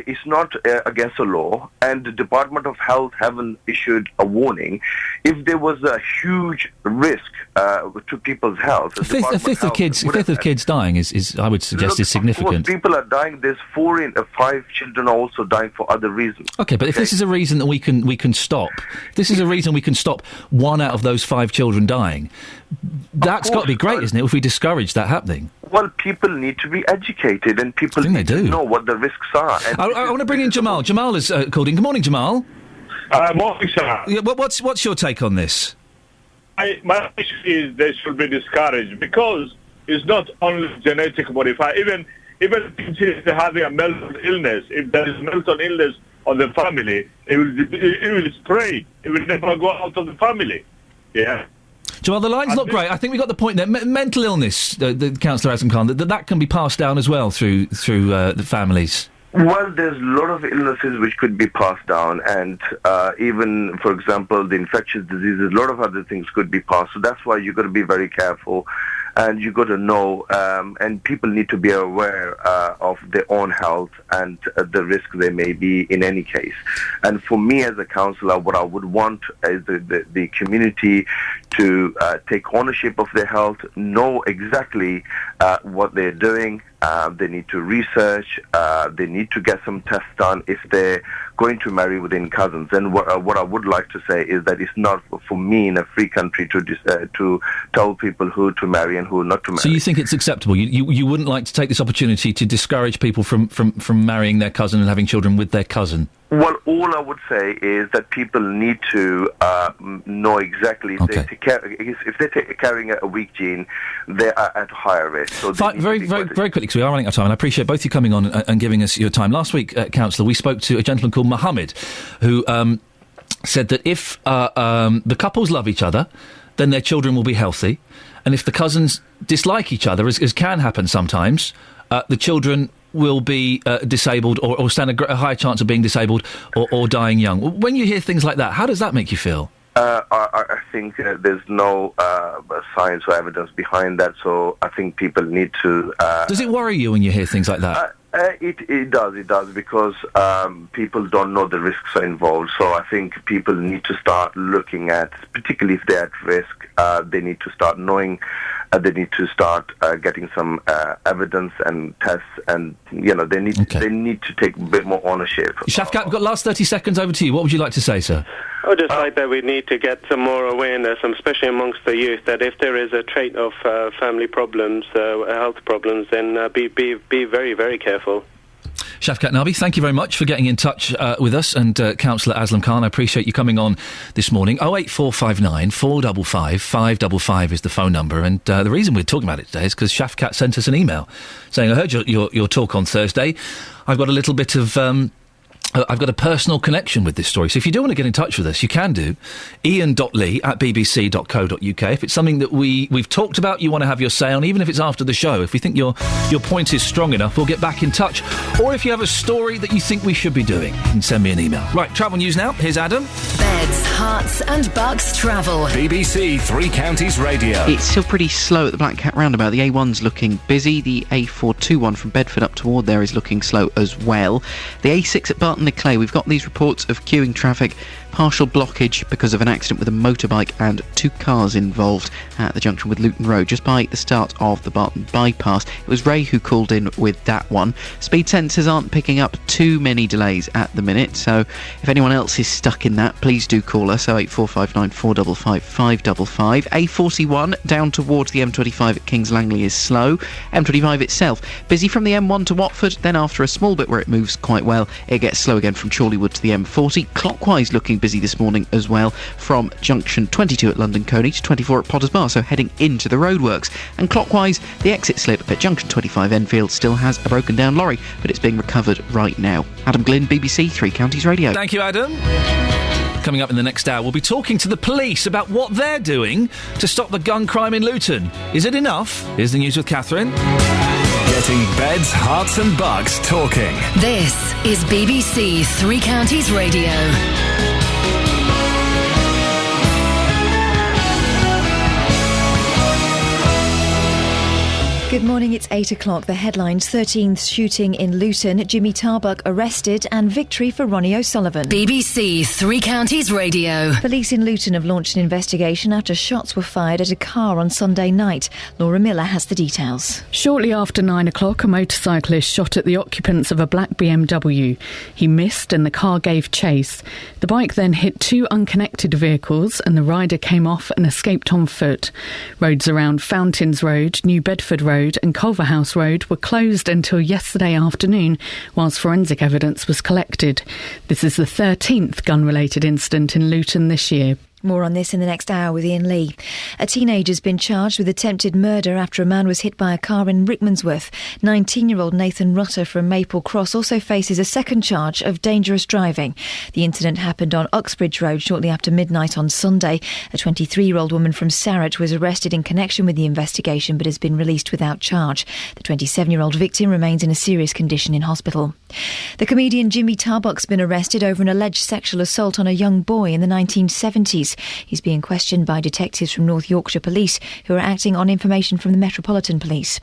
it's not against the law, and the Department of Health haven't issued a warning. If there was a huge risk to people's health, a fifth of kids dying is I would suggest, is significant. Of course, people are dying. There's 5 children are also dying for other reasons. Okay, but if this is a reason that we can stop, this is a reason we can stop 1 out of those 5 children dying. That's got to be great, isn't it? If we discourage that happening. Well, people need to be educated, and people need to know what the risks are. I want to bring in Jamal. Jamal has called in. Good morning, Jamal. Morning, sir. Yeah, what's your take on this? My issue is they should be discouraged because it's not only genetic modified. Even if they're having a mental illness, if there is mental illness on the family, it will spread. It will never go out of the family. Yeah. Jamal, the line's not great. I think we got the point there. Mental illness, the Councillor Azam Khan, that can be passed down as well through the families. Well, there's a lot of illnesses which could be passed down, and even, for example, the infectious diseases, a lot of other things could be passed. So that's why you've got to be very careful, and you've got to know, and people need to be aware of their own health and the risk there may be in any case. And for me as a councillor, what I would want is the community to take ownership of their health, know exactly what they're doing. They need to research. They need to get some tests done if they're going to marry within cousins. And what I would like to say is that it's not for me in a free country to tell people who to marry and who not to marry. So you think it's acceptable? You wouldn't like to take this opportunity to discourage people from marrying their cousin and having children with their cousin? Well, all I would say is that people need to know exactly if they're carrying a weak gene, they are at higher risk. So very quickly, because we are running out of time, and I appreciate both you coming on and giving us your time. Last week, Councillor, we spoke to a gentleman called Mohammed, who said that if the couples love each other, then their children will be healthy, and if the cousins dislike each other, as can happen sometimes, the children will be disabled or stand a higher chance of being disabled or dying young. When you hear things like that, how does that make you feel? I think there's no science or evidence behind that, so I think people need to... Does it worry you when you hear things like that? It does, because people don't know the risks are involved, so I think people need to start looking at, particularly if they're at risk, they need to start knowing, they need to start getting some evidence and tests, and, they need to take a bit more ownership. Shafkat, we've got last 30 seconds over to you. What would you like to say, sir? I would just like that we need to get some more awareness, especially amongst the youth, that if there is a trait of family problems, health problems, then be very, very careful. Shafkat Nabi, thank you very much for getting in touch with us, and Councillor Aslam Khan, I appreciate you coming on this morning. 08459 455 555 is the phone number, and the reason we're talking about it today is because Shafkat sent us an email saying, I heard your talk on Thursday. I've got a little bit of... I've got a personal connection with this story. So if you do want to get in touch with us, you can do. Iain.lee@bbc.co.uk. If it's something that we've talked about, you want to have your say on, even if it's after the show, if we think your point is strong enough, we'll get back in touch. Or if you have a story that you think we should be doing, you can send me an email. Right, travel news now. Here's Adam. Beds, Herts and Bucks travel. BBC Three Counties Radio. It's still pretty slow at the Black Cat roundabout. The A1's looking busy. The A421 from Bedford up toward there is looking slow as well. The A6 at Barton Clay, we've got these reports of queuing traffic, partial blockage because of an accident with a motorbike and 2 cars involved at the junction with Luton Road, just by the start of the Barton bypass. It was Ray who called in with that one. Speed sensors aren't picking up too many delays at the minute, so if anyone else is stuck in that, please do call us, 08459 455 555. A41 down towards the M25 at Kings Langley is slow. M25 itself busy from the M1 to Watford, then after a small bit where it moves quite well, it gets slow again from Chorleywood to the M40. Clockwise looking busy this morning as well, from junction 22 at London Coney to 24 at Potters Bar, so heading into the roadworks. And clockwise, the exit slip at junction 25 Enfield still has a broken down lorry, but it's being recovered right now. Adam Glynn, BBC Three Counties Radio. Thank you, Adam. Coming up in the next hour, we'll be talking to the police about what they're doing to stop the gun crime in Luton. Is it enough? Here's the news with Catherine. Getting beds, hearts and bugs talking. This is BBC Three Counties Radio. Good morning, it's 8 o'clock. The headlines: 13th shooting in Luton, Jimmy Tarbuck arrested, and victory for Ronnie O'Sullivan. BBC Three Counties Radio. Police in Luton have launched an investigation after shots were fired at a car on Sunday night. Laura Miller has the details. Shortly after 9 o'clock, a motorcyclist shot at the occupants of a black BMW. He missed and the car gave chase. The bike then hit two unconnected vehicles and the rider came off and escaped on foot. Roads around Fountains Road, New Bedford Road and Culverhouse Road were closed until yesterday afternoon whilst forensic evidence was collected. This is the 13th gun-related incident in Luton this year. More on this in the next hour with Iain Lee. A teenager's been charged with attempted murder after a man was hit by a car in Rickmansworth. 19-year-old Nathan Rutter from Maple Cross also faces a second charge of dangerous driving. The incident happened on Uxbridge Road shortly after midnight on Sunday. A 23-year-old woman from Sarrett was arrested in connection with the investigation but has been released without charge. The 27-year-old victim remains in a serious condition in hospital. The comedian Jimmy Tarbuck's been arrested over an alleged sexual assault on a young boy in the 1970s. He's being questioned by detectives from North Yorkshire Police who are acting on information from the Metropolitan Police.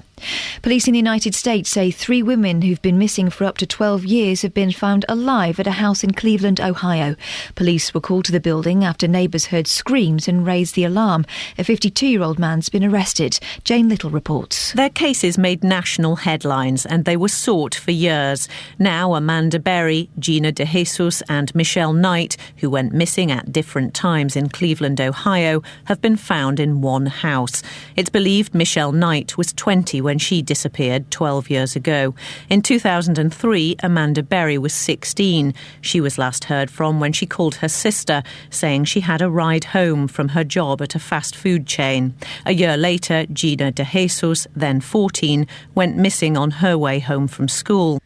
Police in the United States say 3 women who've been missing for up to 12 years have been found alive at a house in Cleveland, Ohio. Police were called to the building after neighbours heard screams and raised the alarm. A 52-year-old man's been arrested. Jane Little reports. Their cases made national headlines and they were sought for years. Now Amanda Berry, Gina DeJesus and Michelle Knight, who went missing at different times in Cleveland, Ohio, have been found in one house. It's believed Michelle Knight was 20 when she disappeared 12 years ago. In 2003, Amanda Berry was 16. She was last heard from when she called her sister, saying she had a ride home from her job at a fast food chain. A year later, Gina DeJesus, then 14, went missing on her way home from school.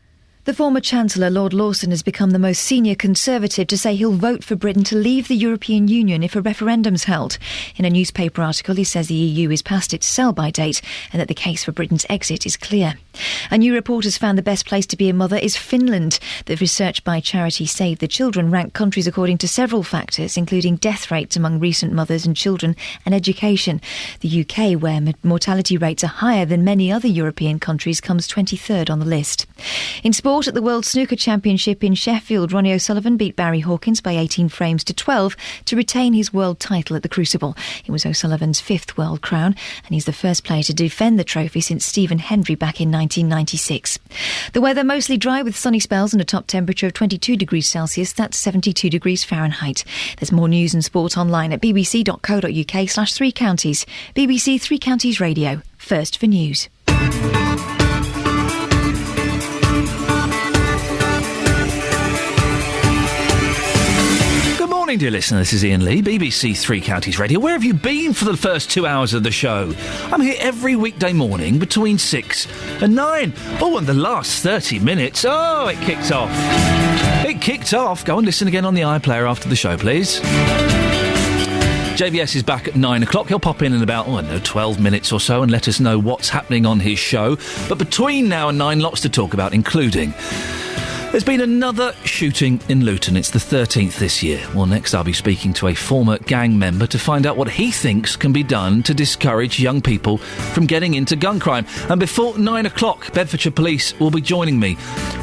The former Chancellor, Lord Lawson, has become the most senior Conservative to say he'll vote for Britain to leave the European Union if a referendum's held. In a newspaper article, he says the EU is past its sell-by date and that the case for Britain's exit is clear. A new report has found the best place to be a mother is Finland. The research by charity Save the Children ranked countries according to several factors, including death rates among recent mothers and children and education. The UK, where mortality rates are higher than many other European countries, comes 23rd on the list. In sport, at the World Snooker Championship in Sheffield, Ronnie O'Sullivan beat Barry Hawkins by 18 frames to 12 to retain his world title at the Crucible. It was O'Sullivan's 5th world crown, and he's the first player to defend the trophy since Stephen Hendry back in 1996. The weather mostly dry with sunny spells and a top temperature of 22 degrees Celsius. That's 72 degrees Fahrenheit. There's more news and sport online at bbc.co.uk/3 counties. BBC Three Counties Radio. First for news. Good morning, dear listener. This is Iain Lee, BBC Three Counties Radio. Where have you been for the first 2 hours of the show? I'm here every weekday morning between 6 and 9. Oh, and the last 30 minutes, it kicked off. It kicked off. Go and listen again on the iPlayer after the show, please. JVS is back at 9 o'clock. He'll pop in about, 12 minutes or so and let us know what's happening on his show. But between now and 9, lots to talk about, including... There's been another shooting in Luton. It's the 13th this year. Well, next I'll be speaking to a former gang member to find out what he thinks can be done to discourage young people from getting into gun crime. And before 9 o'clock, Bedfordshire Police will be joining me.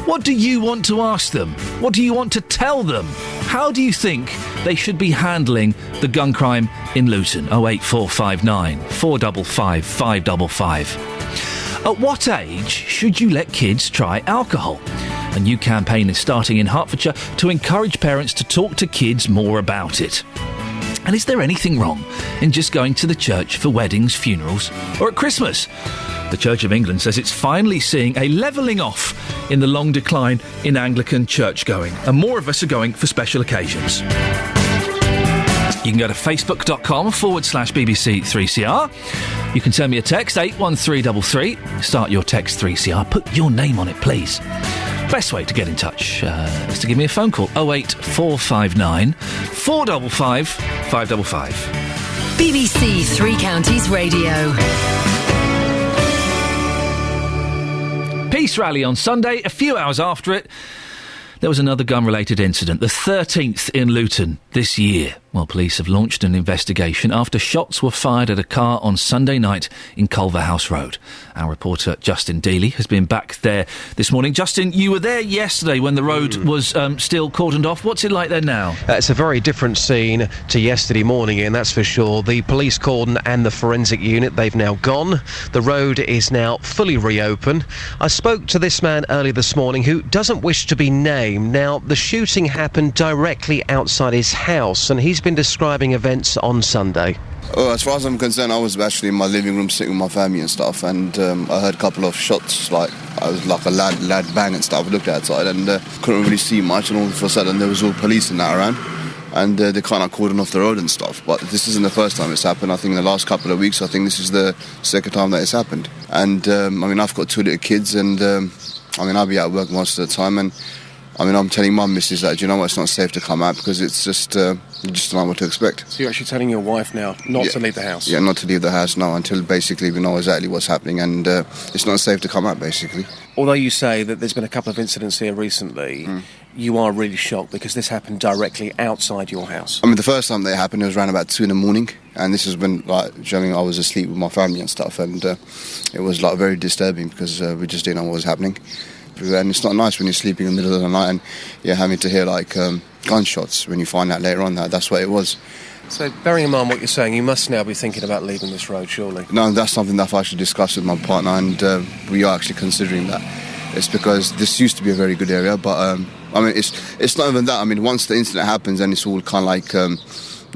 What do you want to ask them? What do you want to tell them? How do you think they should be handling the gun crime in Luton? 08459 455 555. At what age should you let kids try alcohol? A new campaign is starting in Hertfordshire to encourage parents to talk to kids more about it. And is there anything wrong in just going to the church for weddings, funerals, or at Christmas? The Church of England says it's finally seeing a levelling off in the long decline in Anglican church-going, and more of us are going for special occasions. You can go to facebook.com/BBC3CR. You can send me a text, 81333. Start your text 3CR. Put your name on it, please. Best way to get in touch is to give me a phone call, 08459 455 555. BBC Three Counties Radio. Peace rally on Sunday. A few hours after it, there was another gun-related incident, the 13th in Luton this year. Well, police have launched an investigation after shots were fired at a car on Sunday night in Culverhouse Road. Our reporter Justin Dealey has been back there this morning. Justin, you were there yesterday when the road was still cordoned off. What's it like there now? It's a very different scene to yesterday morning, Ian, that's for sure. The police cordon and the forensic unit, they've now gone. The road is now fully reopened. I spoke to this man earlier this morning who doesn't wish to be named. Now, the shooting happened directly outside his house, and he's been describing events on Sunday. Well, as far as I'm concerned, I was actually in my living room sitting with my family and stuff, and I heard a couple of shots, like I was like a loud bang and stuff. I looked outside and couldn't really see much, and all of a sudden there was all police and that around, and they kind of cordoned off the road and stuff. But this isn't the first time it's happened. I think in the last couple of weeks, I think this is the second time that it's happened. And I mean, I've got 2 little kids, and I mean, I'll be at work most of the time, and I mean, I'm telling my missus that, you know what, it's not safe to come out because it's just you just don't know what to expect. So you're actually telling your wife now not to leave the house? Yeah, not to leave the house, no, until basically we know exactly what's happening, and it's not safe to come out, basically. Although you say that there's been a couple of incidents here recently, you are really shocked because this happened directly outside your house. I mean, the first time that it happened, it was around about 2 in the morning, and this has been, like, I mean, I was asleep with my family and stuff, and it was, like, very disturbing because we just didn't know what was happening. And it's not nice when you're sleeping in the middle of the night and you're having to hear, like, gunshots when you find out later on that that's what it was. So, bearing in mind what you're saying, you must now be thinking about leaving this road, surely? No, that's something that I've actually discussed with my partner, and we are actually considering that. It's because this used to be a very good area, but, I mean, it's not even that. I mean, once the incident happens and it's all kind of like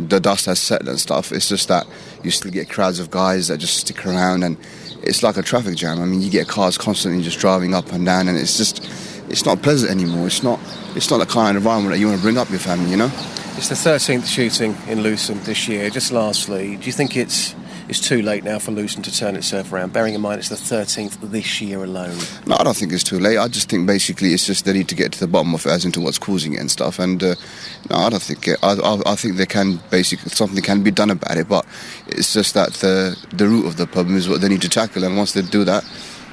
the dust has settled and stuff, it's just that you still get crowds of guys that just stick around, and it's like a traffic jam. I mean, you get cars constantly just driving up and down, and it's not pleasant anymore. It's not the kind of environment that you want to bring up your family, you know? It's the 13th shooting in Luton this year. Just lastly, do you think it's too late now for Luton to turn itself around, bearing in mind it's the 13th this year alone? No, I don't think it's too late. I just think basically it's just they need to get to the bottom of it as into what's causing it and stuff. And no, I don't think it. I think they can basically, something can be done about it, but it's just that the root of the problem is what they need to tackle, and once they do that,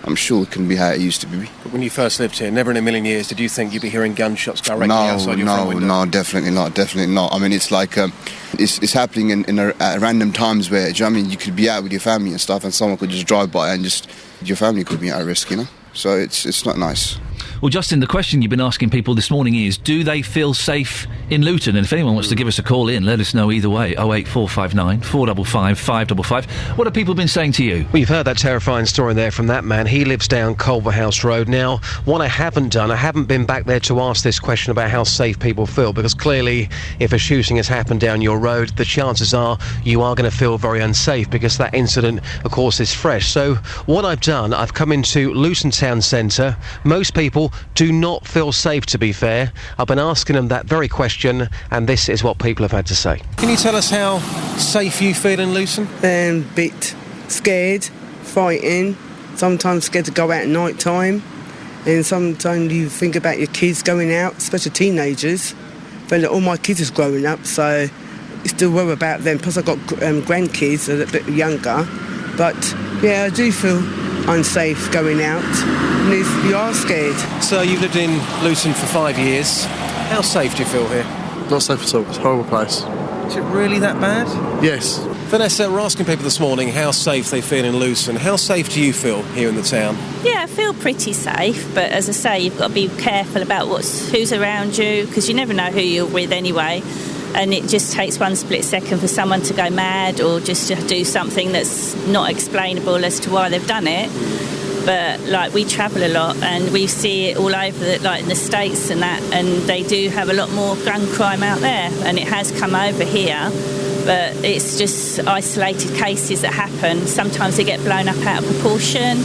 I'm sure it can be how it used to be. But when you first lived here, never in a million years did you think you'd be hearing gunshots directly outside your front window? No, definitely not. I mean, it's like it's happening at random times where, do you know what I mean, you could be out with your family and stuff, and someone could just drive by and just your family could be at risk, you know. So it's not nice. Well, Justin, the question you've been asking people this morning is, do they feel safe in Luton? And if anyone wants to give us a call in, let us know either way. 08459 455 555. What have people been saying to you? Well, you've heard that terrifying story there from that man. He lives down Culverhouse Road. Now, what I haven't done, I haven't been back there to ask this question about how safe people feel, because clearly, if a shooting has happened down your road, the chances are you are going to feel very unsafe, because that incident, of course, is fresh. So what I've done, I've come into Luton Town Centre. Most people do not feel safe, to be fair. I've been asking them that very question, and this is what people have had to say. Can you tell us how safe you feel in Luton? Bit scared, frightened, sometimes scared to go out at night time, and sometimes you think about your kids going out, especially teenagers. But all my kids is growing up, so I still worry about them. Plus I've got grandkids that are a bit younger, but yeah, I do feel unsafe going out, and you are scared. So you've lived in Luton for 5 years. How safe do you feel here? Not safe at all. It's a horrible place. Is it really that bad? Yes. Vanessa, we're asking people this morning how safe they feel in Luton. How safe do you feel here in the town? Yeah, I feel pretty safe, but as I say, you've got to be careful about who's around you, because you never know who you're with anyway. And it just takes one split second for someone to go mad or just to do something that's not explainable as to why they've done it. But, like, we travel a lot and we see it all over, like, in the States and that, and they do have a lot more gun crime out there, and it has come over here. But it's just isolated cases that happen. Sometimes they get blown up out of proportion,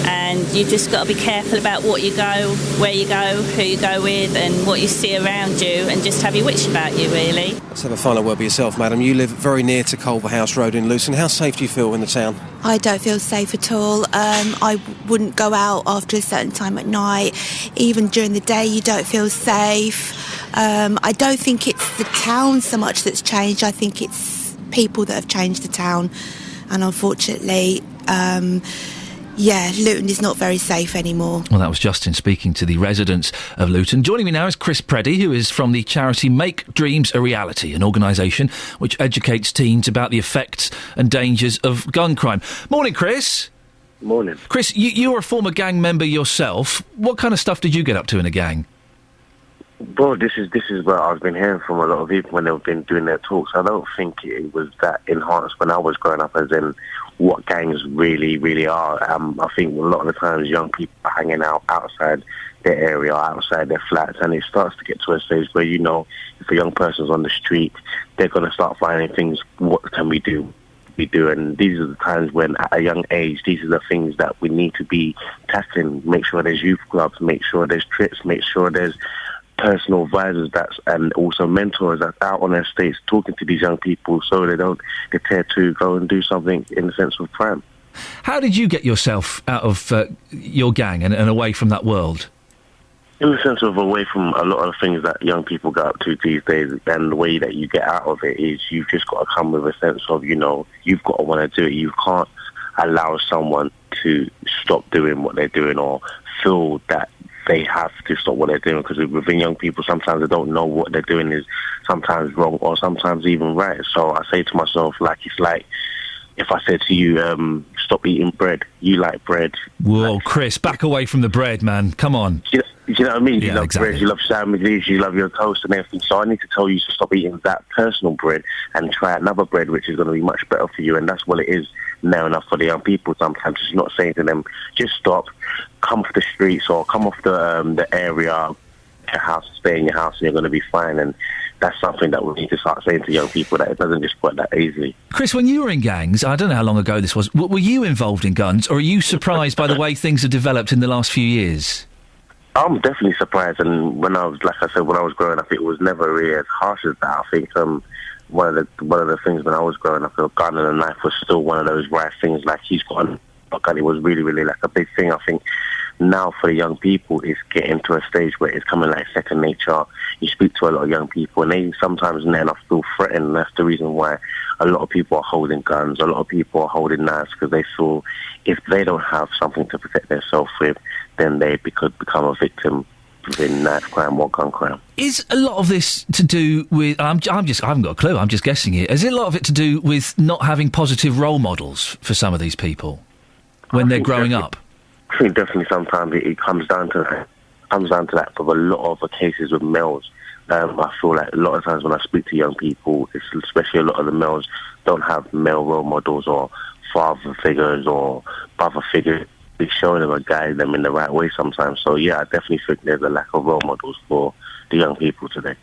and you just got to be careful about what you go, where you go, who you go with, and what you see around you, and just have your wits about you, really. Let's have a final word with yourself, madam. You live very near to Culverhouse Road in Luton. How safe do you feel in the town? I don't feel safe at all. I wouldn't go out after a certain time at night. Even during the day, you don't feel safe. I don't think it's the town so much that's changed. I think it's people that have changed the town. And unfortunately, yeah, Luton is not very safe anymore. Well, that was Justin speaking to the residents of Luton. Joining me now is Chris Preddy, who is from the charity Make Dreams a Reality, an organisation which educates teens about the effects and dangers of gun crime. Morning, Chris. Morning. Chris, you're a former gang member yourself. What kind of stuff did you get up to in a gang? Well, this is what I've been hearing from a lot of people when they've been doing their talks. I don't think it was that enhanced when I was growing up, as in what gangs really are. I think a lot of the times young people are hanging out outside their area, outside their flats, and it starts to get to a stage where, you know, if a young person's on the street, they're going to start finding things, what can we do? And these are the times when, at a young age, these are the things that we need to be tackling. Make sure there's youth clubs, make sure there's trips, make sure there's personal advisors and also mentors that's out on their estates talking to these young people so they don't get dared to go and do something in the sense of crime. How did you get yourself out of your gang and away from that world? In the sense of away from a lot of the things that young people get up to these days, and the way that you get out of it is you've just got to come with a sense of, you know, you've got to want to do it. You can't allow someone to stop doing what they're doing or feel that they have to stop what they're doing, because within young people sometimes they don't know what they're doing is sometimes wrong or sometimes even right. So I say to myself, like, it's like if I said to you, stop eating bread, you like bread. Whoa, Chris, back away from the bread, man. Come on. You know what I mean? Yeah, you love exactly. bread, you love sandwiches, you love your toast and everything. So I need to tell you to stop eating that personal bread and try another bread which is going to be much better for you. And that's what it is now enough for the young people sometimes. It's not saying to them, just stop, come off the streets or come off the area, your house, stay in your house and you're going to be fine. And that's something that we need to start saying to young people, that it doesn't just work that easily. Chris, when you were in gangs, I don't know how long ago this was, were you involved in guns, or are you surprised by the way things have developed in the last few years? I'm definitely surprised, and when I was, like I said, when I was growing up, it was never really as harsh as that. I think one of the things when I was growing up, a gun and a knife was still one of those right things. Like, he's got a gun, it was really like a big thing. I think now for the young people, it's getting to a stage where it's coming like second nature. You speak to a lot of young people, and they sometimes then feel threatened. And that's the reason why a lot of people are holding guns, a lot of people are holding knives, because they feel if they don't have something to protect themselves with, then they could become a victim within knife crime or gun crime. Is a lot of this to do with... I haven't got a clue, I'm just guessing here. Is it a lot of it to do with not having positive role models for some of these people when they're growing up? I think definitely sometimes it comes down to that. For a lot of the cases with males. I feel like a lot of times when I speak to young people, especially a lot of the males don't have male role models or father figures or brother figures. It's showing them and guiding them in the right way sometimes. So yeah, I definitely think there's a lack of role models for the young people today.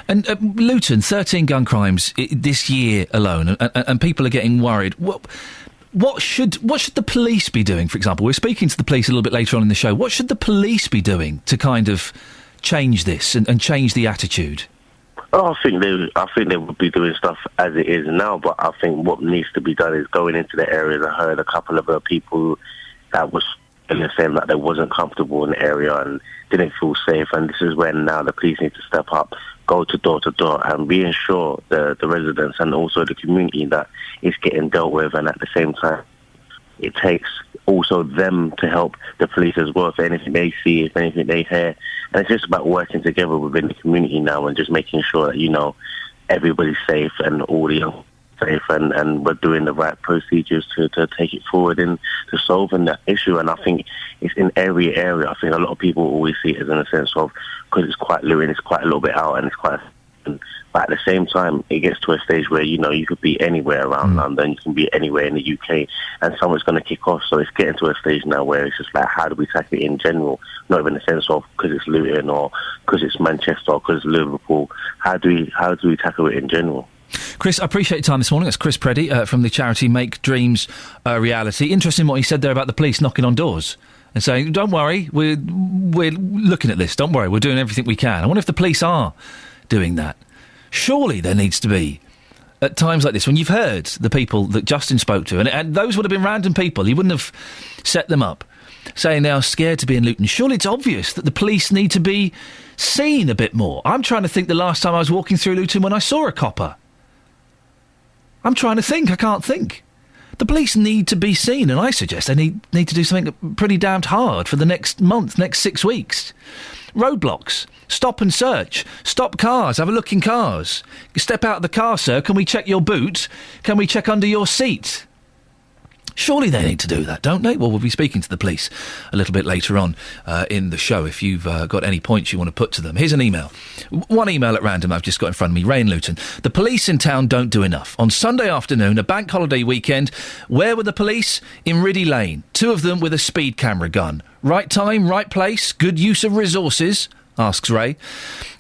And Luton, 13 gun crimes this year alone, and people are getting worried. What should the police be doing, for example? We're speaking to the police a little bit later on in the show. What should the police be doing to kind of change this and change the attitude? Oh, I think they would be doing stuff as it is now, but I think what needs to be done is going into the areas. I heard a couple of people that was saying that they wasn't comfortable in the area and didn't feel safe, and this is when now the police need to step up, go to door and reassure the residents and also the community that it's getting dealt with. And at the same time, it takes also them to help the police as well, if anything they see, if anything they hear. And it's just about working together within the community now and just making sure that, you know, everybody's safe and all the young safe, and we're doing the right procedures to take it forward and to solving that issue. And I think it's in every area. I think a lot of people always see it as in a sense of, because it's quite Luton, it's quite a little bit out and it's quite... But at the same time, it gets to a stage where, you know, you could be anywhere around London, you can be anywhere in the UK, and someone's going to kick off. So it's getting to a stage now where it's just like, how do we tackle it in general? Not even in the sense of because it's Luton or because it's Manchester or because it's Liverpool. How do we tackle it in general? Chris, I appreciate your time this morning. That's Chris Preddy from the charity Make Dreams a Reality. Interesting what he said there about the police knocking on doors and saying, don't worry, we're looking at this, don't worry, we're doing everything we can. I wonder if the police are doing that. Surely there needs to be, at times like this, when you've heard the people that Justin spoke to, and those would have been random people, he wouldn't have set them up, saying they are scared to be in Luton. Surely it's obvious that the police need to be seen a bit more. I'm trying to think the last time I was walking through Luton when I saw a copper. I'm trying to think, I can't think. The police need to be seen, and I suggest they need to do something pretty damned hard for the next month, next 6 weeks. Roadblocks. Stop and search. Stop cars. Have a look in cars. You step out of the car, sir. Can we check your boot? Can we check under your seat? Surely they need to do that, don't they? Well, we'll be speaking to the police a little bit later on in the show if you've got any points you want to put to them. Here's an email. One email at random I've just got in front of me. Ray in Luton. The police in town don't do enough. On Sunday afternoon, a bank holiday weekend, where were the police? In Riddy Lane. 2 of them with a speed camera gun. Right time, right place, good use of resources, asks Ray.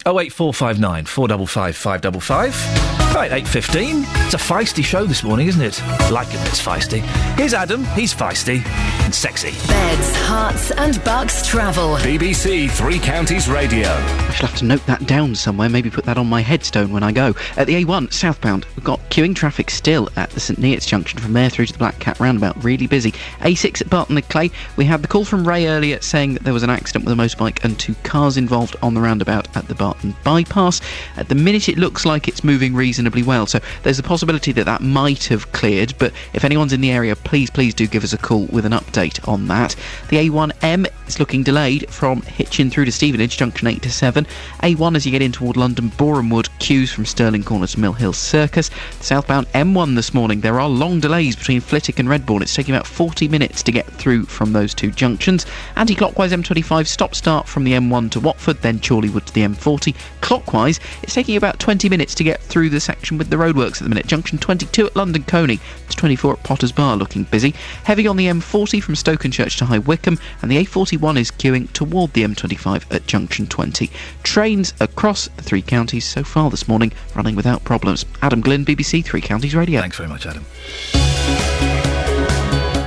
08459 455 555. Right, 8:15. It's a feisty show this morning, isn't it? Like it, it's feisty. Here's Adam. He's feisty and sexy. Beds, hearts and bucks travel. BBC Three Counties Radio. I shall have to note that down somewhere, maybe put that on my headstone when I go. At the A1 southbound, we've got queuing traffic still at the St Neots junction from there through to the Black Cat roundabout. Really busy. A6 at Barton-le-Clay. We had the call from Ray earlier saying that there was an accident with a motorbike and 2 cars involved on the roundabout at the Barton bypass. At the minute, it looks like it's moving reasonably well, so there's a possibility that might have cleared, but if anyone's in the area, please do give us a call with an update on that. The A1M is looking delayed from Hitchin through to Stevenage, junction 8 to 7. A1 as you get in toward London Boreham Wood, queues from Stirling Corner to Mill Hill Circus. The southbound M1 this morning, there are long delays between Flitwick and Redbourne. It's taking about 40 minutes to get through from those 2 junctions. Anti-clockwise M25 stop-start from the M1 to Watford, then Chorleywood to the M40. Clockwise, it's taking about 20 minutes to get through the section with the roadworks at the minute. Junction 22 at London Coney to 24 at Potter's Bar, looking busy. Heavy on the M40 from Stokenchurch to High Wycombe, and the A41 is queuing toward the M25 at Junction 20. Trains across the 3 counties so far this morning running without problems. Adam Glynn, BBC Three Counties Radio. Thanks very much, Adam.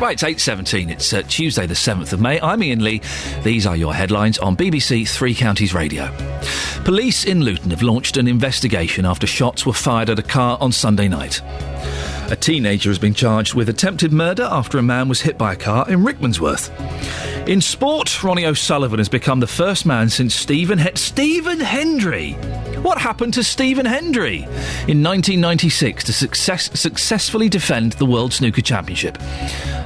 Right, it's 8:17. It's Tuesday the 7th of May. I'm Iain Lee. These are your headlines on BBC Three Counties Radio. Police in Luton have launched an investigation after shots were fired at a car on Sunday night. A teenager has been charged with attempted murder after a man was hit by a car in Rickmansworth. In sport, Ronnie O'Sullivan has become the first man since Stephen Hendry. What happened to Stephen Hendry? In 1996 to successfully defend the World Snooker Championship.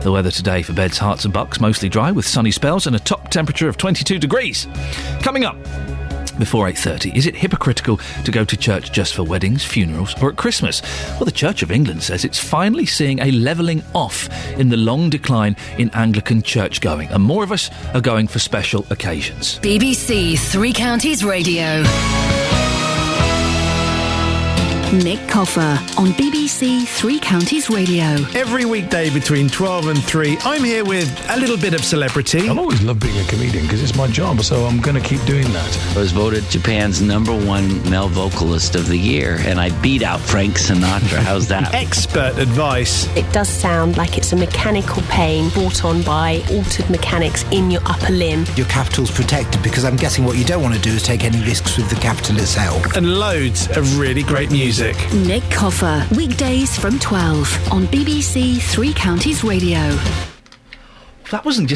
The weather today for Beds, Hearts and Bucks, mostly dry with sunny spells and a top temperature of 22 degrees. Coming up before 8:30, is it hypocritical to go to church just for weddings, funerals or at Christmas? Well, the Church of England says it's finally seeing a levelling off in the long decline in Anglican church-going, and more of us are going for special occasions. BBC Three Counties Radio. Nick Coffer on BBC Three Counties Radio. Every weekday between 12 and 3, I'm here with a little bit of celebrity. I've always loved being a comedian because it's my job, so I'm going to keep doing that. I was voted Japan's #1 male vocalist of the year, and I beat out Frank Sinatra. How's that? Expert advice. It does sound like it's a mechanical pain brought on by altered mechanics in your upper limb. Your capital's protected because I'm guessing what you don't want to do is take any risks with the capital itself. And loads of really great music. Nick Coffer, weekdays from 12 on BBC Three Counties Radio. That wasn't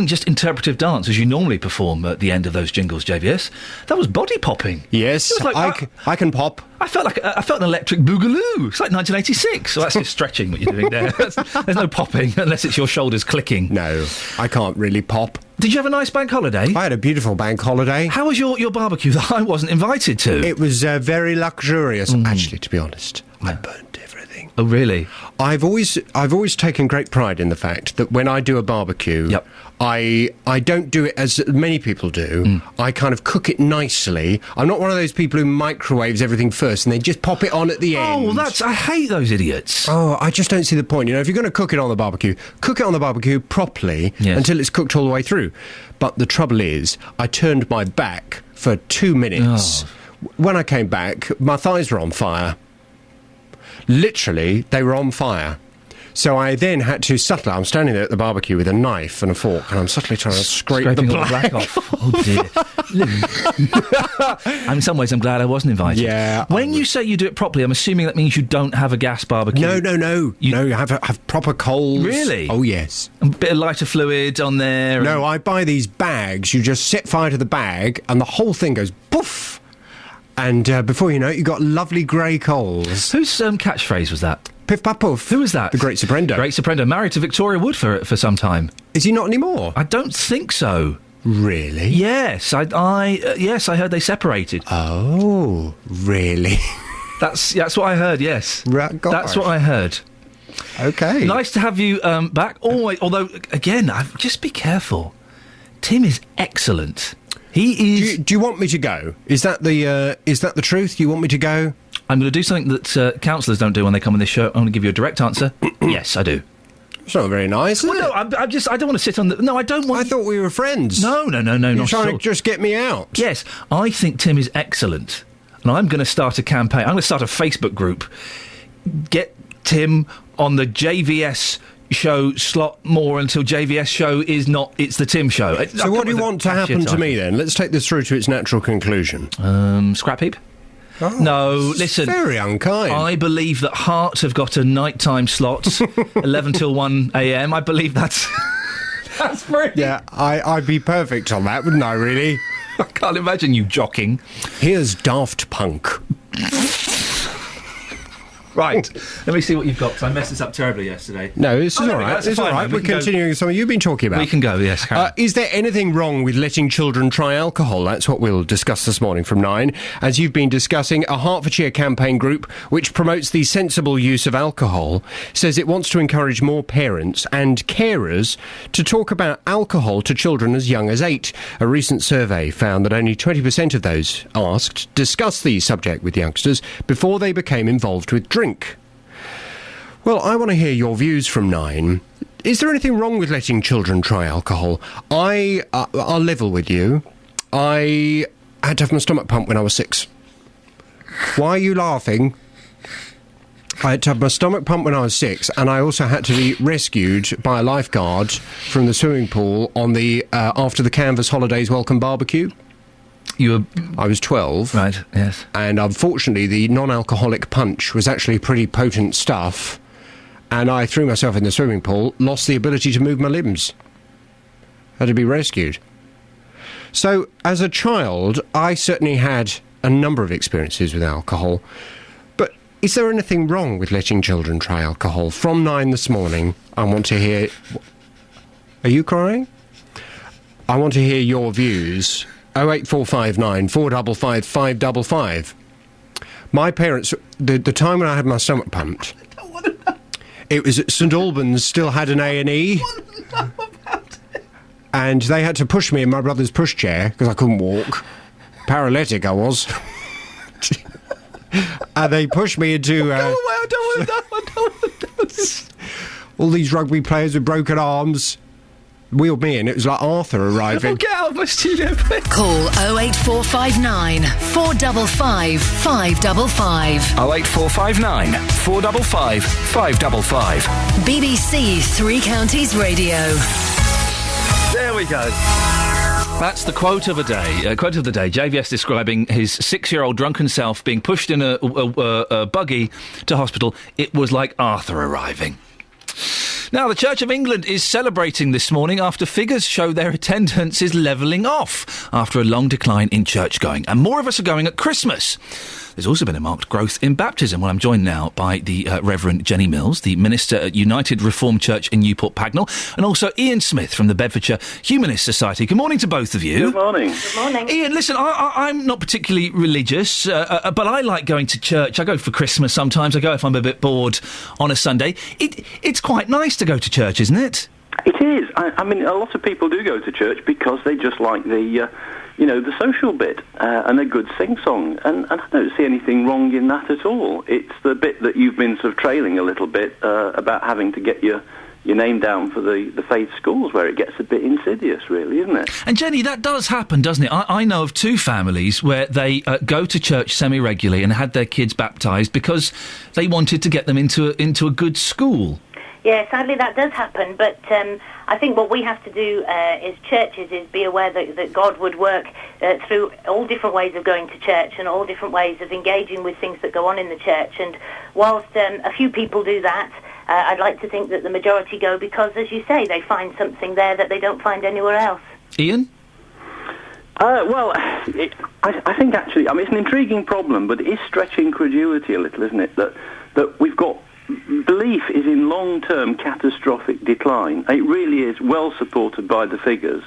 just interpretive dance as you normally perform at the end of those jingles, JVS. That was body popping. Yes, like, I can pop. I felt an electric boogaloo. It's like 1986. So that's just stretching what you're doing there. There's no popping unless it's your shoulders clicking. No, I can't really pop. Did you have a nice bank holiday? I had a beautiful bank holiday. How was your barbecue that I wasn't invited to? It was very luxurious. Actually, to be honest, I burnt everything. Oh, really? I've always taken great pride in the fact that when I do a barbecue, I don't do it as many people do. I kind of cook it nicely. I'm not one of those people who microwaves everything first and then just pop it on at the end. Oh, I hate those idiots. Oh, I just don't see the point. You know, if you're going to cook it on the barbecue properly until it's cooked all the way through. But the trouble is, I turned my back for 2 minutes. Oh. When I came back, my thighs were on fire. Literally, they were on fire. So I then had to subtly... I'm standing there at the barbecue with a knife and a fork, and I'm subtly trying to scrape the black off. Oh, dear. In some ways, I'm glad I wasn't invited. Yeah. When you say you do it properly, I'm assuming that means you don't have a gas barbecue. No. You have proper coals. Really? Oh, yes. A bit of lighter fluid on there. No, I buy these bags. You just set fire to the bag, and the whole thing goes poof. And before you know it, you've got lovely grey coals. Whose catchphrase was that? Piff Puff Puff. Who was that? The Great Soprendo. Great Soprendo, married to Victoria Wood for some time. Is he not anymore? I don't think so. Really? Yes, yes, I heard they separated. Oh, really? That's what I heard. Yes, that's what I heard. Okay. Nice to have you back. Always, although again, just be careful. Tim is excellent. He is. Do you want me to go? Is that the truth? You want me to go? I'm going to do something that counsellors don't do when they come on this show. I'm going to give you a direct answer. Yes, I do. It's not very nice, is it? No, I don't want to sit on the... No, I don't want... I thought we were friends. No, You're not trying to just get me out. Yes, I think Tim is excellent. And I'm going to start a campaign. I'm going to start a Facebook group. Get Tim on the JVS show slot more until JVS show is not... It's the Tim show. So what do you want to happen to me, then? Let's take this through to its natural conclusion. Scrap heap? Oh, no, listen. Very unkind. I believe that Heart have got a nighttime slot, 11 till 1 a.m. I believe that's brilliant. Yeah, I'd be perfect on that, wouldn't I, really? I can't imagine you jockeying. Here's Daft Punk. Right, let me see what you've got, because I messed this up terribly yesterday. No, this is all right. It's all right. We're continuing something you've been talking about. We can go, yes. Is there anything wrong with letting children try alcohol? That's what we'll discuss this morning from 9. As you've been discussing, a Hertfordshire campaign group which promotes the sensible use of alcohol says it wants to encourage more parents and carers to talk about alcohol to children as young as 8. A recent survey found that only 20% of those asked discussed the subject with youngsters before they became involved with drink. Well, I want to hear your views from 9. Is there anything wrong with letting children try alcohol? I'll level with you. I had to have my stomach pumped when I was 6. Why are you laughing? I had to have my stomach pumped when I was 6, and I also had to be rescued by a lifeguard from the swimming pool on the after the Canvas Holidays Welcome Barbecue. I was 12. Right, yes. And unfortunately, the non-alcoholic punch was actually pretty potent stuff, and I threw myself in the swimming pool, lost the ability to move my limbs. Had to be rescued. So, as a child, I certainly had a number of experiences with alcohol, but is there anything wrong with letting children try alcohol? From 9 this morning, I want to hear... Are you crying? I want to hear your views... 08459 455 555. My parents, the time when I had my stomach pumped, it was at St Albans, still had an A&E, and they had to push me in my brother's pushchair because I couldn't walk. Paralytic I was. And they pushed me into... Go away, I don't want to know. All these rugby players with broken arms wheeled me in. It was like Arthur arriving. Get out of my studio, please. Call 08459 455 555. 08459 455 555. BBC Three Counties Radio. There we go. That's the quote of the day. Quote of the day. JVS describing his 6-year-old drunken self being pushed in a buggy to hospital. It was like Arthur arriving. Now, the Church of England is celebrating this morning after figures show their attendance is levelling off after a long decline in church-going. And more of us are going at Christmas. There's also been a marked growth in baptism. Well, I'm joined now by the Reverend Jenny Mills, the minister at United Reformed Church in Newport Pagnell, and also Iain Smith from the Bedfordshire Humanist Society. Good morning to both of you. Good morning. Good morning. Iain, listen, I'm not particularly religious, but I like going to church. I go for Christmas sometimes. I go if I'm a bit bored on a Sunday. It's quite nice to go to church, isn't it? It is. I mean, a lot of people do go to church because they just like the social bit and a good sing-song. And I don't see anything wrong in that at all. It's the bit that you've been sort of trailing a little bit about having to get your name down for the faith schools where it gets a bit insidious, really, isn't it? And Jenny, that does happen, doesn't it? I know of 2 families where they go to church semi-regularly and had their kids baptised because they wanted to get them into a good school. Yeah, sadly that does happen, but I think what we have to do as churches is be aware that God would work through all different ways of going to church and all different ways of engaging with things that go on in the church. And whilst a few people do that, I'd like to think that the majority go because, as you say, they find something there that they don't find anywhere else. Iain? I think actually, I mean, it's an intriguing problem, but it is stretching credulity a little, isn't it? That we've got belief is in long-term catastrophic decline. It really is well supported by the figures.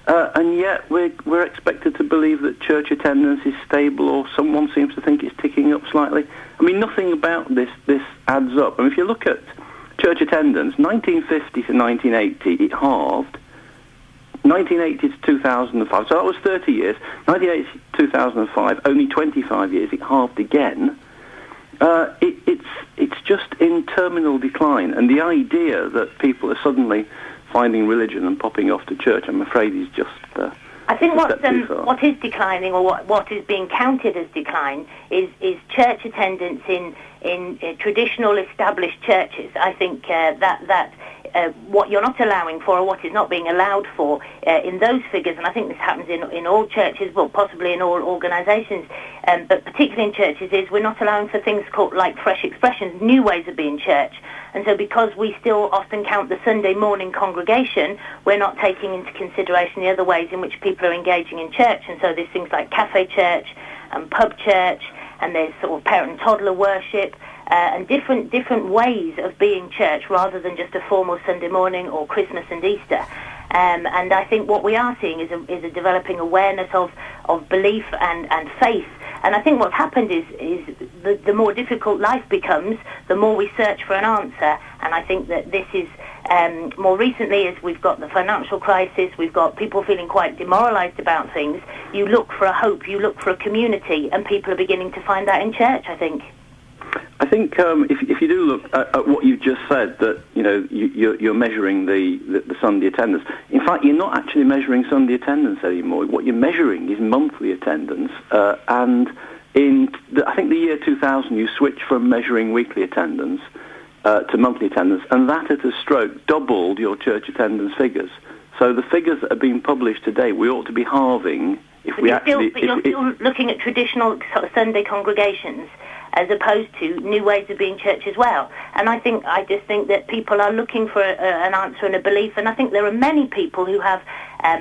And yet we're expected to believe that church attendance is stable, or someone seems to think it's ticking up slightly. I mean, nothing about this adds up. I mean, if you look at church attendance, 1950 to 1980, it halved. 1980 to 2005, so that was 30 years. 1980 to 2005, only 25 years, it halved again. It's just in terminal decline, and the idea that people are suddenly finding religion and popping off to church, I'm afraid, is just... I think what is declining, or what is being counted as decline, is church attendance in traditional established churches. I think that what you're not allowing for, or what is not being allowed for in those figures, and I think this happens in all churches, well, possibly in all organisations, but particularly in churches, is we're not allowing for things called like fresh expressions, new ways of being church. And so because we still often count the Sunday morning congregation, we're not taking into consideration the other ways in which people are engaging in church. And so there's things like cafe church and pub church, and there's sort of parent and toddler worship, and different ways of being church rather than just a formal Sunday morning or Christmas and Easter. And I think what we are seeing is a developing awareness of belief and faith. And I think what's happened is the more difficult life becomes, the more we search for an answer. And I think that this is more recently, as we've got the financial crisis, we've got people feeling quite demoralised about things. You look for a hope, you look for a community, and people are beginning to find that in church, I think. I think if you do look at what you just said, that you're measuring the Sunday attendance. In fact, you're not actually measuring Sunday attendance anymore. What you're measuring is monthly attendance. And I think the year 2000, you switched from measuring weekly attendance to monthly attendance, and that at a stroke doubled your church attendance figures. So the figures that are being published today, we ought to be halving if we actually... But you're still looking at traditional sort of Sunday congregations, as opposed to new ways of being church as well. And I just think that people are looking for an answer and a belief, and I think there are many people who have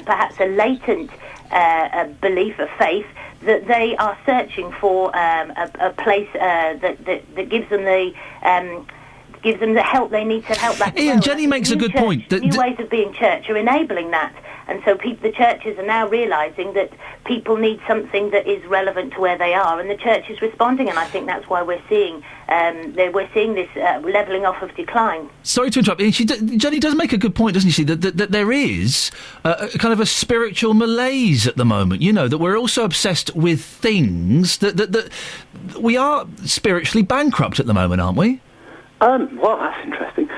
perhaps a latent belief of faith, that they are searching for a place that gives them the help they need to help that. Iain, Jenny makes a good point. New ways of being church are enabling that. And so the churches are now realising that people need something that is relevant to where they are, and the church is responding, and I think that's why we're seeing this levelling off of decline. Sorry to interrupt. Jenny does make a good point, doesn't she, that there is a kind of a spiritual malaise at the moment, that we're also obsessed with things, that we are spiritually bankrupt at the moment, aren't we? Well, that's interesting.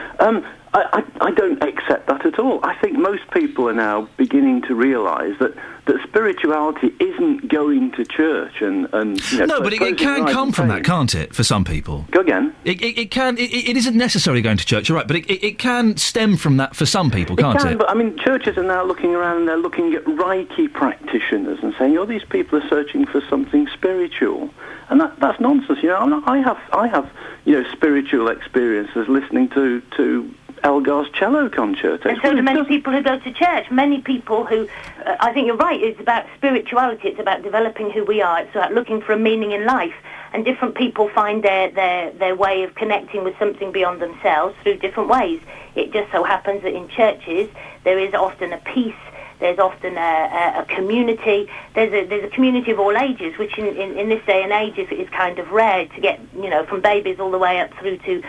I don't accept that at all. I think most people are now beginning to realise that spirituality isn't going to church and No, but it can come from that, can't it, for some people? Go again? It can. It isn't necessarily going to church, you're right, but it can stem from that for some people, can't it? But, I mean, churches are now looking around and they're looking at Reiki practitioners and saying, these people are searching for something spiritual. And that's nonsense, I have spiritual experiences listening to Elgar's cello concerto. And so do many people who go to church. Many people who, I think you're right, it's about spirituality, it's about developing who we are, it's about looking for a meaning in life. And different people find their way of connecting with something beyond themselves through different ways. It just so happens that in churches there is often a peace, there's often a community, there's a community of all ages, which in this day and age is kind of rare to get, from babies all the way up through to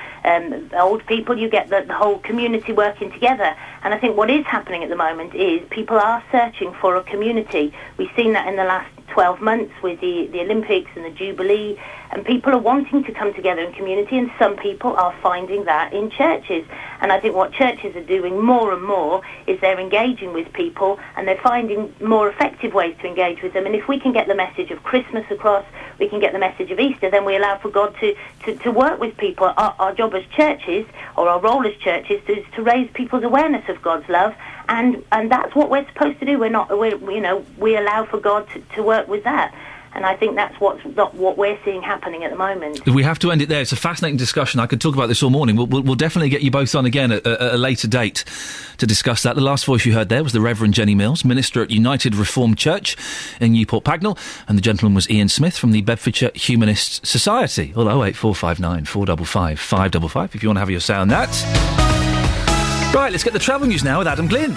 old people. You get the whole community working together. And I think what is happening at the moment is people are searching for a community. We've seen that in the last 12 months with the Olympics and the Jubilee, and people are wanting to come together in community, and some people are finding that in churches. And I think what churches are doing more and more is they're engaging with people, and they're finding more effective ways to engage with them. And if we can get the message of Christmas across, we can get the message of Easter, then we allow for God to work with people. Our job as churches, or our role as churches, is to raise people's awareness of God's love, and that's what we're supposed to do. We allow for God to work with that. And I think that's what we're seeing happening at the moment. We have to end it there. It's a fascinating discussion. I could talk about this all morning. We'll definitely get you both on again at a later date to discuss that. The last voice you heard there was the Reverend Jenny Mills, minister at United Reformed Church in Newport Pagnell, and the gentleman was Iain Smith from the Bedfordshire Humanist Society. Well, 08459 455 555 if you want to have your say on that. Right, let's get the travel news now with Adam Glynn.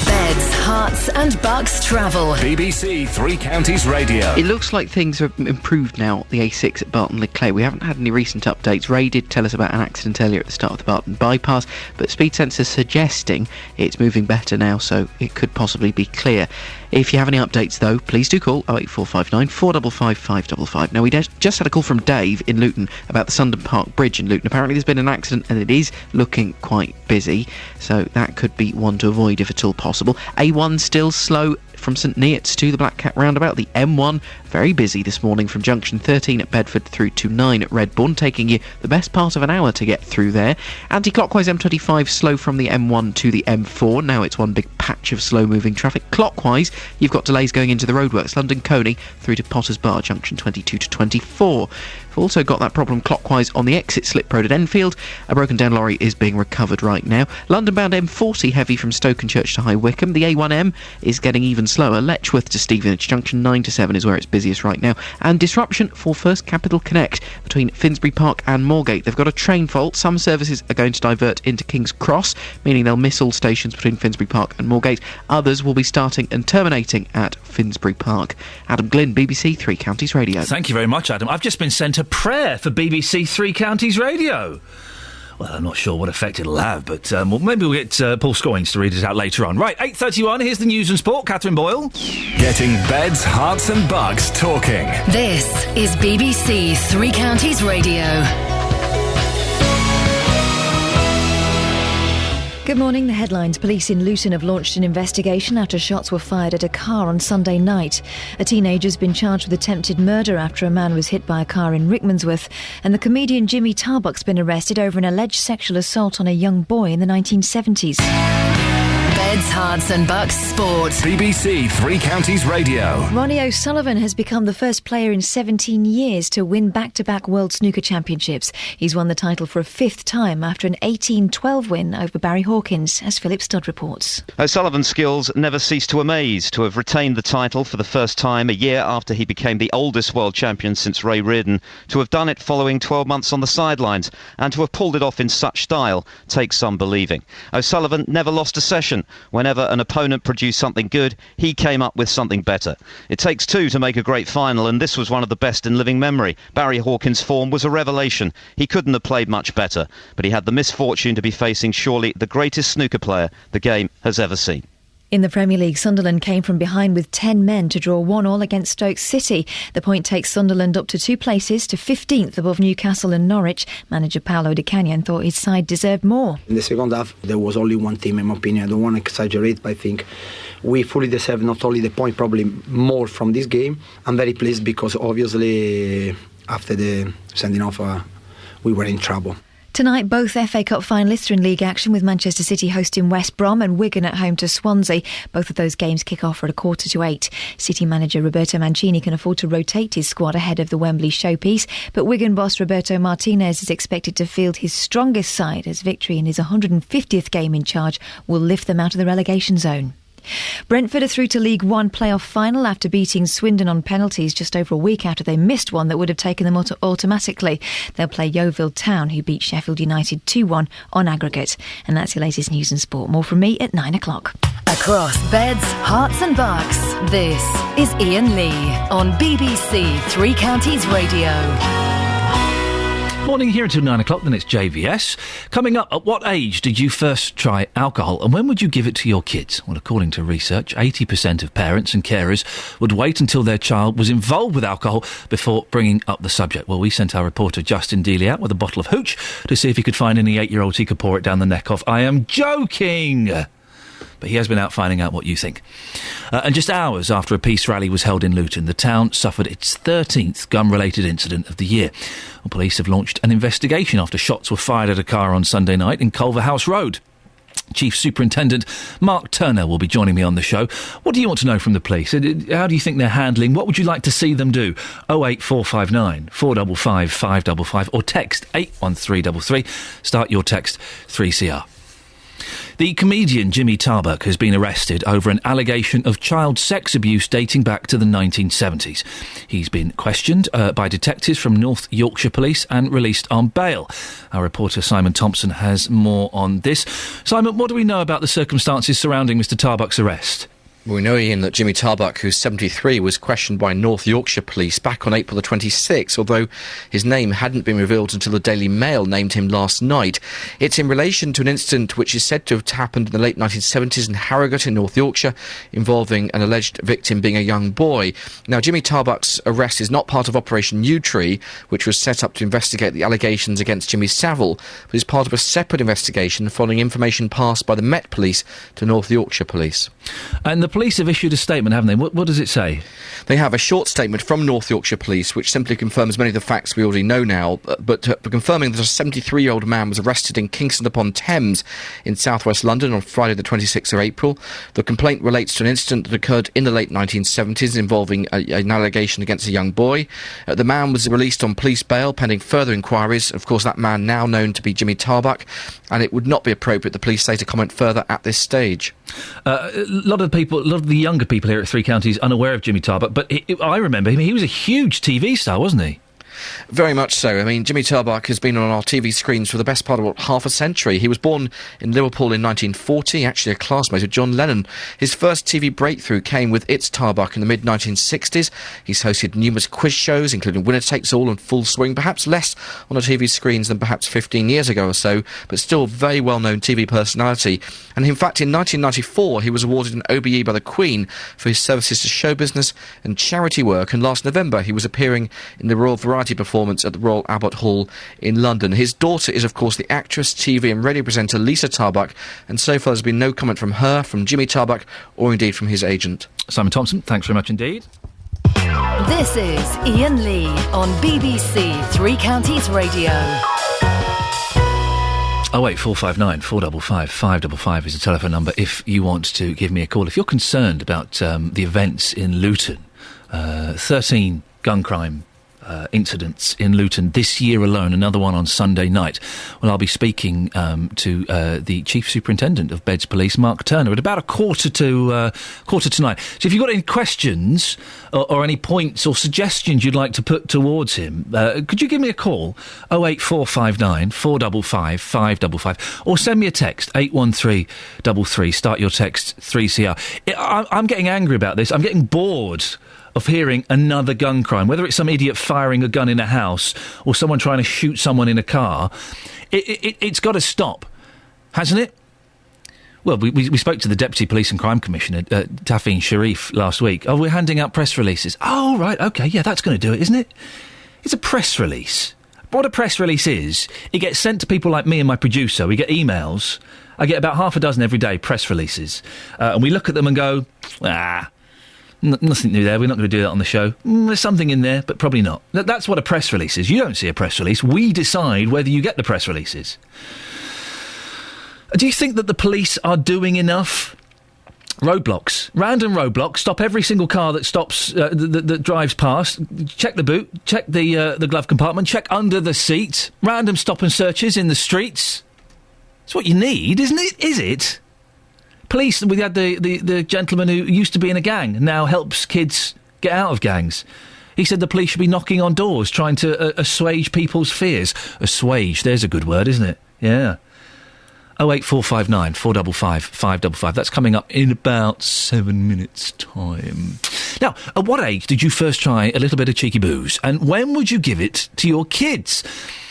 Beds, Hearts and Bucks travel. BBC Three Counties Radio. It looks like things have improved now at the A6 at Barton-le-Clay. We haven't had any recent updates. Ray did tell us about an accident earlier at the start of the Barton bypass, but speed sensors suggesting it's moving better now, so it could possibly be clear. If you have any updates, though, please do call 08459 455 555. Now, we just had a call from Dave in Luton about the Sundon Park Bridge in Luton. Apparently there's been an accident and it is looking quite busy, so that could be one to avoid if at all possible. A1 still slow from St Neots to the Black Cat roundabout. The M1 very busy this morning from junction 13 at Bedford through to 9 at Redbourne, taking you the best part of an hour to get through there. Anti-clockwise M25 slow from the M1 to the M4. Now it's one big patch of slow-moving traffic. Clockwise, you've got delays going into the roadworks. London Coney through to Potters Bar, junction 22 to 24. We've also got that problem clockwise on the exit slip road at Enfield. A broken down lorry is being recovered right now. London bound M40 heavy from Stokenchurch to High Wycombe. The A1M is getting even slower. Letchworth to Stevenage, junction 9 to 7 is where it's busiest right now. And disruption for First Capital Connect between Finsbury Park and Moorgate. They've got a train fault. Some services are going to divert into King's Cross, meaning they'll miss all stations between Finsbury Park and Moorgate. Others will be starting and terminating at Finsbury Park. Adam Glynn, BBC Three Counties Radio. Thank you very much, Adam. I've just been sent a prayer for BBC Three Counties Radio. Well, I'm not sure what effect it'll have, but maybe we'll get Paul Scoynes to read it out later on. Right, 8:31, here's the news and sport. Catherine Boyle. Getting beds, hearts and bugs talking. This is BBC Three Counties Radio. Good morning. The headlines. Police in Luton have launched an investigation after shots were fired at a car on Sunday night. A teenager's been charged with attempted murder after a man was hit by a car in Rickmansworth. And the comedian Jimmy Tarbuck's been arrested over an alleged sexual assault on a young boy in the 1970s. Beds, Hearts and Bucks Sports. BBC Three Counties Radio. Ronnie O'Sullivan has become the first player in 17 years to win back-to-back World Snooker Championships. He's won the title for a fifth time after an 18-12 win over Barry Hawkins, as Philip Studd reports. O'Sullivan's skills never cease to amaze. To have retained the title for the first time a year after he became the oldest world champion since Ray Reardon, to have done it following 12 months on the sidelines, and to have pulled it off in such style takes some believing. O'Sullivan never lost a session. Whenever an opponent produced something good, he came up with something better. It takes two to make a great final, and this was one of the best in living memory. Barry Hawkins' form was a revelation. He couldn't have played much better, but he had the misfortune to be facing surely the greatest snooker player the game has ever seen. In the Premier League, Sunderland came from behind with 10 men to draw 1-1 against Stoke City. The point takes Sunderland up to 2 places to 15th above Newcastle and Norwich. Manager Paolo Di Canyon thought his side deserved more. In the second half, there was only one team, in my opinion. I don't want to exaggerate, but I think we fully deserve not only the point, probably more from this game. I'm very pleased because obviously after the sending off, we were in trouble. Tonight, both FA Cup finalists are in league action, with Manchester City hosting West Brom and Wigan at home to Swansea. Both of those games kick off at 7:45. City manager Roberto Mancini can afford to rotate his squad ahead of the Wembley showpiece, but Wigan boss Roberto Martinez is expected to field his strongest side, as victory in his 150th game in charge will lift them out of the relegation zone. Brentford are through to League One playoff final after beating Swindon on penalties just over a week after they missed one that would have taken them automatically. They'll play Yeovil Town, who beat Sheffield United 2-1 on aggregate. And that's your latest news and sport. More from me at 9 o'clock. Across beds, hearts and bucks, this is Iain Lee on BBC Three Counties Radio. Morning, here until 9 o'clock, then it's JVS. Coming up, at what age did you first try alcohol, and when would you give it to your kids? Well, according to research, 80% of parents and carers would wait until their child was involved with alcohol before bringing up the subject. Well, we sent our reporter Justin Dealey out with a bottle of hooch to see if he could find any 8-year-olds he could pour it down the neck of. I am joking! But he has been out finding out what you think. And just hours after a peace rally was held in Luton, the town suffered its 13th gun-related incident of the year. Well, police have launched an investigation after shots were fired at a car on Sunday night in Culverhouse Road. Chief Superintendent Mark Turner will be joining me on the show. What do you want to know from the police? How do you think they're handling? What would you like to see them do? 08459 455 555 or text 81333. Start your text 3CR. The comedian Jimmy Tarbuck has been arrested over an allegation of child sex abuse dating back to the 1970s. He's been questioned by detectives from North Yorkshire Police and released on bail. Our reporter Simon Thompson has more on this. Simon, what do we know about the circumstances surrounding Mr Tarbuck's arrest? We know, Ian, that Jimmy Tarbuck, who's 73, was questioned by North Yorkshire Police back on April the 26th, although his name hadn't been revealed until the Daily Mail named him last night. It's in relation to an incident which is said to have happened in the late 1970s in Harrogate in North Yorkshire, involving an alleged victim being a young boy. Now, Jimmy Tarbuck's arrest is not part of Operation Yewtree, which was set up to investigate the allegations against Jimmy Savile, but is part of a separate investigation following information passed by the Met Police to North Yorkshire Police. And the police have issued a statement, haven't they? What does it say? They have a short statement from North Yorkshire Police, which simply confirms many of the facts we already know now, but confirming that a 73-year-old man was arrested in Kingston-upon-Thames in southwest London on Friday the 26th of April. The complaint relates to an incident that occurred in the late 1970s involving an allegation against a young boy. The man was released on police bail pending further inquiries. Of course, that man now known to be Jimmy Tarbuck, and it would not be appropriate, the police say, to comment further at this stage. A lot of the younger people here at Three Counties unaware of Jimmy Tarbuck, but I remember him. He was a huge TV star, wasn't he? Very much so. I mean, Jimmy Tarbuck has been on our TV screens for the best part of half a century. He was born in Liverpool in 1940, actually a classmate of John Lennon. His first TV breakthrough came with It's Tarbuck in the mid-1960s. He's hosted numerous quiz shows, including Winner Takes All and Full Swing, perhaps less on the TV screens than perhaps 15 years ago or so, but still very well-known TV personality. And in fact, in 1994, he was awarded an OBE by the Queen for his services to show business and charity work, and last November he was appearing in the Royal Variety performance at the Royal Albert Hall in London. His daughter is, of course, the actress, TV and radio presenter Lisa Tarbuck, and so far there's been no comment from her, from Jimmy Tarbuck, or indeed from his agent. Simon Thompson, thanks very much indeed. This is Iain Lee on BBC Three Counties Radio. 08459 455 555 is the telephone number if you want to give me a call. If you're concerned about the events in Luton, 13 gun crime incidents in Luton this year alone, another one on Sunday night. Well, I'll be speaking to the Chief Superintendent of Beds Police, Mark Turner, at about quarter to nine. So if you've got any questions or any points or suggestions you'd like to put towards him, could you give me a call, 08459 455 555, or send me a text, 81333, start your text 3CR. I'm getting angry about this. I'm getting bored of hearing another gun crime, whether it's some idiot firing a gun in a house or someone trying to shoot someone in a car. It's got to stop, hasn't it? Well, we spoke to the Deputy Police and Crime Commissioner, Tafeen Sharif, last week. Oh, we're handing out press releases. Oh, right, OK, yeah, that's going to do it, isn't it? It's a press release. What a press release is, it gets sent to people like me and my producer. We get emails. I get about half a dozen every day, press releases. And we look at them and go, nothing new there, we're not going to do that on the show. There's something in there, but probably not. That's what a press release is. You don't see a press release. We decide whether you get the press releases. Do you think that the police are doing enough? Roadblocks. Random roadblocks. Stop every single car that stops, that drives past. Check the boot. Check the glove compartment. Check under the seat. Random stop and searches in the streets. That's what you need, isn't it? Is it? Police, we had the gentleman who used to be in a gang and now helps kids get out of gangs. He said the police should be knocking on doors, trying to assuage people's fears. Assuage, there's a good word, isn't it? Yeah. 08459 455 555. That's coming up in about 7 minutes' time. Now, at what age did you first try a little bit of cheeky booze? And when would you give it to your kids?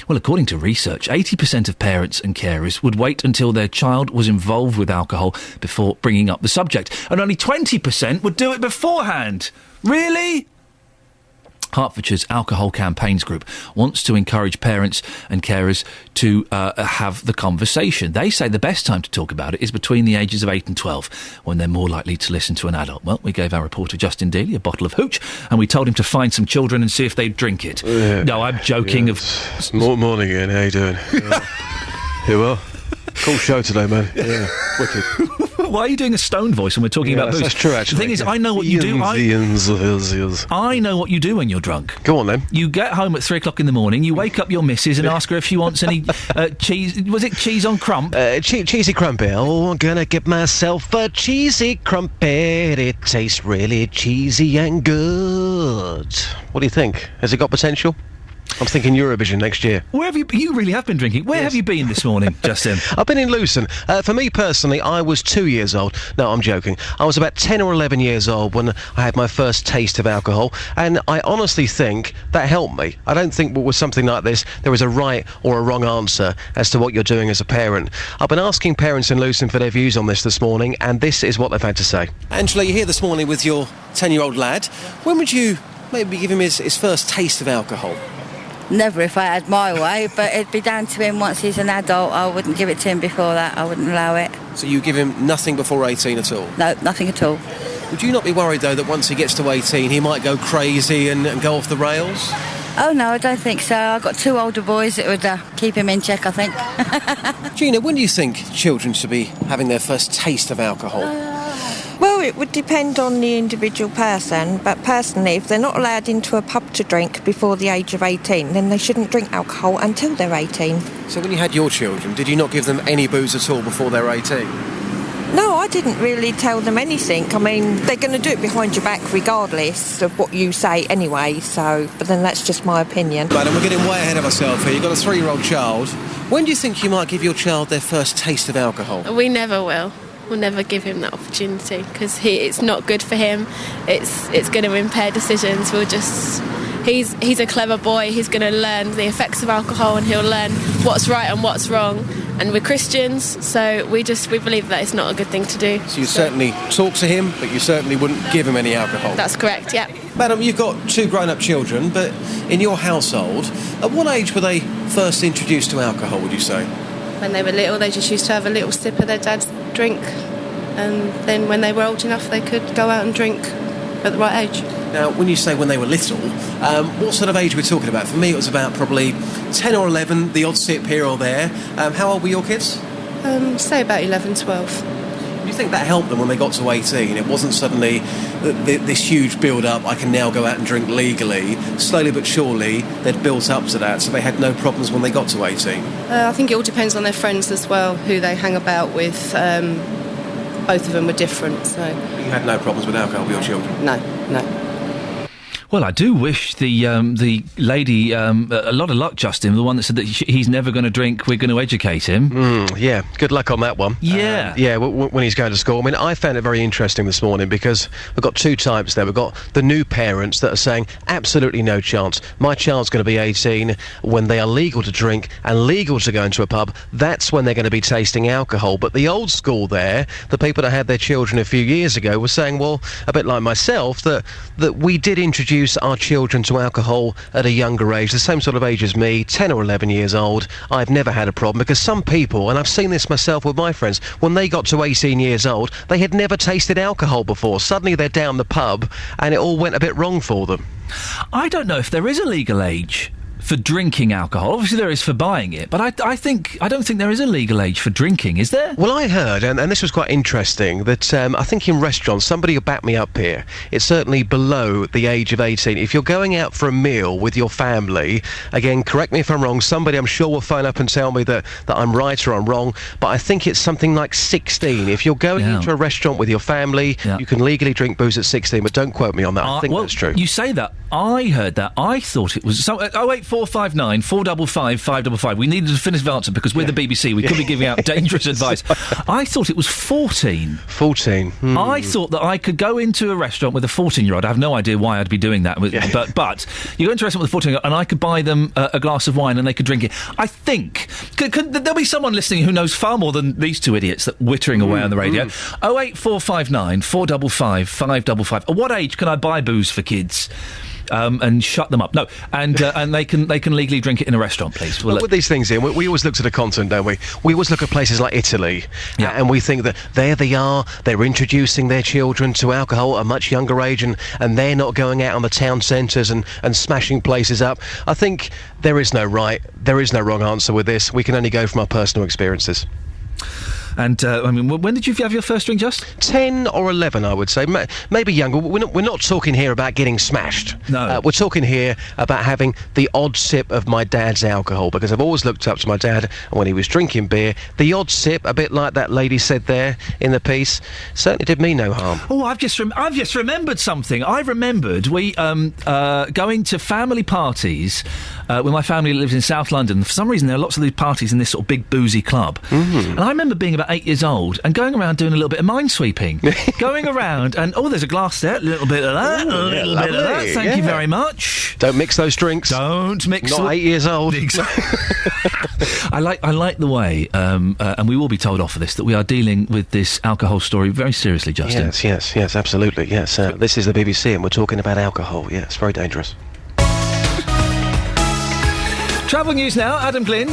Well, according to research, 80% of parents and carers would wait until their child was involved with alcohol before bringing up the subject. And only 20% would do it beforehand. Really? Hertfordshire's Alcohol Campaigns Group wants to encourage parents and carers to have the conversation. They say the best time to talk about it is between the ages of 8 and 12, when they're more likely to listen to an adult. Well, we gave our reporter Justin Dealey a bottle of hooch, and we told him to find some children and see if they'd drink it. No, I'm joking. Morning, Ian. How you doing? You well? Cool show today, man. Yeah, wicked. Why are you doing a stone voice when we're talking about booze? That's true, actually. The thing is, I know what you do. I know what you do when you're drunk. Go on, then. You get home at 3 o'clock in the morning, you wake up your missus and ask her if she wants any cheese. Was it cheese on crump? Cheesy crumpet. Oh, I'm gonna get myself a cheesy crumpet. It tastes really cheesy and good. What do you think? Has it got potential? I'm thinking Eurovision next year. Where have you... You really have been drinking. Where have you been this morning, Justin? I've been in Lucerne. For me personally, I was 2 years old. No, I'm joking. I was about 10 or 11 years old when I had my first taste of alcohol, and I honestly think that helped me. I don't think with something like this there is a right or a wrong answer as to what you're doing as a parent. I've been asking parents in Lucerne for their views on this morning, and this is what they've had to say. Angela, you're here this morning with your 10-year-old lad. When would you maybe give him his first taste of alcohol? Never if I had my way, but it'd be down to him once he's an adult. I wouldn't give it to him before that. I wouldn't allow it. So you give him nothing before 18 at all? No, nothing at all. Would you not be worried, though, that once he gets to 18 he might go crazy and go off the rails? Oh, no, I don't think so. I've got 2 older boys that would keep him in check, I think. Gina, when do you think children should be having their first taste of alcohol? Well, it would depend on the individual person, but personally, if they're not allowed into a pub to drink before the age of 18, then they shouldn't drink alcohol until they're 18. So when you had your children, did you not give them any booze at all before they were 18? No, I didn't really tell them anything. I mean, they're going to do it behind your back regardless of what you say anyway, but then that's just my opinion. Right, and we're getting way ahead of ourselves here. You've got a 3-year-old child. When do you think you might give your child their first taste of alcohol? We never will. We'll never give him that opportunity because it's not good for him. It's going to impair decisions. He's a clever boy. He's going to learn the effects of alcohol and he'll learn what's right and what's wrong. And we're Christians, so we believe that it's not a good thing to do. So you certainly talk to him, but you certainly wouldn't give him any alcohol? That's correct, yeah. Madam, you've got 2 grown-up children, but in your household, at what age were they first introduced to alcohol, would you say? When they were little, they just used to have a little sip of their dad's drink, and then when they were old enough, they could go out and drink at the right age. Now, when you say when they were little, what sort of age are we talking about? For me, it was about probably 10 or 11, the odd sip here or there. How old were your kids? Say about 11, 12. Do you think that helped them when they got to 18? It wasn't suddenly this huge build-up, I can now go out and drink legally. Slowly but surely, they'd built up to that, so they had no problems when they got to 18. I think it all depends on their friends as well, who they hang about with. Both of them were different, so... You had no problems with alcohol with your children? No. Well, I do wish the lady a lot of luck, Justin, the one that said that he's never going to drink, we're going to educate him. Yeah, good luck on that one. Yeah. When he's going to school. I mean, I found it very interesting this morning because we've got 2 types there. We've got the new parents that are saying, absolutely no chance. My child's going to be 18 when they are legal to drink and legal to go into a pub. That's when they're going to be tasting alcohol. But the old school there, the people that had their children a few years ago, were saying, well, a bit like myself, that we did introduce our children to alcohol at a younger age, the same sort of age as me, 10 or 11 years old. I've never had a problem because some people, and I've seen this myself with my friends, when they got to 18 years old, they had never tasted alcohol before. Suddenly they're down the pub and it all went a bit wrong for them. I don't know if there is a legal age for drinking alcohol. Obviously there is for buying it, but I don't think there is a legal age for drinking, is there? Well, I heard, and this was quite interesting, that I think in restaurants, somebody will back me up here, it's certainly below the age of 18. If you're going out for a meal with your family, again, correct me if I'm wrong, somebody I'm sure will phone up and tell me that I'm right or I'm wrong, but I think it's something like 16. If you're going into a restaurant with your family, you can legally drink booze at 16, but don't quote me on that. I think that's true. You say that. I heard that. I thought it was... 08459 455 555. We needed a definitive answer because we're the BBC. We could be giving out dangerous advice. I thought it was 14. 14. I thought that I could go into a restaurant with a 14-year-old. I have no idea why I'd be doing that. But you go into a restaurant with a 14-year-old and I could buy them a glass of wine and they could drink it. I think... there'll be someone listening who knows far more than these 2 idiots that wittering away on the radio. 08459 455 555. At what age can I buy booze for kids? And shut them up. No, and they can legally drink it in a restaurant, please. With these things, Ian, we always look to the continent, don't we? We always look at places like Italy, and we think that there they are, they're introducing their children to alcohol at a much younger age, and they're not going out on the town centres and smashing places up. I think there is no right, there is no wrong answer with this. We can only go from our personal experiences. And, I mean, when did you have your first drink, Just? 10 or 11, I would say. Maybe younger. We're not talking here about getting smashed. No. We're talking here about having the odd sip of my dad's alcohol, because I've always looked up to my dad, and when he was drinking beer, the odd sip, a bit like that lady said there in the piece, certainly did me no harm. Oh, I've just remembered something. I remembered we going to family parties when my family lives in South London. For some reason, there are lots of these parties in this sort of big boozy club. Mm-hmm. And I remember being about 8 years old and going around doing a little bit of minesweeping. Going around and, there's a glass there, a little bit of that, a little bit of that. Thank you very much. Don't mix those drinks. Don't mix Not 8 years old. I like the way, and we will be told off for this, that we are dealing with this alcohol story very seriously, Justin. Yes, absolutely, yes. This is the BBC and we're talking about alcohol. Yeah, it's very dangerous. Travel news now, Adam Glynn.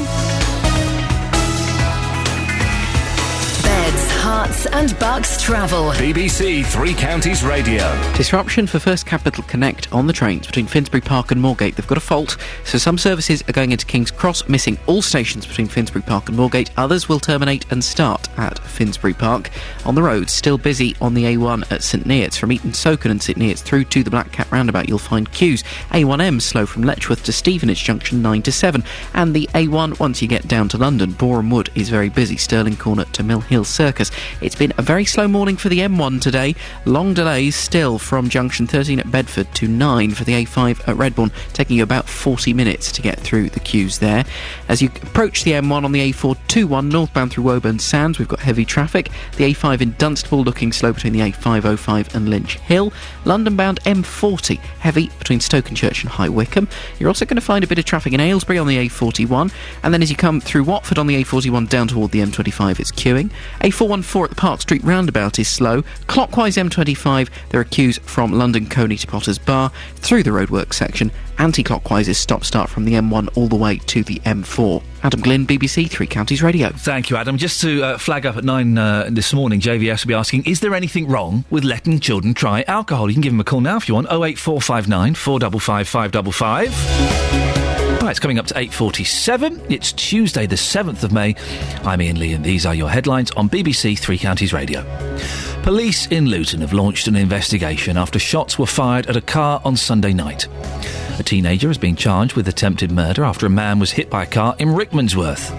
Beds, Herts and Bucks travel. BBC Three Counties Radio. Disruption for First Capital Connect on the trains between Finsbury Park and Moorgate. They've got a fault, so some services are going into King's Cross, missing all stations between Finsbury Park and Moorgate. Others will terminate and start at Finsbury Park. On the road, still busy on the A1 at St Neots. From Eton Soken and St Neots through to the Black Cat roundabout, you'll find queues. A1M slow from Letchworth to Stevenage Junction 9 to 7. And the A1, once you get down to London, Boreham Wood is very busy. Stirling Corner to Mill Hill Circus. It's been a very slow morning for the M1 today. Long delays still from junction 13 at Bedford to 9 for the A5 at Redbourne, taking you about 40 minutes to get through the queues there. As you approach the M1 on the A421 northbound through Woburn Sands, we've got heavy traffic. The A5 in Dunstable looking slow between the A505 and Lynch Hill. London-bound M40 heavy between Stokenchurch and High Wycombe. You're also going to find a bit of traffic in Aylesbury on the A41, and then as you come through Watford on the A41 down toward the M25, it's queuing. A414 at the Park Street roundabout is slow. Clockwise M25, there are queues from London Coney to Potters Bar through the roadworks section. Anti-clockwise is stop-start from the M1 all the way to the M4. Adam Glynn, BBC Three Counties Radio. Thank you, Adam. Just to flag up at 9 this morning, JVS will be asking, is there anything wrong with letting children try alcohol? You can give them a call now if you want, 08459 455 555. Right, it's coming up to 8:47. It's Tuesday the 7th of May. I'm Iain Lee and these are your headlines on BBC Three Counties Radio. Police in Luton have launched an investigation after shots were fired at a car on Sunday night. A teenager has been charged with attempted murder after a man was hit by a car in Rickmansworth.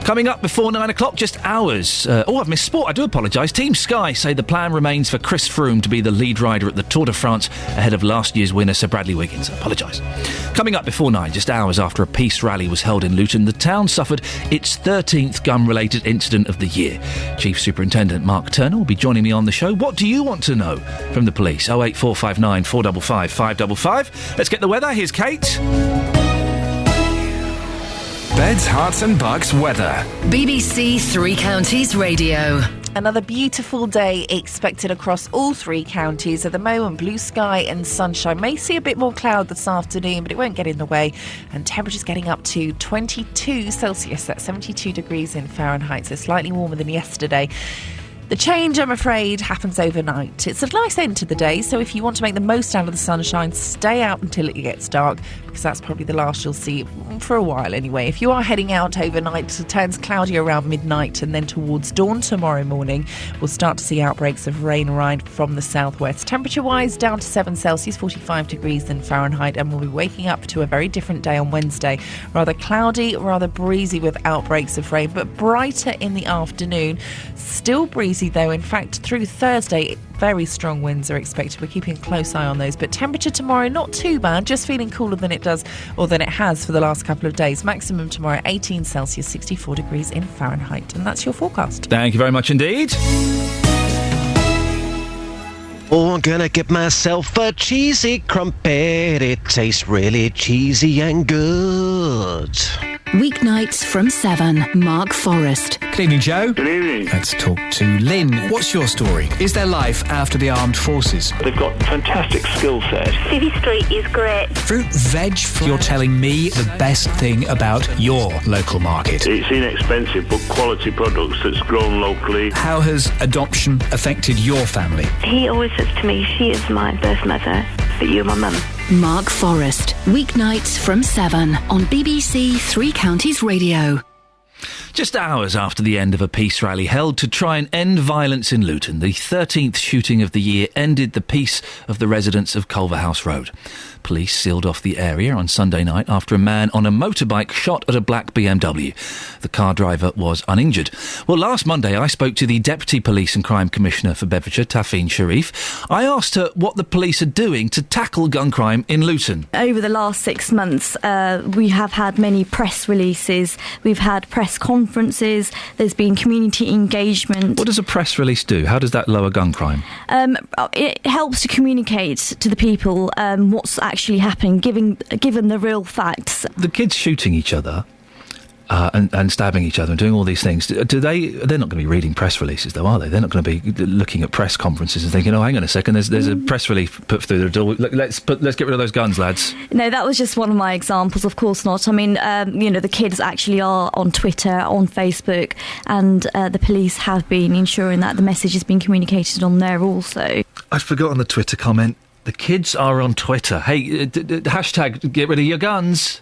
Coming up before 9 o'clock, just hours. I've missed sport. I do apologise. Team Sky say the plan remains for Chris Froome to be the lead rider at the Tour de France ahead of last year's winner, Sir Bradley Wiggins. I apologise. Coming up before 9, just hours after a peace rally was held in Luton, the town suffered its 13th gun-related incident of the year. Chief Superintendent Mark Turner will be joining me on the show. What do you want to know from the police? 08459 455 555. Let's get the weather. Here's Kate. Beds, Herts and Bucks weather. BBC Three Counties Radio. Another beautiful day expected across all three counties. At the moment, blue sky and sunshine. May see a bit more cloud this afternoon, but it won't get in the way. And temperatures getting up to 22 Celsius, that's 72 degrees in Fahrenheit, so slightly warmer than yesterday. The change, I'm afraid, happens overnight. It's a nice end to the day, so if you want to make the most out of the sunshine, stay out until it gets dark, because that's probably the last you'll see for a while anyway. If you are heading out overnight, it turns cloudy around midnight, and then towards dawn tomorrow morning, we'll start to see outbreaks of rain arrive from the southwest. Temperature-wise, down to 7 Celsius, 45 degrees in Fahrenheit, and we'll be waking up to a very different day on Wednesday. Rather cloudy, rather breezy with outbreaks of rain, but brighter in the afternoon. Still breezy though. In fact, through Thursday, very strong winds are expected. We're keeping a close eye on those. But temperature tomorrow, not too bad, just feeling cooler than it does, or than it has for the last couple of days. Maximum tomorrow, 18 Celsius, 64 degrees in Fahrenheit. And that's your forecast. Thank you very much indeed. Oh, I'm gonna get myself a cheesy crumpet. It tastes really cheesy and good. Weeknights from 7. Mark Forrest. Good evening, Joe. Good evening. Let's talk to Lynn. What's your story? Is there life after the armed forces? They've got fantastic skill set. City Street is great. Fruit, veg. You're telling me the best thing about your local market. It's inexpensive but quality products that's grown locally. How has adoption affected your family? He always says to me, she is my birth mother, but you're my mum. Mark Forrest. Weeknights from 7 on BBC Three Counties Radio. Just hours after the end of a peace rally held to try and end violence in Luton, the 13th shooting of the year ended the peace of the residents of Culverhouse Road. Police sealed off the area on Sunday night after a man on a motorbike shot at a black BMW. The car driver was uninjured. Well, last Monday I spoke to the Deputy Police and Crime Commissioner for Bedfordshire, Tafine Sharif. I asked her what the police are doing to tackle gun crime in Luton. Over the last 6 months, we have had many press releases, we've had press conferences, there's been community engagement. What does a press release do? How does that lower gun crime? It helps to communicate to the people what's actually happening, given the real facts. The kids shooting each other and stabbing each other and doing all these things, they're not going to be reading press releases, though, are they? They're not going to be looking at press conferences and thinking, oh, hang on a second, there's a press release put through the door. Let's get rid of those guns, lads. No, that was just one of my examples, of course not. I mean, the kids actually are on Twitter, on Facebook, and the police have been ensuring that the message is being communicated on there also. I'd forgotten the Twitter comment. The kids are on Twitter. Hey, hashtag get rid of your guns.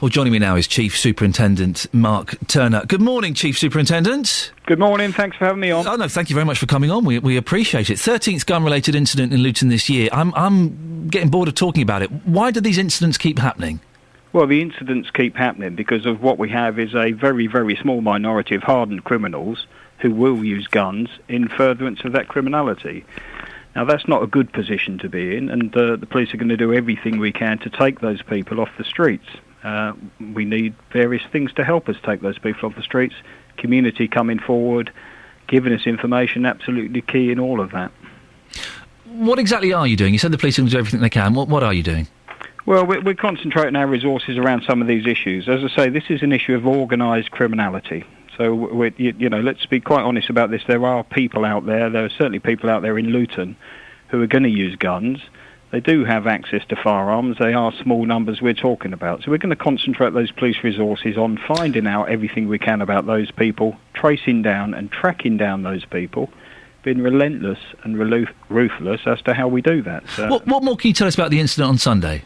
Well, joining me now is Chief Superintendent Mark Turner. Good morning, Chief Superintendent. Good morning, thanks for having me on. Oh, no, thank you very much for coming on. We appreciate it. 13th gun-related incident in Luton this year. I'm getting bored of talking about it. Why do these incidents keep happening? Well, the incidents keep happening because of what we have is a very, very small minority of hardened criminals who will use guns in furtherance of that criminality. Now, that's not a good position to be in, and the police are going to do everything we can to take those people off the streets. We need various things to help us take those people off the streets. Community coming forward, giving us information, absolutely key in all of that. What exactly are you doing? You said the police are going to do everything they can. What are you doing? Well, we're concentrating our resources around some of these issues. As I say, this is an issue of organised criminality. So, let's be quite honest about this. There are people out there, there are certainly people out there in Luton who are going to use guns. They do have access to firearms. They are small numbers we're talking about. So we're going to concentrate those police resources on finding out everything we can about those people, tracing down and tracking down those people, being relentless and ruthless as to how we do that. What more can you tell us about the incident on Sunday?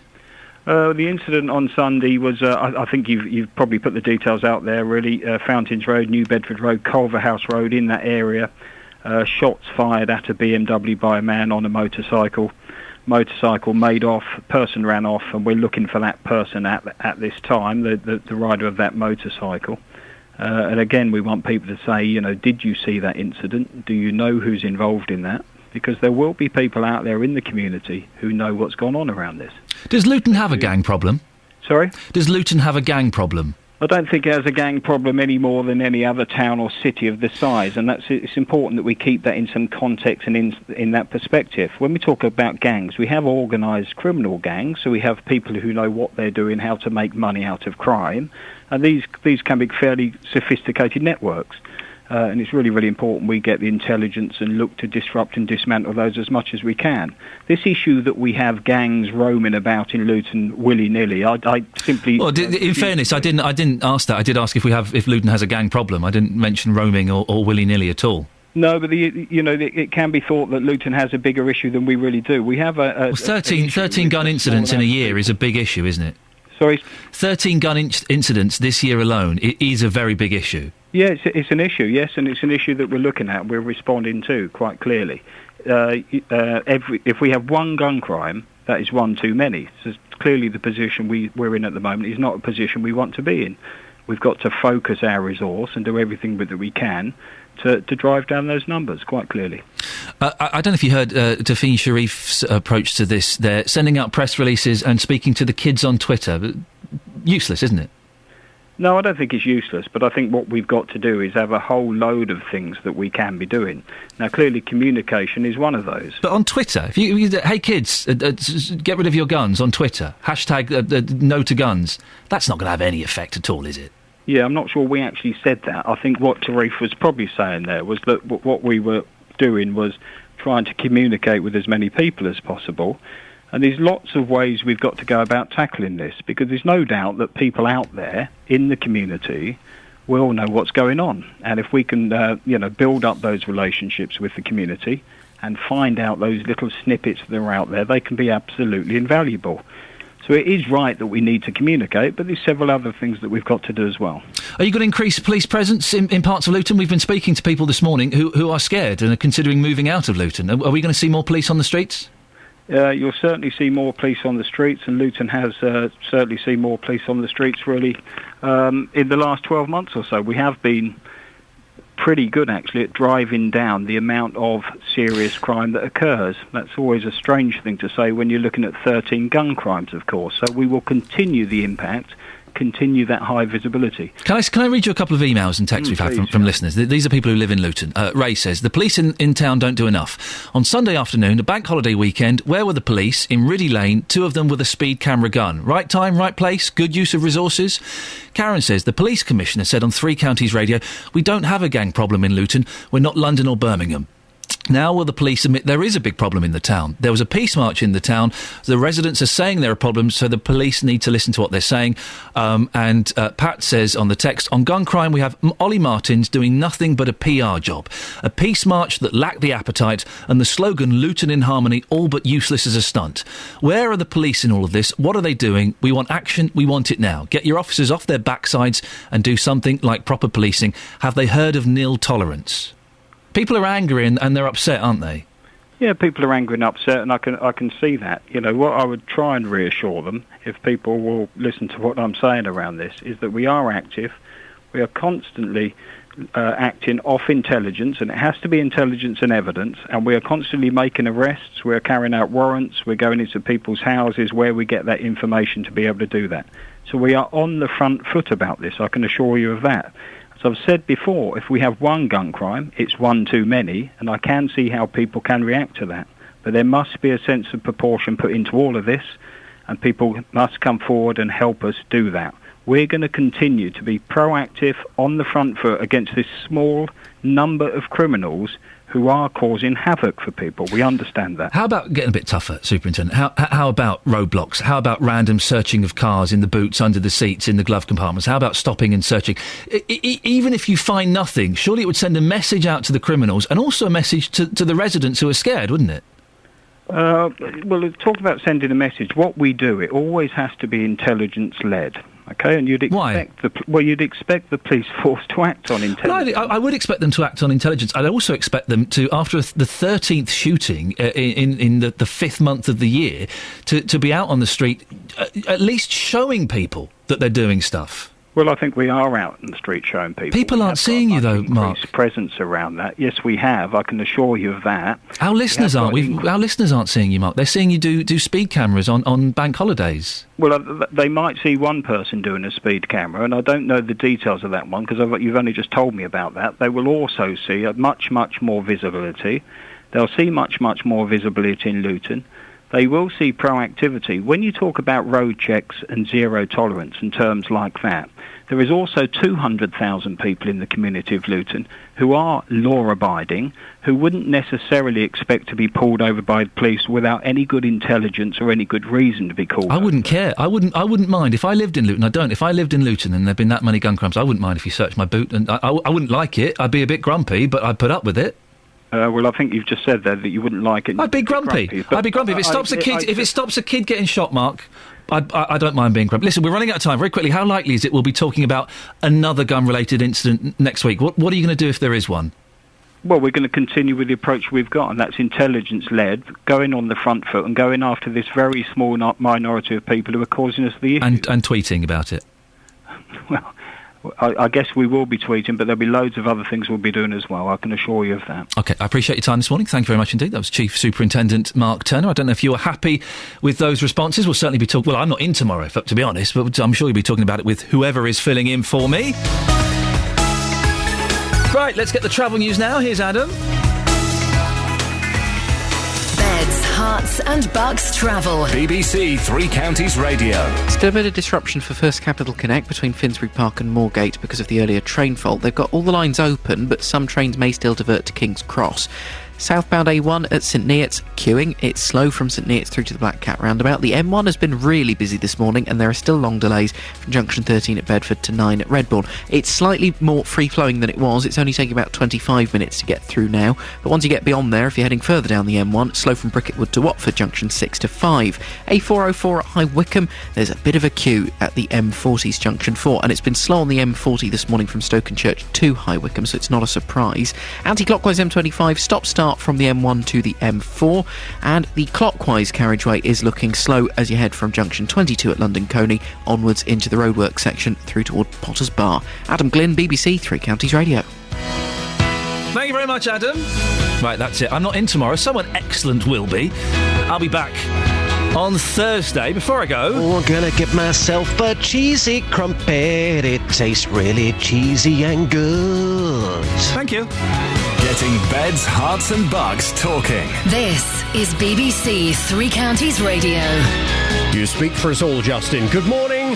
The incident on Sunday was, I think you've probably put the details out there, really. Fountains Road, New Bedford Road, Culverhouse Road, in that area. Shots fired at a BMW by a man on a motorcycle. Motorcycle made off, person ran off, and we're looking for that person at this time, the rider of that motorcycle. And again, we want people to say, did you see that incident? Do you know who's involved in that? Because there will be people out there in the community who know what's gone on around this. Does Luton have a gang problem? Sorry? Does Luton have a gang problem? I don't think it has a gang problem any more than any other town or city of this size, and it's important that we keep that in some context and in that perspective. When we talk about gangs, we have organised criminal gangs, so we have people who know what they're doing, how to make money out of crime, and these can be fairly sophisticated networks. And it's really, really important we get the intelligence and look to disrupt and dismantle those as much as we can. This issue that we have gangs roaming about in Luton willy-nilly, I simply... Well, in fairness, I didn't ask that. I did ask if Luton has a gang problem. I didn't mention roaming or willy-nilly at all. No, but it can be thought that Luton has a bigger issue than we really do. We have 13 gun incidents in a year is a big issue, isn't it? Sorry? 13 gun incidents this year alone. It is a very big issue. Yeah, it's an issue, yes, and it's an issue that we're looking at, we're responding to, quite clearly. If we have one gun crime, that is one too many. So clearly the position we're in at the moment is not a position we want to be in. We've got to focus our resource and do everything that we can to drive down those numbers, quite clearly. I don't know if you heard Tafine Sharif's approach to this. They're sending out press releases and speaking to the kids on Twitter. Useless, isn't it? No, I don't think it's useless, but I think what we've got to do is have a whole load of things that we can be doing. Now, clearly, communication is one of those. But on Twitter, if you hey kids, get rid of your guns on Twitter, hashtag no to guns, that's not going to have any effect at all, is it? Yeah, I'm not sure we actually said that. I think what Tarif was probably saying there was that what we were doing was trying to communicate with as many people as possible. And there's lots of ways we've got to go about tackling this, because there's no doubt that people out there in the community will know what's going on. And if we can, build up those relationships with the community and find out those little snippets that are out there, they can be absolutely invaluable. So it is right that we need to communicate, but there's several other things that we've got to do as well. Are you going to increase police presence in parts of Luton? We've been speaking to people this morning who are scared and are considering moving out of Luton. Are we going to see more police on the streets? You'll certainly see more police on the streets, and Luton has certainly seen more police on the streets, really, in the last 12 months or so. We have been pretty good, actually, at driving down the amount of serious crime that occurs. That's always a strange thing to say when you're looking at 13 gun crimes, of course. So we will continue the impact, continue that high visibility. Can I read you a couple of emails and texts we've had from listeners? These are people who live in Luton. Ray says, the police in town don't do enough. On Sunday afternoon, a bank holiday weekend, where were the police? In Riddy Lane, 2 of them with a speed camera gun. Right time, right place, good use of resources? Karen says, the police commissioner said on 3 Counties Radio, we don't have a gang problem in Luton, we're not London or Birmingham. Now will the police admit there is a big problem in the town? There was a peace march in the town. The residents are saying there are problems, so the police need to listen to what they're saying. And Pat says on the text, on gun crime we have Ollie Martins doing nothing but a PR job. A peace march that lacked the appetite, and the slogan Luton in harmony all but useless as a stunt. Where are the police in all of this? What are they doing? We want action. We want it now. Get your officers off their backsides and do something like proper policing. Have they heard of nil tolerance? People are angry and they're upset, aren't they? Yeah, people are angry and upset, and I can see that. You know, what I would try and reassure them, if people will listen to what I'm saying around this, is that we are active. We are constantly acting off intelligence, and it has to be intelligence and evidence, and we are constantly making arrests, we're carrying out warrants, we're going into people's houses where we get that information to be able to do that. So we are on the front foot about this, I can assure you of that. As I've said before, if we have one gun crime, it's one too many, and I can see how people can react to that. But there must be a sense of proportion put into all of this, and people must come forward and help us do that. We're going to continue to be proactive on the front foot against this small number of criminals who are causing havoc for people. We understand that. How about getting a bit tougher, Superintendent? How about roadblocks? How about random searching of cars in the boots, under the seats, in the glove compartments? How about stopping and searching? Even if you find nothing, surely it would send a message out to the criminals and also a message to the residents who are scared, wouldn't it? Well, talk about sending a message. What we do, it always has to be intelligence-led. Okay, and you'd expect you'd expect the police force to act on intelligence. Well, I would expect them to act on intelligence. I'd also expect them to, after the 13th shooting in the 5th month of the year, to be out on the street, at least showing people that they're doing stuff. Well, I think we are out in the street showing people. People aren't seeing you, though, Mark. Presence around that. Yes, we have. I can assure you of that. Our listeners aren't. Our listeners aren't seeing you, Mark. They're seeing you do speed cameras on bank holidays. Well, they might see one person doing a speed camera, and I don't know the details of that one because you've only just told me about that. They will also see a much more visibility. They'll see much more visibility in Luton. They will see proactivity. When you talk about road checks and zero tolerance and terms like that, there is also 200,000 people in the community of Luton who are law-abiding, who wouldn't necessarily expect to be pulled over by the police without any good intelligence or any good reason to be called over. I wouldn't care. I wouldn't mind. If I lived in Luton, I don't. If I lived in Luton and there'd been that many gun crimes, I wouldn't mind if you searched my boot. And I wouldn't like it. I'd be a bit grumpy, but I'd put up with it. Well, I think you've just said there that you wouldn't like it. I'd be grumpy. I'd be grumpy. If it stops if it stops a kid getting shot, Mark, I don't mind being grumpy. Listen, we're running out of time. Very quickly, how likely is it we'll be talking about another gun-related incident next week? What are you going to do if there is one? Well, we're going to continue with the approach we've got, and that's intelligence-led, going on the front foot and going after this very small minority of people who are causing us the issue. And tweeting about it. Well, I guess we will be tweeting, but there'll be loads of other things we'll be doing as well. I can assure you of that. OK, I appreciate your time this morning. Thank you very much indeed. That was Chief Superintendent Mark Turner. I don't know if you were happy with those responses. We'll certainly be talking... Well, I'm not in tomorrow, to be honest, but I'm sure you'll be talking about it with whoever is filling in for me. Right, let's get the travel news now. Here's Adam. Beds, Herts and Bucks travel. BBC Three Counties Radio. Still a bit of disruption for First Capital Connect between Finsbury Park and Moorgate because of the earlier train fault. They've got all the lines open, but some trains may still divert to King's Cross. Southbound A1 at St Neots, queuing. It's slow from St Neots through to the Black Cat roundabout. The M1 has been really busy this morning, and there are still long delays from junction 13 at Bedford to 9 at Redbourne. It's slightly more free-flowing than it was. It's only taking about 25 minutes to get through now. But once you get beyond there, if you're heading further down the M1, slow from Bricketwood to Watford, junction 6 to 5. A404 at High Wycombe, there's a bit of a queue at the M40's junction 4, and it's been slow on the M40 this morning from Stokenchurch to High Wycombe, so it's not a surprise. Anti-clockwise M25, stop-start from the M1 to the M4, and the clockwise carriageway is looking slow as you head from junction 22 at London Coney onwards into the roadwork section through toward Potters Bar. Adam Glynn, BBC Three Counties Radio. Thank you very much, Adam. Right, that's it. I'm not in tomorrow. Someone excellent will be. I'll be back on Thursday. Before I go... I'm gonna get myself a cheesy crumpet. It tastes really cheesy and good. Thank you. Getting beds, hearts and bugs talking. This is BBC Three Counties Radio. You speak for us all, Justin. Good morning.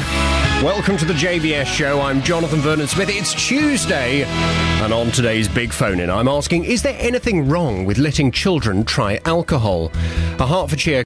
Welcome to the JVS show. I'm Jonathan Vernon-Smith. It's Tuesday, and on today's Big Phone-In, I'm asking, is there anything wrong with letting children try alcohol? A Hertfordshire